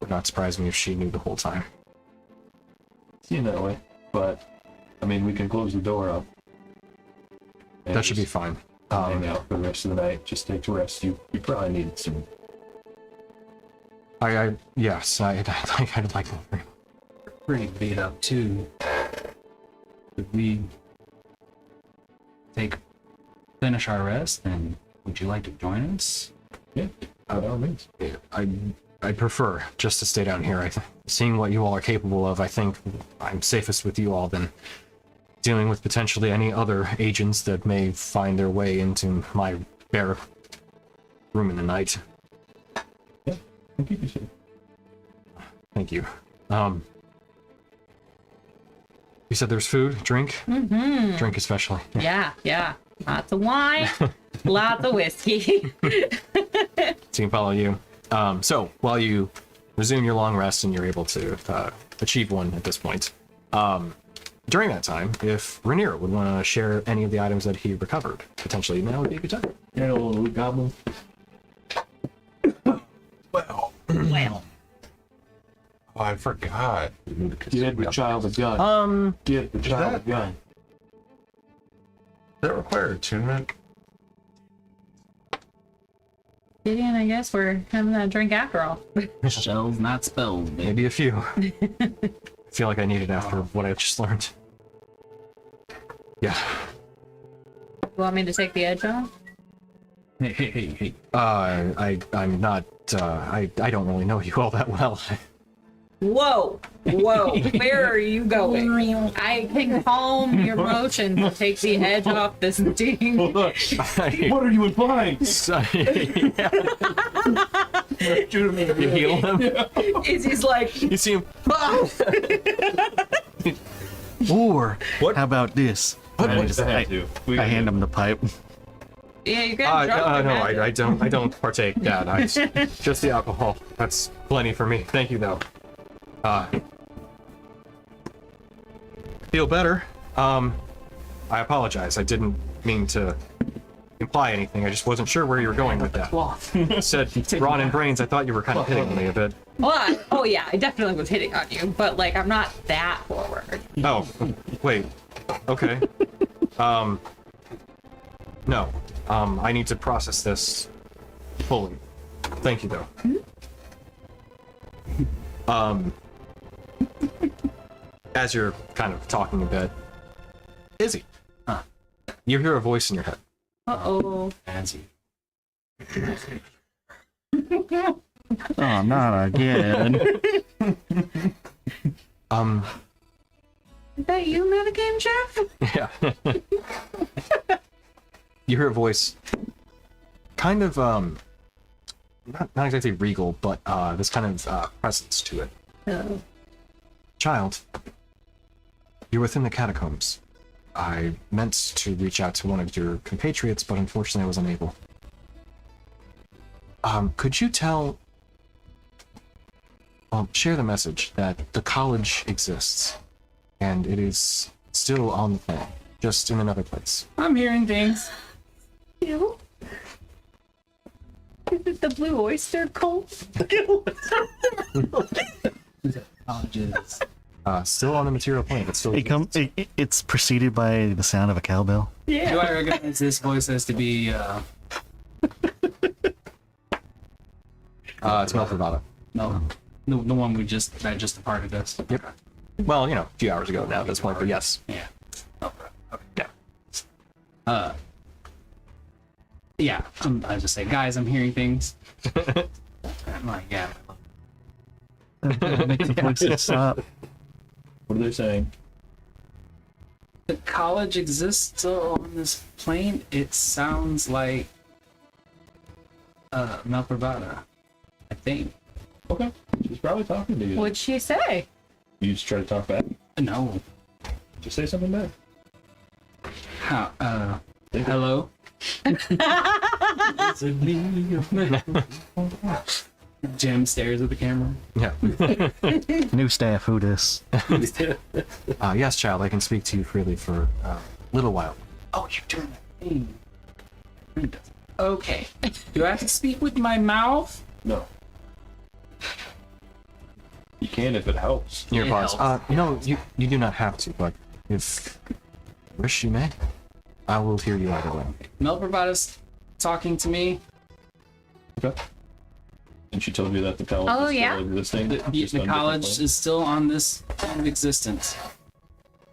Would not surprise me if she knew the whole time. Seemed that way, but I mean, we can close the door up. and That should be just fine. hang out for the rest of the night. Just take a rest. You probably need some. Yes, I'd like to. Pretty beat up too. Could we finish our rest, and would you like to join us? Yeah, by all means. I'd prefer just to stay down here. Seeing what you all are capable of, I think I'm safest with you all than dealing with potentially any other agents that may find their way into my bare room in the night. Yeah, I'll keep you safe. Thank you. You said there's food, drink? Mm-hmm. Drink especially. Yeah. Lots of wine, lots of whiskey. Team follow you. So while you resume your long rest and you're able to achieve one at this point, during that time, if Rhaenyra would want to share any of the items that he recovered, potentially now would be a good time. Yeah, little root goblin. Well, Well, oh, I forgot. Give the child a gun. Give the child a that- gun. Does that require attunement? Gideon, I guess we're having that drink after all. Shells, not spells, baby. Maybe a few. I feel like I need it after what I just learned. Yeah. You want me to take the edge off? Hey. I'm not. I don't really know you all that well. Whoa, where are you going? I can calm your emotions and take the edge off this thing. What are you implying? You heal him. Izzy's like, You see him. Or What? how about this? I I hand him the pipe. yeah, you can drop your No, magic. I don't partake. Yeah, just the alcohol. That's plenty for me. Thank you, though. Feel better. I apologize. I didn't mean to imply anything. I just wasn't sure where you were going with that. Cloth. Said Ron and Brains. I thought you were kind of hitting me a bit. Oh yeah, I definitely was hitting on you, but like I'm not that forward. Oh, wait. Okay. No. I need to process this fully. Thank you, though. As you're kind of talking a bit, Izzy. Huh. You hear a voice in your head. Uh-oh. Fancy. Oh, not again. Is that you, metagame chef? Yeah. You hear a voice, kind of not exactly regal, but this kind of presence to it. Oh. Child, you're within the catacombs. I meant to reach out to one of your compatriots, but unfortunately I was unable. Could you share the message that the college exists, and it is still on the planet, just in another place. I'm hearing things. You? Is it the Blue Oyster Cult? Colleges. Still on the material plane, but still. It's preceded by the sound of a cowbell. Yeah. Do I recognize this voice as to be It's Mel Bravado. no, the one that just departed us? Yep. Well, a few hours ago now at this point, but yes. Yeah. Okay. Yeah. Yeah. I just say, guys, I'm hearing things. I'm like, yeah. Make the voices stop. What are they saying? The college exists on this plane. It sounds like Mel Bravado, I think. Okay. She's probably talking to you. What'd she say? You just try to talk back. No. Just say something back. How? Hello. Jim stares at the camera. Yeah. New staff, who dis? Yes, child, I can speak to you freely for a little while. Oh, you're doing that thing. Okay. Do I have to speak with my mouth? No. You can if it helps. Your It pause. helps. No, you do not have to, but if wish you may, I will hear you either way. Mel Bravado's talking to me. Okay. And she told you that the college Oh, is yeah? still existing? The just on different college planes? is still on this plane of existence.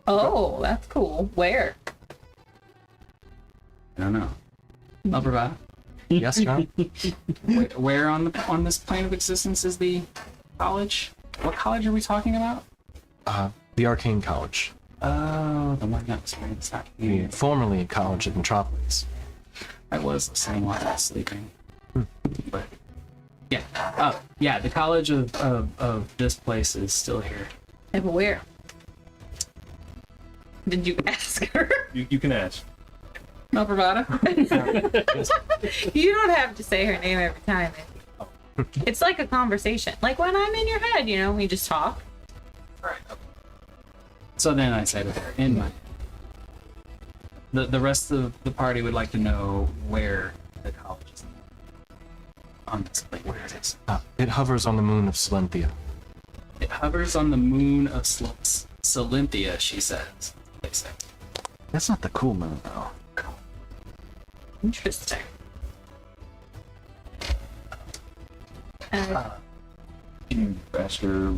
Oh, that's cool. Where? I don't know. Mel Bravado. Yes, child? Where on this plane of existence is the college? What college are we talking about? The Arcane College. Oh, the one that was not here. Formerly a college at Metropolis. I was listening while I was sleeping. But yeah, yeah, the college of this place is still here. Yeah, but where? Did you ask her? You can ask. Mel Bravado. You don't have to say her name every time. It's like a conversation. Like when I'm in your head, we just talk. So then I say to her, in my the rest of the party would like to know where the college is. On this plane, where it is. It hovers on the moon of Silenthia. It hovers on the moon of Silenthia, she says. They say. That's not the cool moon, though. Interesting. Can you ask her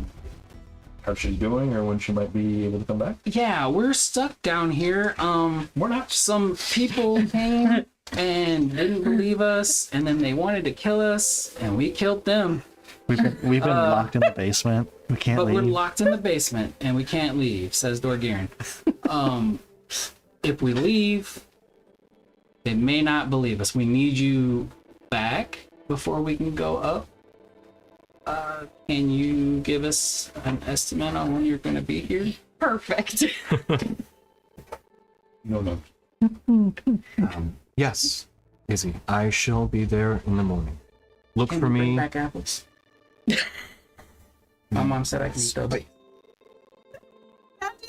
how she's doing or when she might be able to come back? Yeah, we're stuck down here. We're not. Some people came and didn't believe us, and then they wanted to kill us, and we killed them. We've been locked in the basement. We can't But we're leave. locked in the basement, and we can't leave, says Dorgiran. If we leave, they may not believe us. We need you back before we can go up. Can you give us an estimate on when you're going to be here? Perfect. No. Yes, Izzy, I shall be there in the morning. Look Can for you bring me. back apples? My mom said I can eat those.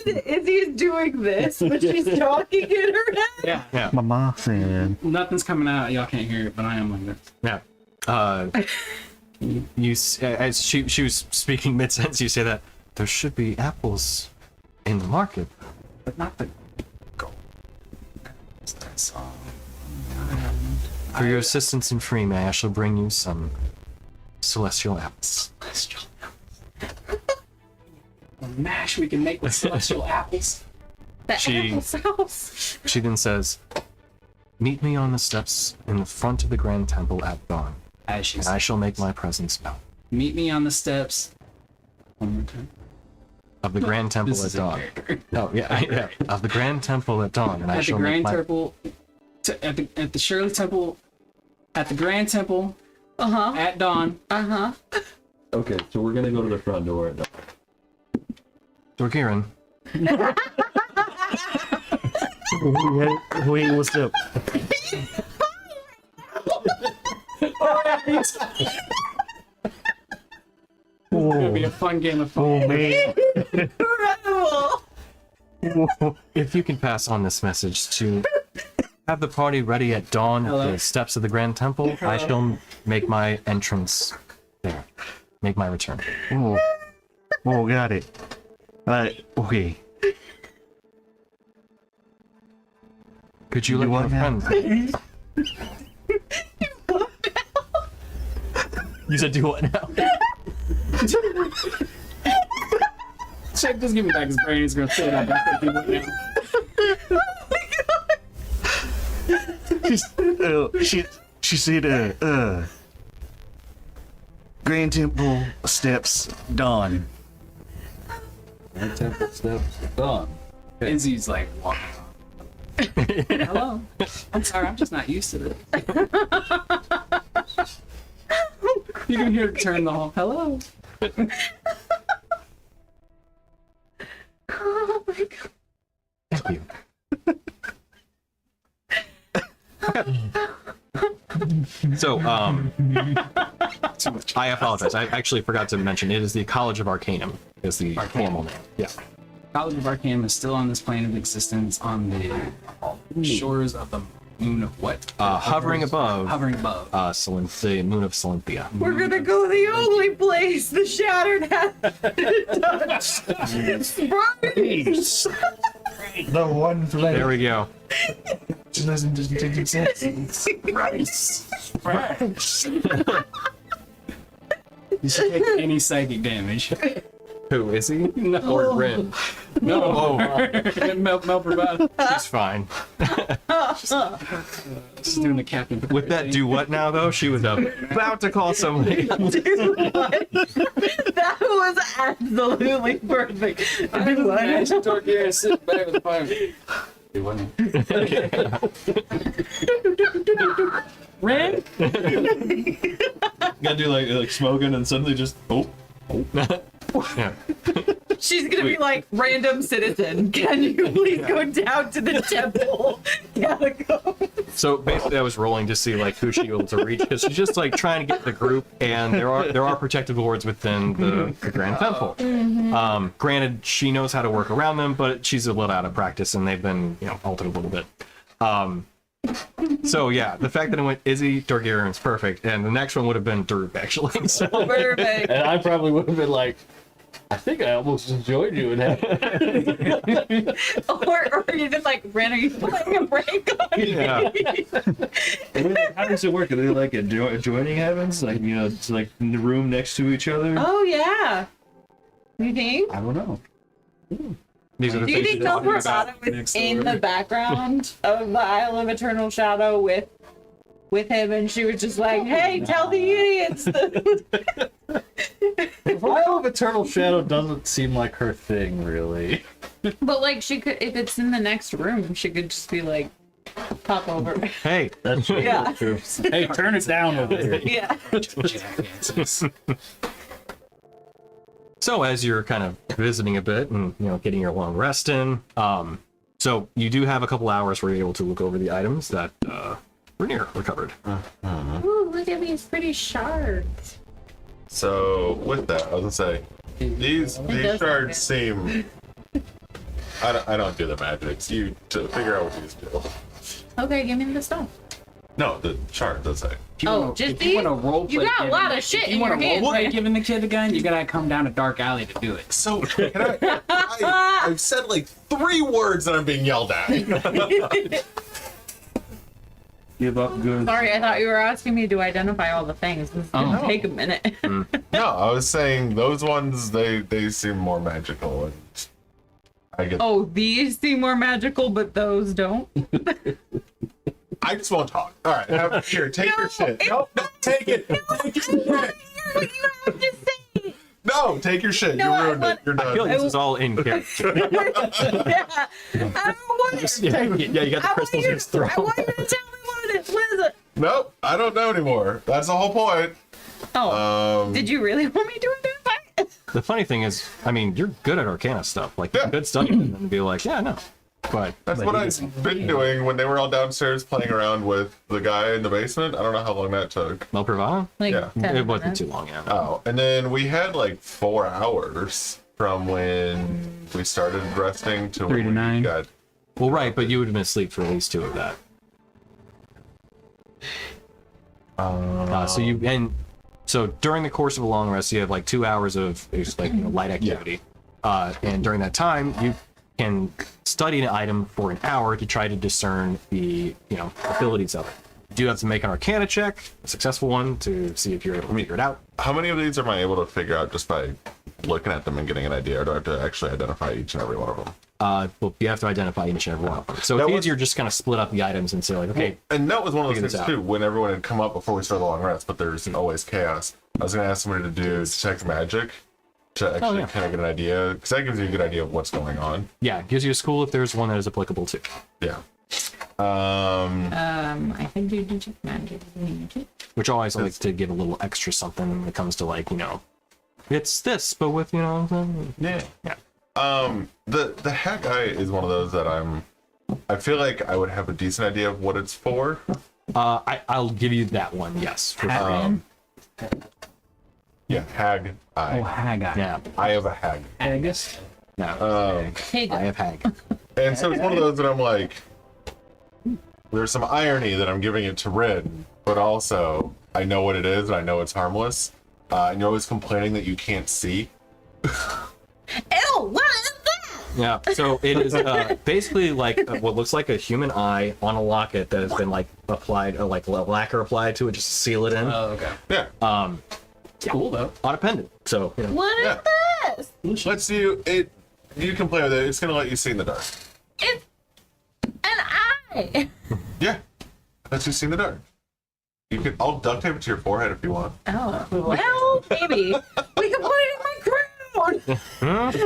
Izzy is doing this, but she's talking in her head. Yeah. My mom said, Nothing's coming out. Y'all can't hear it, but I am like this. Yeah. As she was speaking mid-sentence, you say that there should be apples in the market. But not the gold. That's all. For your assistance in free, may I shall bring you some celestial apples. Celestial apples. Mash we can make with celestial apples. The She- animal's house. She then says, "Meet me on the steps in the front of the Grand Temple at dawn, As she and I shall make my presence known." meet me on the steps. One more time. Of the Grand Temple This at is in dawn. character. Oh yeah, yeah. Of the Grand Temple at dawn, and I At the shall make Grand my. Temple, at the Shirley Temple, at the Grand Temple Uh-huh. at dawn. Uh-huh. Okay, so we're gonna go to the front door. Dorgiran, Wait, what's up? It's gonna be a fun game of phone. Oh man. Incredible. if you can pass on this message to have the party ready at dawn at Hello? the steps of the Grand Temple, I shall make my entrance there. Make my return. Oh, oh, got it. Okay. Could you let what your now? friend? You said do what now? Check, just give me back his brain. He's gonna throw it out back at you right now. She said, Grand Temple steps dawn. And temple steps done. Izzy's like walking. Hello. I'm sorry, I'm just not used to this. You can hear her turn the hall. Hello. Oh my god. Thank you. So, I apologize. I actually forgot to mention it is the College of Arcanum is the formal name. Yeah. College of Arcanum is still on this plane of existence on the shores of the moon of what? Hovering above Hovering above. the moon of Salinthia. We're gonna go the only place the Shattered has touched. The one flavor. There we go. Just doesn't take sense. You should take any psychic damage. Who is he? No. Or Rin? No. Oh, Mel Bravado. she's fine. Just doing the captain. With that, do what now though? She was about to call somebody. That was absolutely perfect. I was imagine Torquay sitting back with the fire. Do what now? Ren? Gotta do like smoking and suddenly just Yeah. She's gonna be like, random citizen, can you please go down to the temple catacombs? So basically, I was rolling to see like who she was able to reach because she's just like trying to get the group, and there are protective wards within the Grand Temple. Granted, she knows how to work around them, but she's a little out of practice, and they've been altered a little bit. So yeah, the fact that it went Izzy Dorgiran is perfect, and the next one would have been Durb actually. So Perfect. And I probably would have been like, I think I almost enjoyed you in that. or even like, Ren, are you playing a prank on me? yeah, how does it work? Are they like adjoining heavens? Like, it's like in the room next to each other? Oh yeah. You think? I don't know. these are the Do you things think you're talking Mel about. Bravado was in the background of the Isle of Eternal Shadow with him, and she was just like, "Hey, tell the idiots." Isle of Eternal Shadow doesn't seem like her thing, really. But like, she could, if it's in the next room, she could just be like, pop over. Hey, That's true. Yeah. That's true. Hey, turn it down over here. Yeah. Jackasses. so as you're kind of visiting a bit and getting your long rest in, so you do have a couple hours where you're able to look over the items that Rainier recovered. Ooh, look at these pretty shards. So with that, I was gonna say these does shards look seem. I don't do the magics. You to figure out what these do. Okay, give me the stuff. No, the chart does say. Oh, just if you want to these? role You play got a giving- lot of shit if you in want your to hands, role play man. giving the kid a gun, you gotta come down a dark alley to do it. So can I've said like 3 words that I'm being yelled at. Give up good. Sorry, I thought you were asking me to identify all the things. This is gonna Oh. take a minute. No, I was saying those ones they seem more magical and I get. Oh, these seem more magical, but those don't. I just won't talk. All right, here, take your shit. Nope, take it. Take your shit. You have to say. No, take your shit. No, you ruined it. You're I feel done. like this is all in character. Yeah. I don't want it. yeah, you got the crystals in his throat. I want you to tell me what it is. What is it? Nope, I don't know anymore. That's the whole point. Oh, did you really want me to identify it? The funny thing is, I mean, you're good at Arcana stuff. Like, Yeah. you could study it and be like, yeah, no. But That's what I've been doing when they were all downstairs playing around with the guy in the basement. I don't know how long that took. Mel Pravana? Like Yeah. 10 It wasn't minutes. too long, yeah. Oh, and then we had like 4 hours from when we started resting to 3 when to we 9. got. Well, right, but you would have been asleep for at least 2 of that. So during the course of a long rest, you have like 2 hours of just like light activity, and during that time, you can study an item for an hour to try to discern the abilities of it. You do have to make an Arcana check, a successful one, to see if you're able to figure it out. How many of these am I able to figure out just by looking at them and getting an idea, or do I have to actually identify each and every one of them? Well, you have to identify each and every one of them. So That it's was- easier just kind of split up the items and say like, okay, And that was one of those Figure this things out. too. When everyone had come up before we started the long rest, but there's always chaos. I was gonna ask somebody to do detect magic to actually yeah. kind of get an idea, because that gives you a good idea of what's going on. yeah, it gives you a school if there's one that is applicable to. Yeah. I can do detect magic. Which I always like to give a little extra something when it comes to like, it's this, but with, Yeah. Yeah. The hat guy is one of those that I feel like I would have a decent idea of what it's for. I'll give you that one, yes. For sure. Yeah, hag eye. Oh, Haggai. Yeah. I have a hag. Haggis. No. Hey, I have hag. And so it's one of those that I'm like, there's some irony that I'm giving it to Rin, but also I know what it is and I know it's harmless. And you're always complaining that you can't see. Ew, what is that? Yeah. So it is basically like what looks like a human eye on a locket that has been like applied, like lacquer applied to it just to seal it in. Oh, okay. Yeah. Cool though. On a pendant. So, What is Yeah. this? Lets you you can play with it. It's gonna let you see in the dark. It's an eye. Yeah. Lets you see in the dark. I'll duct tape it to your forehead if you want. Oh, well, maybe. We can put it in my crown.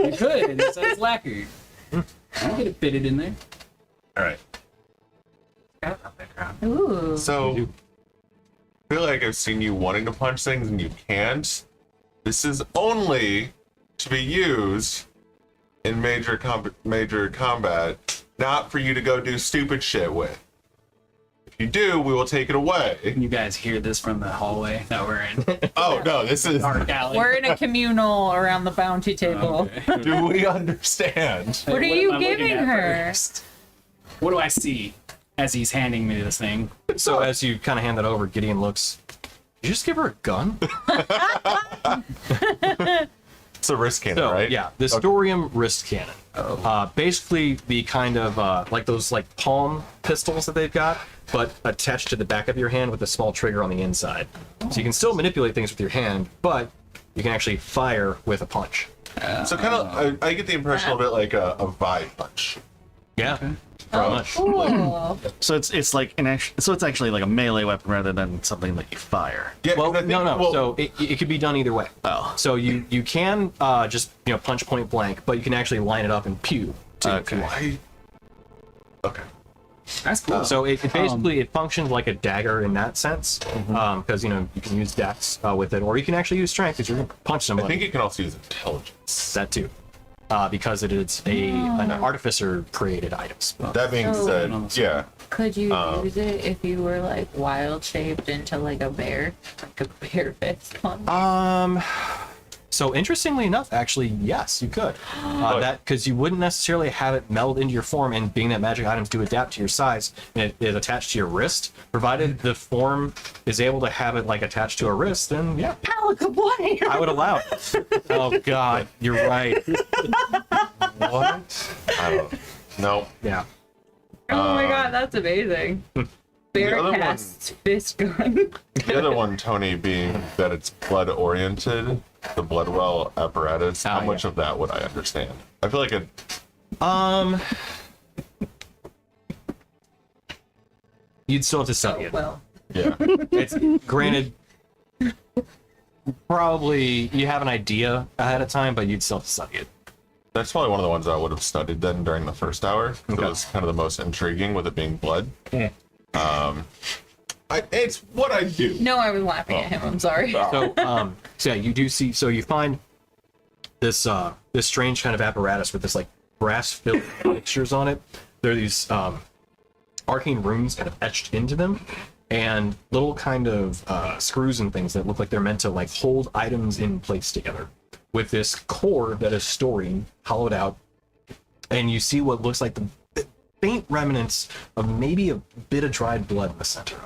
You could. It says lacquer. You can get it fitted in there. Alright. Ooh. So I feel like I've seen you wanting to punch things and you can't. This is only to be used in major combat, not for you to go do stupid shit with. If you do, we will take it away. You guys hear this from the hallway that we're in. Oh no, this is. Dark alley. We're in a communal around the bounty table. Okay. Do we understand? What are am you I looking giving at her? first? What do I see as he's handing me this thing? so as you kind of hand that over, Gideon looks. Did you just give her a gun? It's a wrist cannon, So, right? yeah, the Storium wrist cannon. Basically the kind of like those like palm pistols that they've got, but attached to the back of your hand with a small trigger on the inside. So you can still manipulate things with your hand, but you can actually fire with a punch. So kind of, I get the impression a bit like a vibe punch. Yeah. Oh, cool. So it's like so it's actually like a melee weapon rather than something that you fire. Yeah, Well, 'cause I think- no. well, So it could be done either way. Oh. So you can just punch point blank, but you can actually line it up and pew. Too, if you want. Okay. That's cool. So it basically it functions like a dagger in that sense, because you can use dex with it, or you can actually use strength because you're gonna punch I somebody. think you can also use intelligence. That too, because it is an artificer created items. That being So- said, yeah. Could you use it if you were like wild shaped into like a bear? Like a bear fist one? So interestingly enough, actually, yes, you could. That because you wouldn't necessarily have it meld into your form, and being that magic items do adapt to your size, and it is attached to your wrist. Provided the form is able to have it like attached to a wrist, then yeah, Alakablam! I would allow it. Oh God, you're right. What? I don't know. No. Yeah. Oh my god, that's amazing. Bear other one- casts fist gun. The other one, Tony, being that it's blood oriented, the blood well apparatus, how Ah, much yeah. of that would I understand? I feel like You'd still have to study it. Well, Yeah. It's granted, probably you have an idea ahead of time, but you'd still have to study it. That's probably one of the ones I would have studied then during the first hour. Okay. It was kind of the most intriguing with it being blood. Yeah. It's what I do. no, I was laughing at him. I'm sorry. So, so yeah, you do see. So you find this this strange kind of apparatus with this like brass-filled fixtures on it. There are these arcane runes kind of etched into them, and little kind of screws and things that look like they're meant to like hold items in place together. With this core that is storing, hollowed out, and you see what looks like the faint remnants of maybe a bit of dried blood in the center.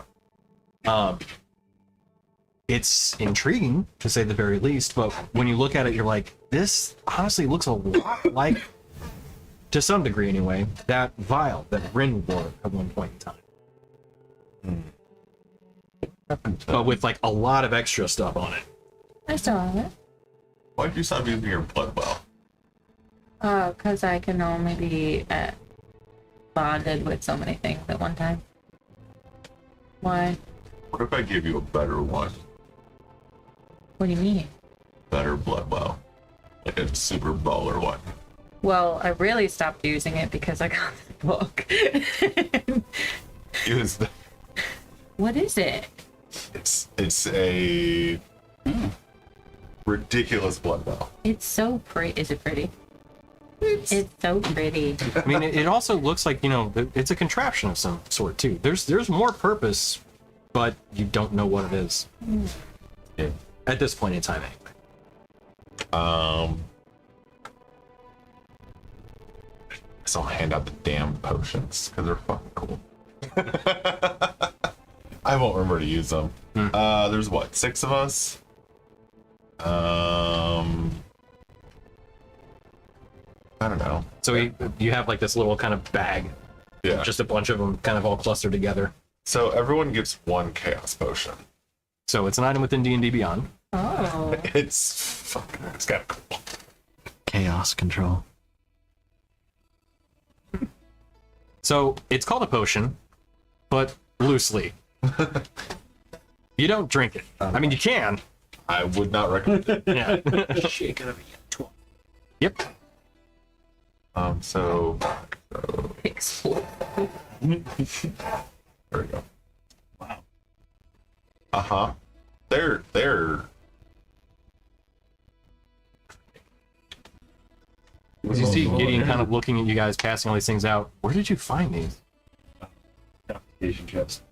It's intriguing to say the very least, but when you look at it, you're like, this honestly looks a lot like, to some degree anyway, that vial that Rin wore at one point in time. But with like a lot of extra stuff on it. I still have it. Why'd you stop using your blood well? Because I can only be bonded with so many things at one time. Why? What if I gave you a better one? What do you mean? Better blood well. Like a super baller one. Well, I really stopped using it because I got the book. Use the, What is it? it's a ridiculous blood well. It's so pretty. Is it pretty? It's so pretty. I mean, it also looks like, you know, it's a contraption of some sort too. There's more purpose, but you don't know what it is. Yeah. At this point in time, anyway. So I'll hand out the damn potions because they're fucking cool. I won't remember to use them. There's what, 6 of us? I don't know. So you have like this little kind of bag, Yeah. just a bunch of them kind of all clustered together. So everyone gets 1 chaos potion. So it's an item within D&D Beyond. Oh. It's kind of cool. Chaos control. So it's called a potion, but loosely. You don't drink it. I mean, you can. I would not recommend it. Yeah. Shake it up. 12. Yep. So Explode. there we go. Wow. Uh-huh. They're As you see Gideon kind of looking at you guys passing all these things out, where did you find these? Asian chest.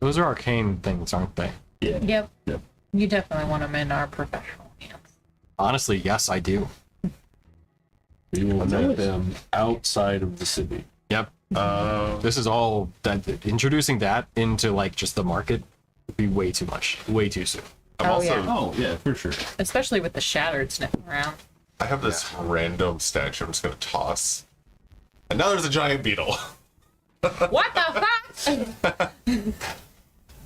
Those are arcane things, aren't they? Yeah. Yep. Yep. You definitely want them in our professional hands. Honestly, yes, I do. We will make them outside of the city. Yep. This is all that introducing that into like just the market would be way too much, way too soon. I'm also yeah. Oh yeah, for sure. Especially with the shattered sniffing around. I have this random statue I'm just gonna toss. And now there's a giant beetle. What the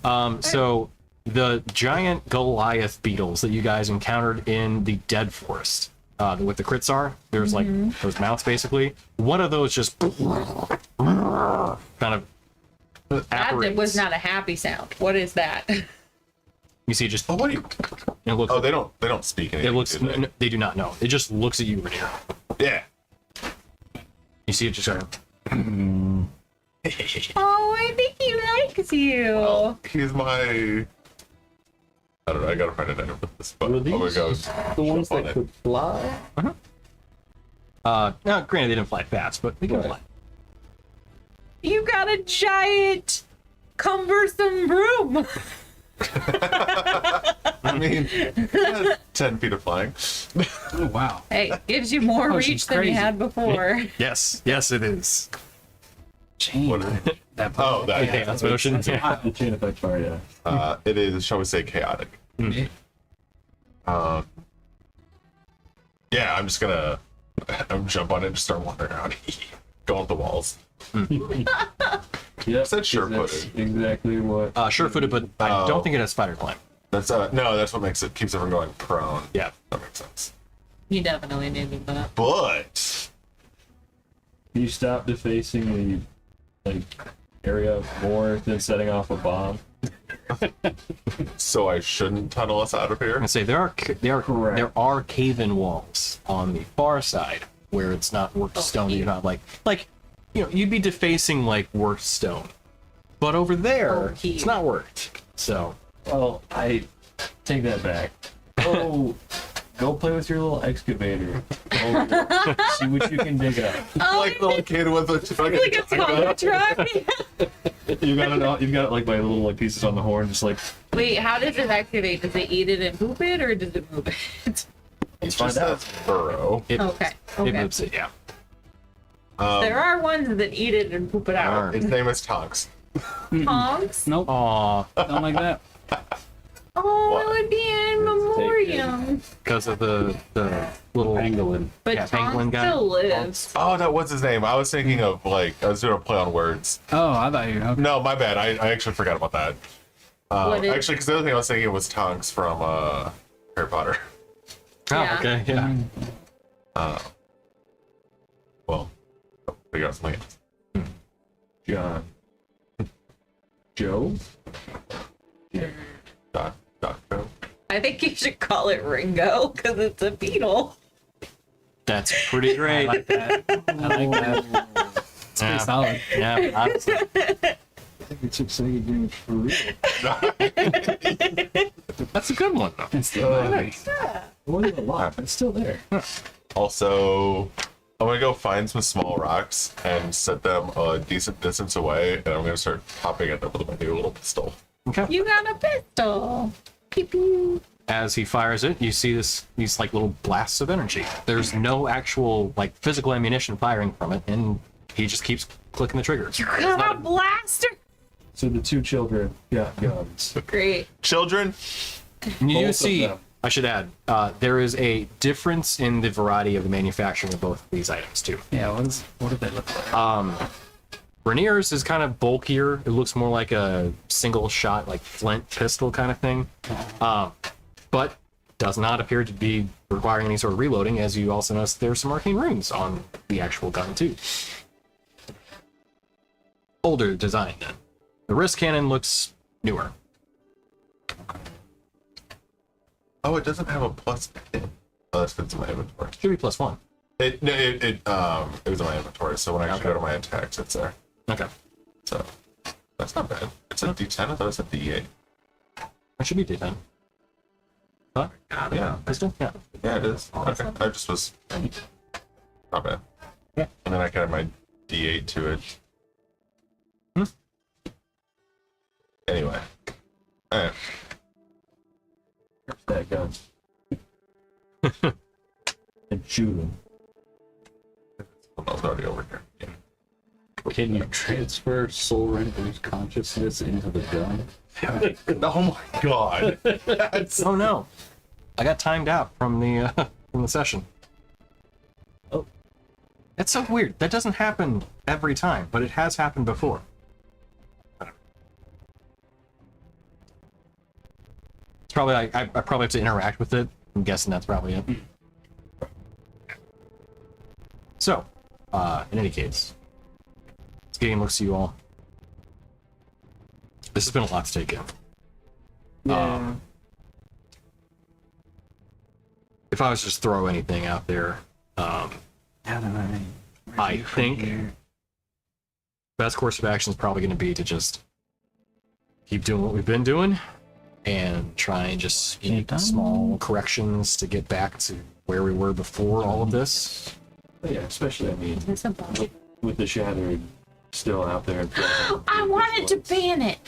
fuck? So the giant Goliath beetles that you guys encountered in the Dead Forest, with the crits are, there's like those mouths basically. One of those just kind of That apparates. was not a happy sound. What is that? You see, just Oh, what do you? it looks. Oh, they don't speak anything. It looks. do they? They do not know. It just looks at you right here. Yeah. You see it just kind of. Oh, I think he likes you. Well, he's my. I don't know. I gotta find an item for this. But Were oh my these god. the ones Jump on that it. could fly? Now, granted, they didn't fly fast, but they can Right. fly. You got a giant, cumbersome broom. I mean, 10 feet of flying. Oh, wow. Hey, gives you more Oh, reach she's than you crazy. had before. Yes, yes, it is. Chain. What is it? That Oh, that. Okay, that's motion. Yeah. The chain effect bar, yeah. It is, shall we say, chaotic. Yeah. Yeah, I'm just gonna jump on it and just start wandering around. Go up the walls. Yeah. Said sure-footed. That's exactly what. Sure-footed, but I don't think it has spider climb. That's no, that's what makes it keeps everyone going prone. Yeah. That makes sense. He definitely needed that. But You stop defacing the like area more than setting off a bomb. so I shouldn't tunnel us out of here. I say Correct. there are cave-in walls on the far side where it's not worked stone. You're not like you'd be defacing like worked stone, but over there it's not worked. So Well, I take that back. Go play with your little excavator. Go see what you can dig up. Like the little kid with the Like a tow truck. You got it all. You've got it like by little like pieces on the horn, just like Wait, how does it activate? Does it eat it and poop it, or does it move it? let's Just find out. says burrow. it Okay. it moves it. Yeah. There are ones that eat it and poop it out. His name is Tonks. Tonks? Nope. Aw, Don't like that. Oh, What? it would be in memoriam. because of the little Pangolin. But Yeah, Tonks penguin guy. still lives. Oh, that was his name. I was thinking of I was doing a play on words. Oh, I thought you. Okay. No, my bad. I actually forgot about that. What is- Actually, because the other thing I was thinking was Tonks from Harry Potter. Yeah. okay, yeah. Well, figure out something else. John. Joe. Doc Joe. I think you should call it Ringo because it's a beetle. That's pretty I great. like that. I like that. It's pretty solid. Yeah, honestly. You took second game for real. That's a good one though. It's still nice. It wasn't a lot, but it's still there. Also, I'm gonna go find some small rocks and set them a decent distance away, and I'm gonna start popping at them with my new little pistol. Okay. You got a pistol. Pew pew. As he fires it, you see these like little blasts of energy. There's no actual like physical ammunition firing from it, and he just keeps clicking the triggers. You got a blaster. So the two children got guns. Great. Children, And you do Both of see, them. I should add, there is a difference in the variety of the manufacturing of both of these items too. Yeah. What do they look like? Rainier's is kind of bulkier. It looks more like a single shot, like flint pistol kind of thing. But does not appear to be requiring any sort of reloading, as you also notice there's some arcane runes on the actual gun too. Older design then. The wrist cannon looks newer. oh, it doesn't have a plus. Oh, that's been in my inventory. Should be +1. It was in my inventory, so when I actually go to my attacks, it's there. Okay. So that's not bad. It's a D10. I thought it was a D8. That should be D10. Huh? Yeah, Pistol? Yeah. yeah, it is. Okay, I just was not bad. Yeah. And then I can add my D8 to it. Anyway, alright. That gun. And shoot him. I was already over here. Yeah. Can you transfer Soul Render's consciousness into the gun? Oh my god. That's Oh no. I got timed out from the session. Oh. That's so weird. That doesn't happen every time, but it has happened before. It's probably I probably have to interact with it. I'm guessing that's probably it. So, in any case, this game looks to you all. This has been a lot to take in. Yeah. If I was to just throw anything out there, How do I think best course of action is probably going to be to just keep doing what we've been doing and try and just make small corrections to get back to where we were before all of this. But yeah, especially, I mean, Is this a bug? with the Shattered still out there. I wanted to ban it.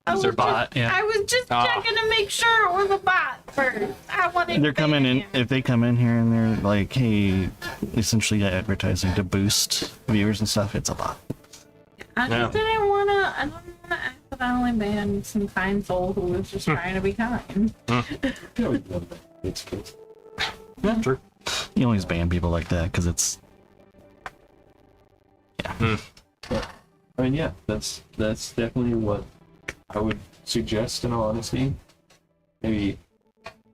I Is there was bot? just- Yeah. I was just checking to make sure it was a bot first. I wanted. They're to coming ban in. it. If they come in here and they're like, "Hey, essentially advertising to boost viewers and stuff," it's a bot. I Yeah. just didn't want to. I don't want to accidentally ban some kind soul who was just trying to be kind. Yeah, we've done that. It's good. Yeah, true. You always ban people like that because it's I mean, yeah, that's definitely what I would suggest. In all honesty, maybe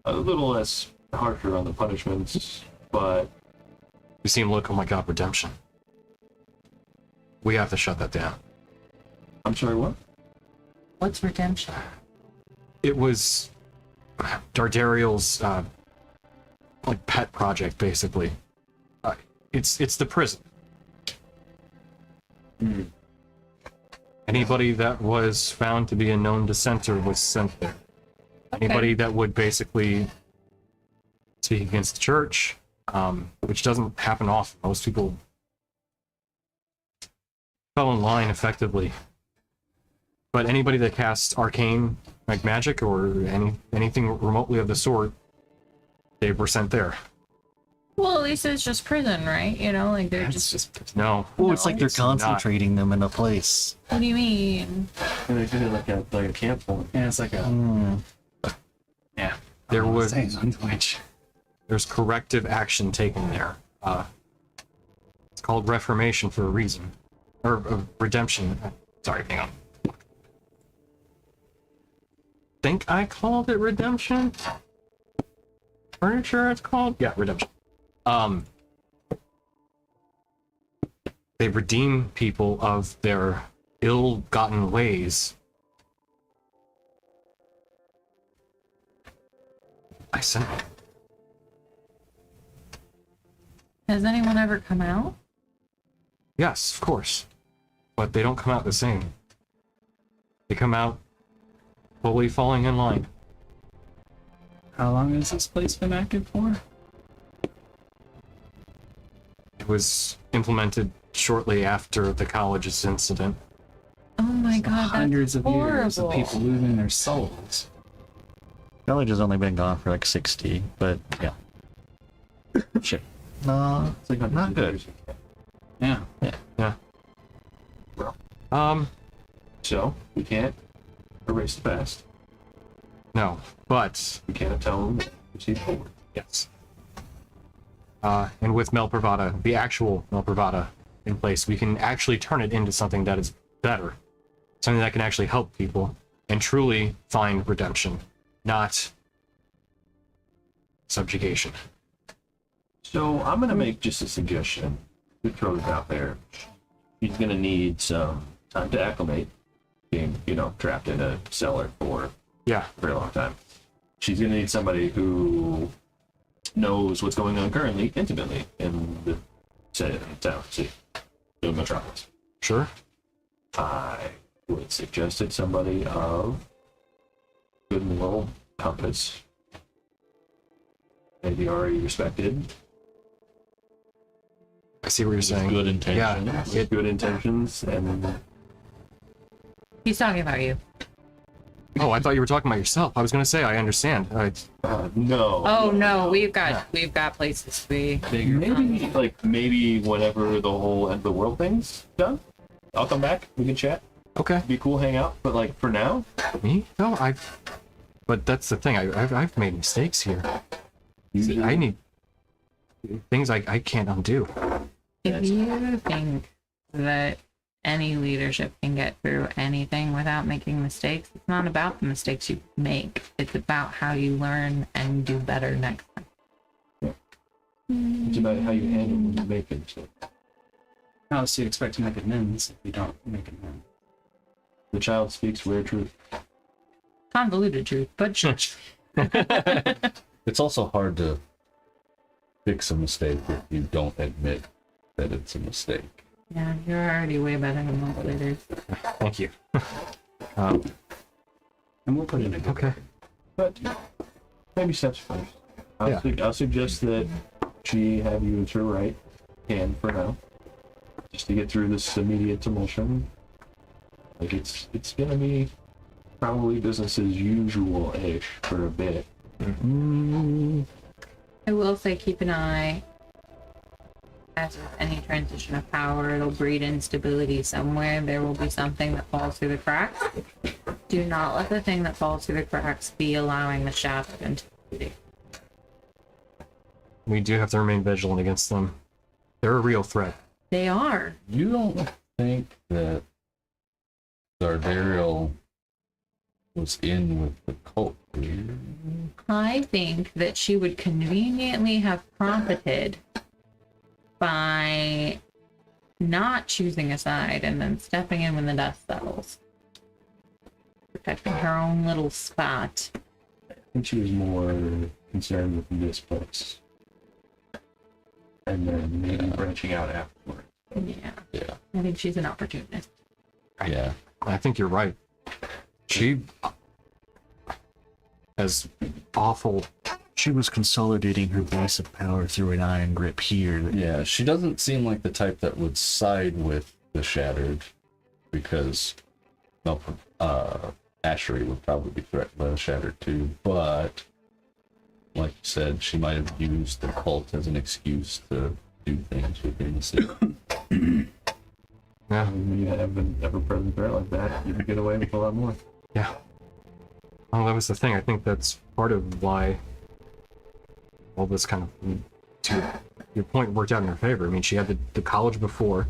a little less harsher on the punishments, but You see him look, oh my god, redemption. We have to shut that down. I'm sorry, what? What's redemption? It was Dardariel's like pet project, basically. It's the prison. Anybody that was found to be a known dissenter was sent there. Anybody that would basically speak against the church, which doesn't happen often. Most people fell in line effectively. But anybody that casts arcane, like magic or anything remotely of the sort, they were sent there. Well, at least it's just prison, right? You know, like they're just. No. Oh, it's like they're it's not. concentrating them in a place. What do you mean? And they did it like a camp one. Yeah, it's like a. Yeah. There was Saying on Twitch. there's corrective action taken there. It's called reformation for a reason, or redemption. Sorry, hang on. Think I called it redemption. Furniture, it's called. Yeah, redemption. They redeem people of their ill-gotten ways. I sent it. Has anyone ever come out? Yes, of course. But they don't come out the same. They come out fully falling in line. How long has this place been active for? It was implemented shortly after the college's incident. Oh my god, that's Hundreds of years of horrible. people losing their souls. College has only been gone for like 60, but yeah. Shit. No, It's like not good. Yeah. Yeah. So we can't erase the past. No, but We can't tell them to proceed forward. yes. And with Melpravada, the actual Melpravada in place, we can actually turn it into something that is better. Something that can actually help people and truly find redemption, not subjugation. So I'm gonna make just a suggestion to throw it out there. She's gonna need some time to acclimate, being, trapped in a cellar for Yeah. a very long time. She's gonna need somebody who knows what's going on currently intimately in the town, the metropolis. Sure. I would suggest it somebody of good moral compass, maybe already respected, I see what you're saying. Good Yeah. intentions. with good intentions, and He's talking about you. Oh, I thought you were talking about yourself. I was going to say, I understand. no. Oh no, we've got places to be. Maybe whenever the whole end of the world thing's done, I'll come back. We can chat. Okay. Be cool, hang out. But for now, Me? No, But that's the thing. I've made mistakes here. I need things I can't undo. If you think that any leadership can get through anything without making mistakes, it's not about the mistakes you make. It's about how you learn and do better next time. it's about how you handle when you make a mistake. How else do you expect to make amends if you don't make amends? The child speaks rare truth. Convoluted truth, but sure. It's also hard to fix a mistake if you don't admit that it's a mistake. Yeah, you're already way better than most leaders. Thank you. And we'll put in a good Okay. But maybe steps first. I'll suggest that she have you as her right hand for now, just to get through this immediate emulsion. It's gonna be probably business as usual-ish for a bit. I will say keep an eye. As with any transition of power, it'll breed instability somewhere. There will be something that falls through the cracks. Do not let the thing that falls through the cracks be allowing the shaft of instability. We do have to remain vigilant against them. They're a real threat. They are. You don't think that Zardariel was in with the cult. I think that she would conveniently have profited by not choosing a side and then stepping in when the dust settles. Protecting her own little spot. I think she was more concerned with this place. And then maybe branching out afterward. Yeah. Yeah. I think she's an opportunist. Yeah. I think you're right. She, as awful. She was consolidating her base of power through an iron grip here. Yeah, she doesn't seem like the type that would side with the Shattered, because Ashery would probably be threatened by the Shattered too, but like you said, she might have used the cult as an excuse to do things within the city. Yeah. When you have an ever-present threat like that, you can get away with a lot more. Yeah. Well, that was the thing. I think that's part of why all this kind of, to your point, worked out in her favor. I mean, she had the college before.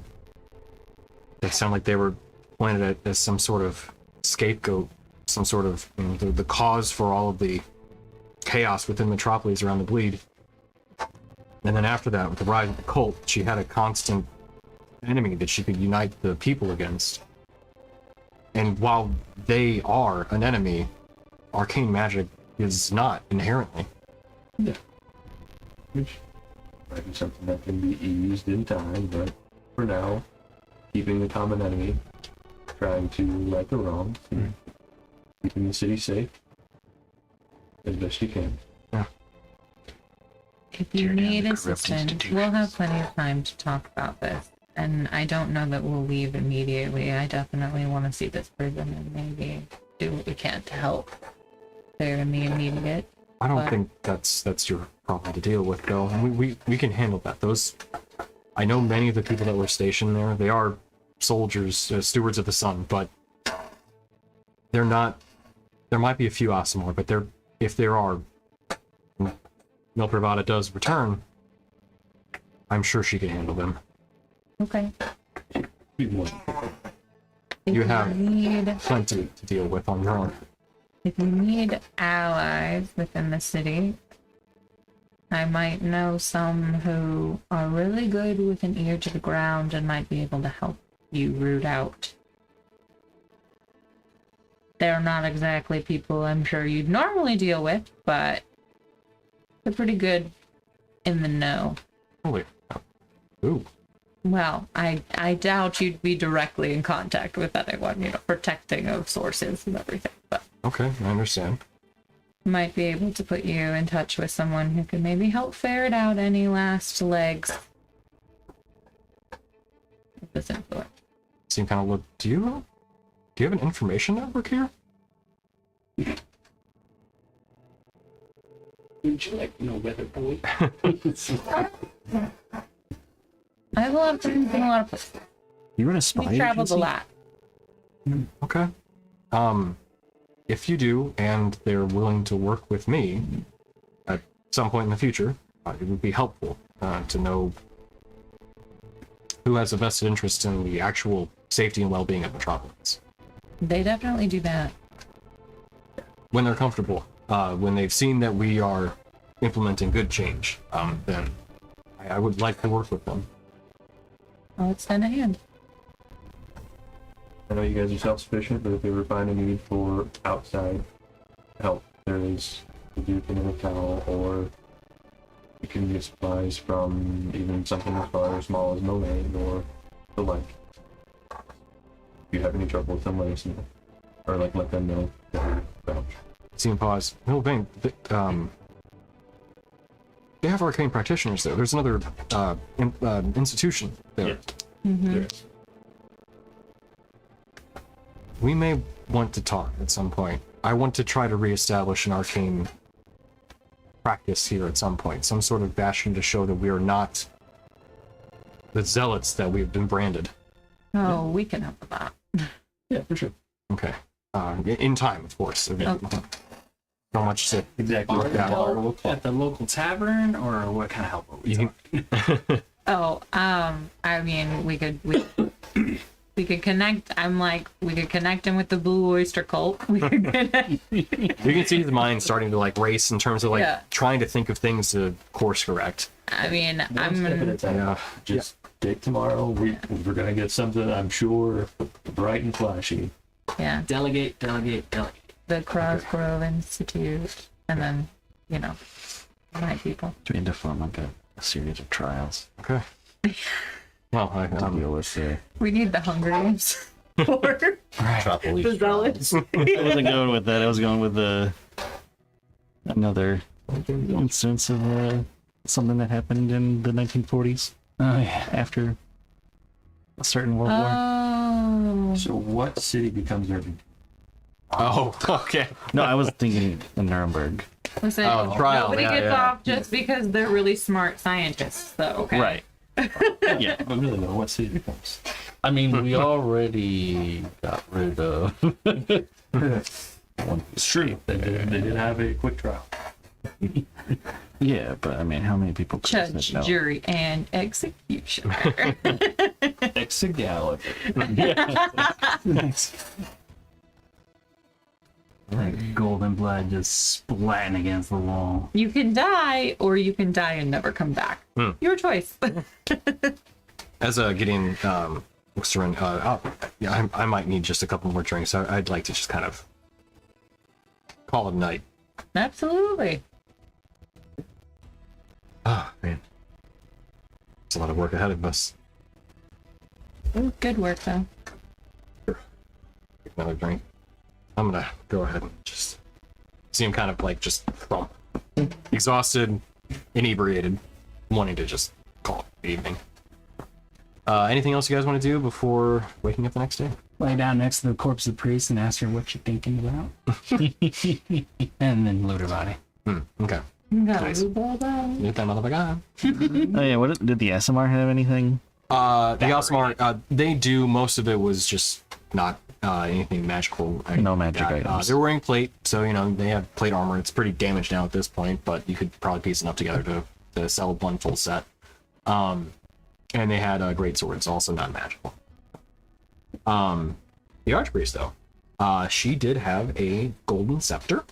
They sound like they were planted as some sort of scapegoat, some sort of, you know, the cause for all of the chaos within Metropolis around the Bleed. And then after that, with the rise of the cult, she had a constant enemy that she could unite the people against. And while they are an enemy, arcane magic is not inherently. Yeah. Which might be something that can be eased in time, but for now, keeping the common enemy, trying to right the wrong, keeping the city safe as best you can. If you need assistance, we'll have plenty of time to talk about this. And I don't know that we'll leave immediately. I definitely want to see this prison and maybe do what we can to help there in the immediate. I don't But- think that's your problem to deal with, though. And we can handle that. Those, I know many of the people that were stationed there. They are soldiers, stewards of the sun, but they're not. There might be a few Asimar, but if there are, Milpravada does return, I'm sure she can handle them. Okay. Be more. If You have- need, Plenty to deal with on your own. if you need allies within the city, I might know some who are really good with an ear to the ground and might be able to help you root out. They're not exactly people I'm sure you'd normally deal with, but they're pretty good in the know. Holy. Ooh. Well, I doubt you'd be directly in contact with anyone, you know, protecting of sources and everything, but Okay, I understand. might be able to put you in touch with someone who can maybe help ferret out any last legs of this influence. Seem kind of look. Do you have an information network here? Would you like to know weather boy? I have a lot of friends in a lot of places. You run a spy We traveled a agency? lot. Okay. If you do, and they're willing to work with me at some point in the future, it would be helpful to know who has a vested interest in the actual safety and well-being of Metropolis. They definitely do that. When they're comfortable, when they've seen that we are implementing good change, then I would like to work with them. I'll extend a hand. I know you guys are self-sufficient, but if you ever find a need for outside help, there is the Duke and a towel, or you can get supplies from even something as far as small as Moline or the like. If you have any trouble with them, let us know. Or let them know that we're vouch. Seeing pause. No, Vane, they have arcane practitioners there. There's another institution there. There. We may want to talk at some point. I want to try to reestablish an arcane practice here at some point. Some sort of bastion to show that we are not the zealots that we've been branded. Oh, we can help with that. Yeah, for sure. Okay. In time, of course. Okay. Not much to Exactly. work out. At the local tavern, or what kind of help are we You talking? Oh, I mean, we We could connect. I'm like, we could connect him with the Blue Oyster Cult. We could connect. You can see his mind starting to like race in terms of like Yeah. trying to think of things to course correct. I mean, One step at I'm. a time. Yeah. Just take tomorrow. We're gonna get something, I'm sure, bright and flashy. Yeah. Delegate, delegate, delegate. The Crossgrove Institute, and then, you know, my people. Trying to form like a series of trials Okay. Well, to deal with the. We need the Hunger Games for the zealots. I wasn't going with that. I was going with another instance of something that happened in the 1940s. Oh yeah. After a certain World War. Oh. So what city becomes Irving? Oh, okay. No, I was thinking in Nuremberg. Listen, Oh, trial, nobody yeah, gets yeah. off just because they're really smart scientists. So okay. Right. Yeah. But really though, what city becomes? I mean, we already got rid of one. It's true. They did have a quick trial. Yeah, but I mean, how many people could have Judge, said no? jury, and executioner. Exegalic. Like golden blood just splatting against the wall. You can die, or you can die and never come back. Your choice. As Gideon looks around, yeah, I might need just a couple more drinks. So I'd like to just kind of call it a night. Absolutely. Oh man, it's a lot of work ahead of us. Good work, though. Another drink. I'm gonna go ahead and just see him kind of like just exhausted, inebriated, wanting to just call it the evening. Anything else you guys want to do before waking up the next day? Lay down next to the corpse of the priest and ask her what you're thinking about. And then loot her body. Okay. Nice. Loot that motherfucker. Oh yeah, what did the SMR have anything? The Alsmar, they do, most of it was just not anything magical. No magic items. They're wearing plate, so you know they have plate armor. It's pretty damaged now at this point, but you could probably piece enough together to sell one full set. And they had great swords, also not magical. The archpriest though, she did have a golden scepter.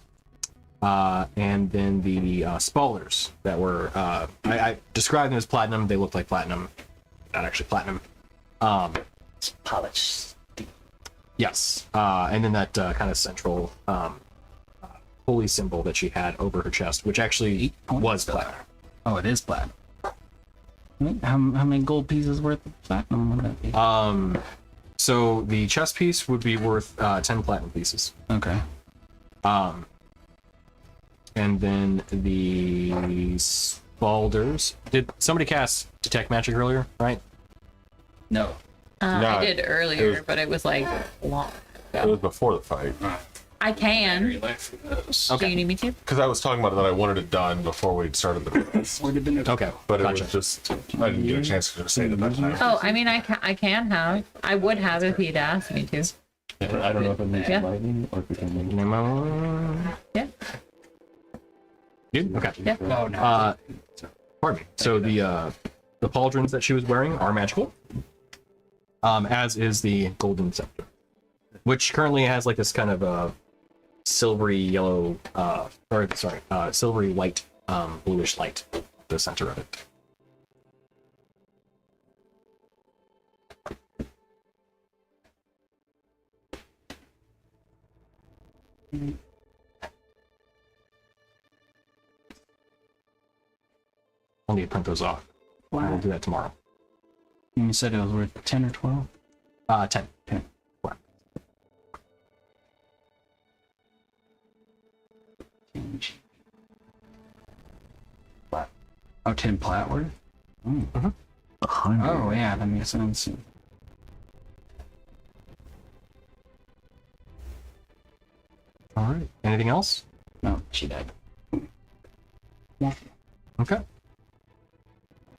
And then the spallers that were I described them as platinum. They looked like platinum, not actually platinum. Polished. Yes, and then that kind of central holy symbol that she had over her chest, which actually was platinum. Oh, it is platinum. How many gold pieces worth of platinum would that be? So the chest piece would be worth 10 platinum pieces. Okay. And then the spalders. Did somebody cast detect magic earlier? Right? No. No, I did earlier, was- but it was like long It ago. was before the fight. I can. Do you need me to? Because I was talking about it that I wanted it done before we started the race. Okay. But it Gotcha. was just, I didn't get a chance to just say it at that time. Oh, I mean, I can have. I would have if he'd asked me to. I don't know if it makes Yeah. lightning or if it can make Yeah. Good? Okay. Yeah. Oh no. Pardon me. So the pauldrons that she was wearing are magical, as is the golden scepter, which currently has like this kind of silvery yellow, silvery white, bluish light at the center of it. I'll need to print those off. We'll do that tomorrow. You said it was worth 10 or 12? 10. 10. Wow. Oh, 10 plat worth? Oh. 100. Oh, yeah, that makes sense. All right. Anything else? No, she died. Okay.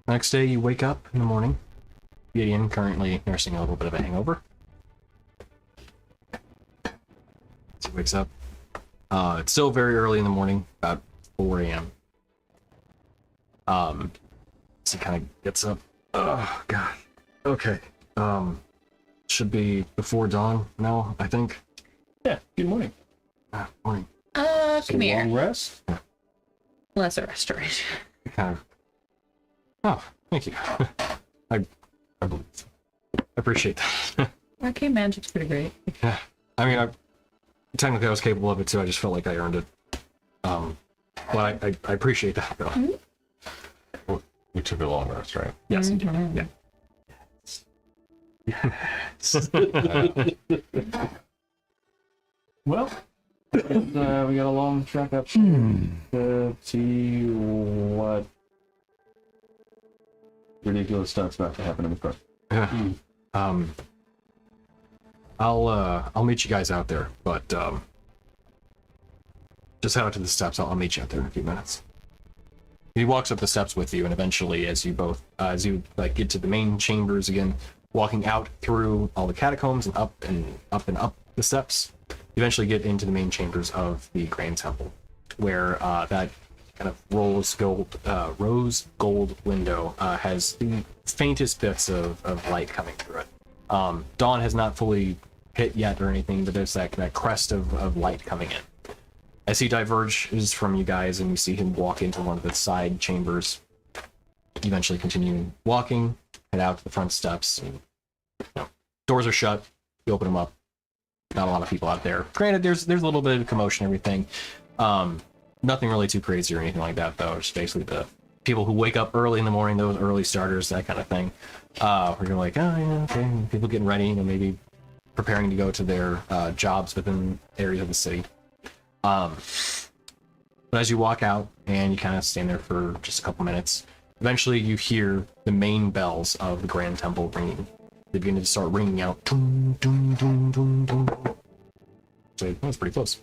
Next day, you wake up in the morning. Gideon currently nursing a little bit of a hangover. So he wakes up. It's still very early in the morning, about 4 a.m. So he kind of gets up. Oh, God. Okay. should be before dawn now, I think. Yeah, good morning. Morning. Come here. Long rest. Lesser restoration. Kind of. Oh, thank you. I believe. I appreciate that. Arcane magic's pretty great. Yeah. I mean, technically I was capable of it too. I just felt like I earned it. But I appreciate that though. We took a long rest, right? Yes, you did. Yeah. Well, we got a long track up to see what ridiculous stuff's about to happen in the front. Yeah. I'll meet you guys out there, but just head out to the steps. I'll meet you out there in a few minutes. He walks up the steps with you, and eventually, as you like get to the main chambers again, walking out through all the catacombs and up the steps, you eventually get into the main chambers of the Grand Temple, where that kind of rose gold window has the faintest bits of light coming through it. Dawn has not fully hit yet or anything, but there's that crest of light coming in. As he diverges from you guys and you see him walk into one of the side chambers, you eventually continue walking, head out to the front steps. And, doors are shut, you open them up. Not a lot of people out there. Granted, there's a little bit of commotion and everything. Nothing really too crazy or anything like that, though. It's basically the people who wake up early in the morning, those early starters, that kind of thing. Where you're like, oh, yeah, okay. People getting ready, maybe preparing to go to their jobs within areas of the city. But as you walk out and you kind of stand there for just a couple minutes, eventually you hear the main bells of the Grand Temple ringing. They begin to start ringing out. Dun, dun, dun, dun, dun. So that was pretty close.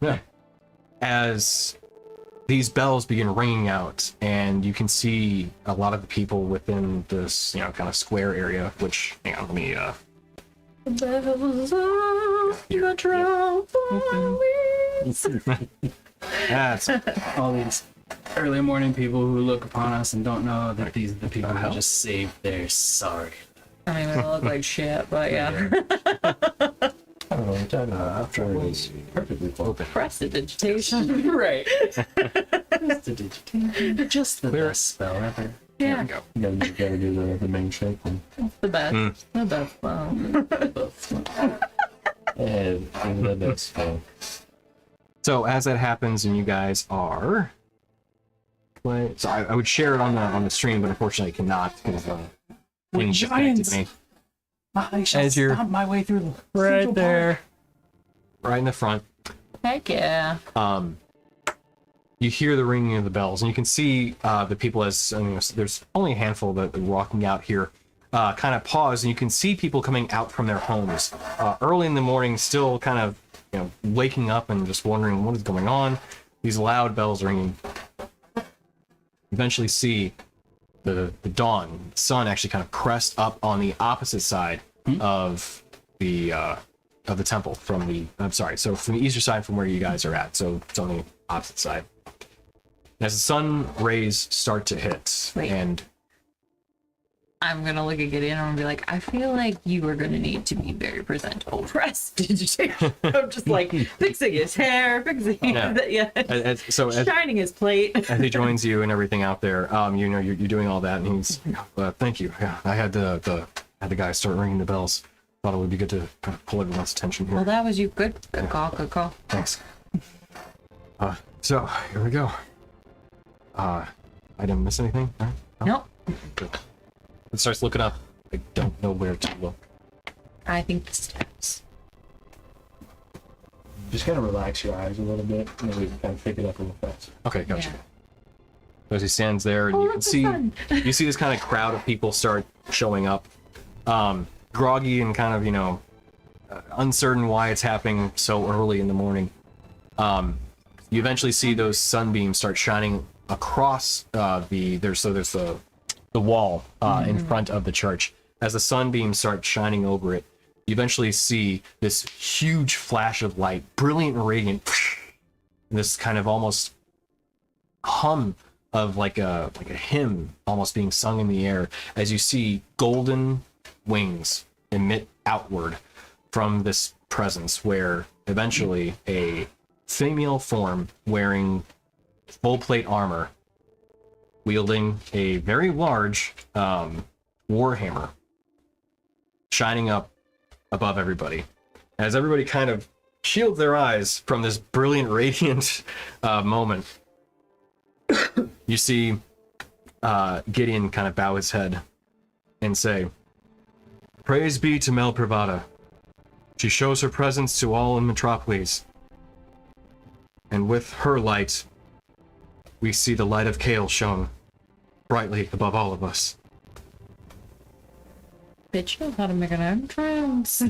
Yeah. As these bells begin ringing out, and you can see a lot of the people within this, kind of square area. Which, hang on, let me. That's All these early morning people who look upon us and don't know that these are the people who just saved their sorry. I mean, we look like shit, but yeah. I don't know what you're talking about. After it is perfectly open. Prestidigitation. Right. Just the Clear. best spell ever. Yeah, You gotta do the main shake and it's the best. The best one. the best spell. so. As that happens, and you guys are. So I would share it on the stream, but unfortunately I cannot because With giants. me. I shall As you're stomp my way through the right Central there, right in the front. Heck yeah. You hear the ringing of the bells, and you can see the people there's only a handful that are walking out here, kind of pause, and you can see people coming out from their homes early in the morning, still kind of waking up and just wondering what is going on. These loud bells ringing. Eventually see the dawn, the sun actually kind of crest up on the opposite side of the temple from the so from the eastern side from where you guys are at. So it's on the opposite side. As the sun rays start to hit, Wait. and I'm gonna look at Gideon and I'm gonna be like, I feel like you are gonna need to be very presentable. Prestidigitation. I'm just like fixing his hair, fixing shining his plate. as he joins you and everything out there, you're doing all that, and he's thank you. Yeah, I had the guys start ringing the bells. Thought it would be good to kind of pull everyone's attention here. Well, that was you. Good call. Good call. Thanks. So here we go. I didn't miss anything, right? Nope. Good. It starts looking up. I don't know where to look. I think the steps. Just kind of relax your eyes a little bit, and then we kind of pick it up a little fast. Okay, gotcha. Yeah. So as he stands there, and Oh, you can look, the see sun. you see this kind of crowd of people start showing up, groggy and kind of uncertain why it's happening so early in the morning. You eventually see those sunbeams start shining across there's the wall in front of the church. As the sunbeams start shining over it, you eventually see this huge flash of light, brilliant and radiant, and this kind of almost hum of like a hymn almost being sung in the air as you see golden wings emit outward from this presence, where eventually a female form wearing full plate armor, wielding a very large warhammer, shining up above everybody. As everybody kind of shields their eyes from this brilliant, radiant moment, you see Gideon kind of bow his head and say, "Praise be to Mel Pravada. She shows her presence to all in Metropolis. And with her light, we see the light of Kale shone brightly above all of us." Bitch knows how to make an entrance.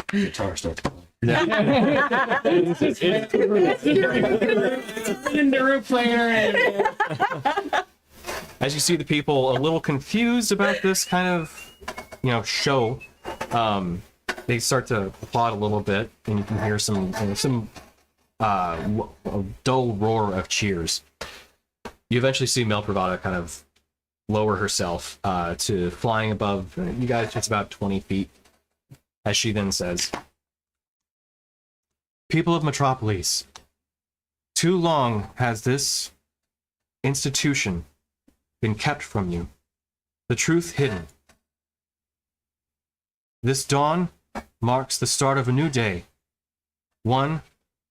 Guitar starts playing. As you see the people a little confused about this kind of, show, they start to applaud a little bit, and you can hear some a dull roar of cheers. You eventually see Mel Pravada kind of lower herself to flying above you guys. It's about 20 feet, as she then says, "People of Metropolis, too long has this institution been kept from you, the truth hidden. This dawn marks the start of a new day, one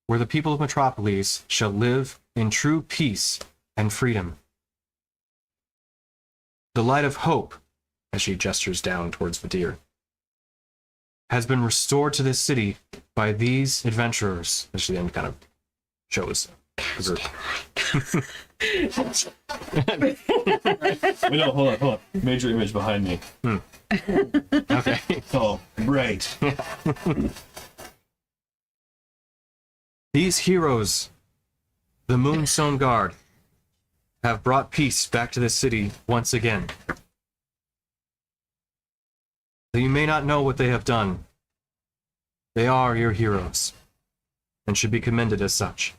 where the people of Metropolis shall live in true peace and freedom. The light of hope," as she gestures down towards Vadir, "has been restored to this city by these adventurers," as she then kind of shows the group. Wait, no, hold on. Major image behind me. Okay. Oh, right. "These heroes, the Moonstone Guard, have brought peace back to this city once again. Though you may not know what they have done, they are your heroes, and should be commended as such.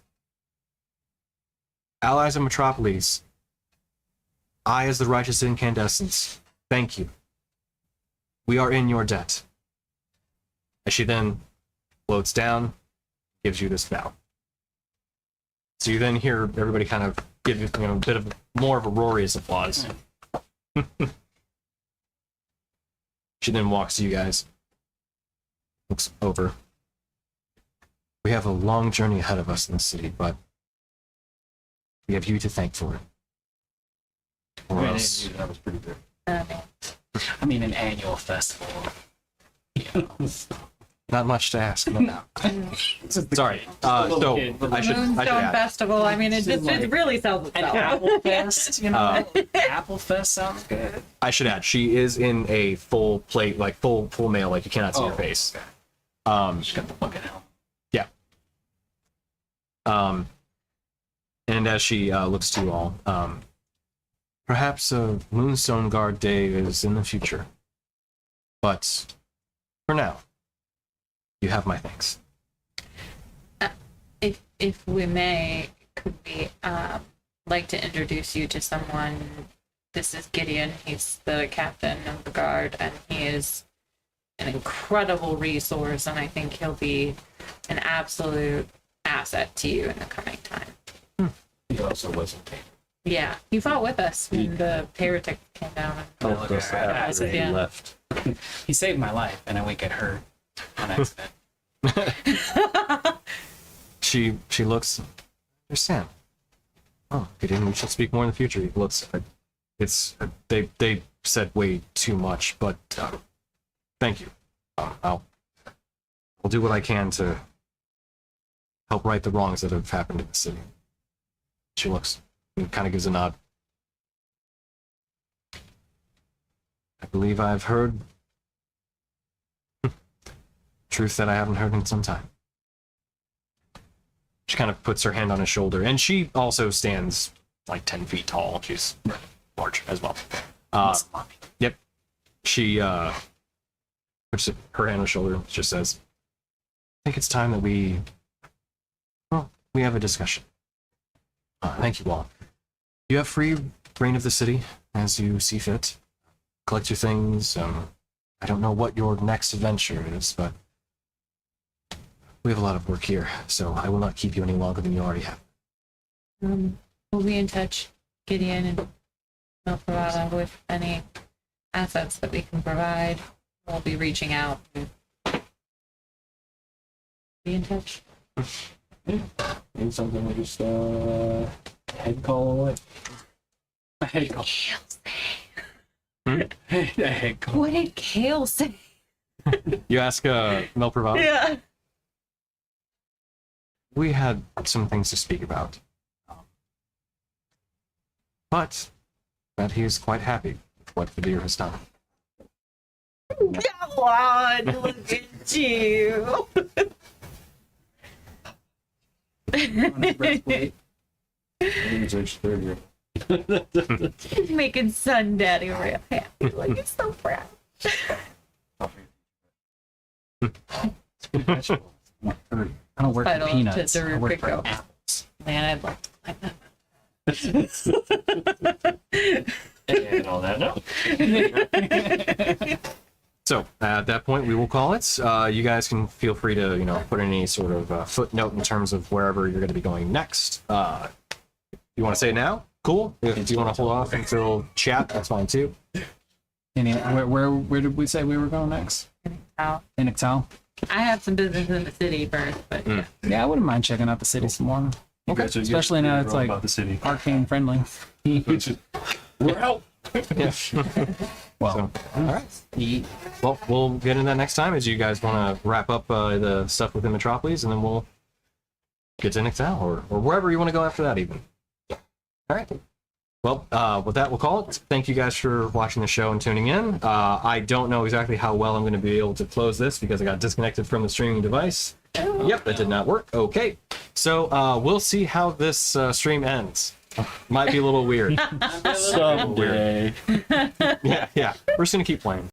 Allies of Metropolis, I, as the righteous incandescence, thank you. We are in your debt." As she then floats down, gives you this bow. So you then hear everybody kind of give you a bit of more of a roarious applause. She then walks to you guys, looks over. "We have a long journey ahead of us in the city, but we have you to thank for it. Or else, That was pretty good. I mean, an annual festival. not much to ask." No. Sorry. So I should Moonstone add. Festival. I mean, it really sells An itself. Apple Fest, Apple Fest sounds good. I should add. She is in a full plate, like full mail, like you cannot see her face. Okay. Just got the fucking helmet. Yeah. And as she looks to you all, perhaps a Moonstone Guard day is in the future. But for now, you have my thanks. If we may, could we like to introduce you to someone? This is Gideon. He's the captain of the guard, and he is an incredible resource, and I think he'll be an absolute asset to you in the coming time. He also wasn't. Yeah, he fought with us when the heretic came down. Helped us out As after of he yet. left. He saved my life, and I won't get hurt on accident. She looks. Understand? Oh, Gideon, we shall speak more in the future. He looks. They said way too much, but thank you. I'll do what I can to help right the wrongs that have happened in the city. She looks and kind of gives a nod. I believe I've heard truth that I haven't heard in some time. She kind of puts her hand on his shoulder, and she also stands like 10 feet tall. She's large as well. Yep. She puts her hand on his shoulder, just says, "I think it's time that we have a discussion." Thank you all. You have free reign of the city as you see fit. Collect your things. I don't know what your next adventure is, but we have a lot of work here, so I will not keep you any longer than you already have. We'll be in touch, Gideon and Milferata, with any assets that we can provide. We'll be reaching out. Be in touch. Maybe something like just head call away. A head call. A head call. What did Kale say? You ask Melpravada? Yeah. We had some things to speak about. But that he is quite happy with what Vadir has done. Come on, look at you. On his breastplate. I think it's age 30. He's making Sun Daddy real happy. Like, he's so proud. I don't work for Title peanuts. to I work for Dorifico. apples. Man, I'd love to like that. And on that note, So at that point, we will call it. You guys can feel free to, put any sort of footnote in terms of wherever you're going to be going next. You want to say it now? Cool. If you want to hold off until chat, that's fine too. Where did we say we were going next? Wow. In Ixtal? I have some business in the city first, but Yeah, I wouldn't mind checking out the city some more. okay, Especially now it's like about the city. arcane friendly. We're out. Well, All right. Well, we'll get into that next time as you guys want to wrap up the stuff within Metropolis, and then we'll get to Nixal or wherever you want to go after that even. All right. Well, with that, we'll call it. Thank you guys for watching the show and tuning in. I don't know exactly how well I'm going to be able to close this because I got disconnected from the streaming device. Yep, that did not work. Okay. So we'll see how this stream ends. Might be a little weird. Someday. Yeah. We're just going to keep playing.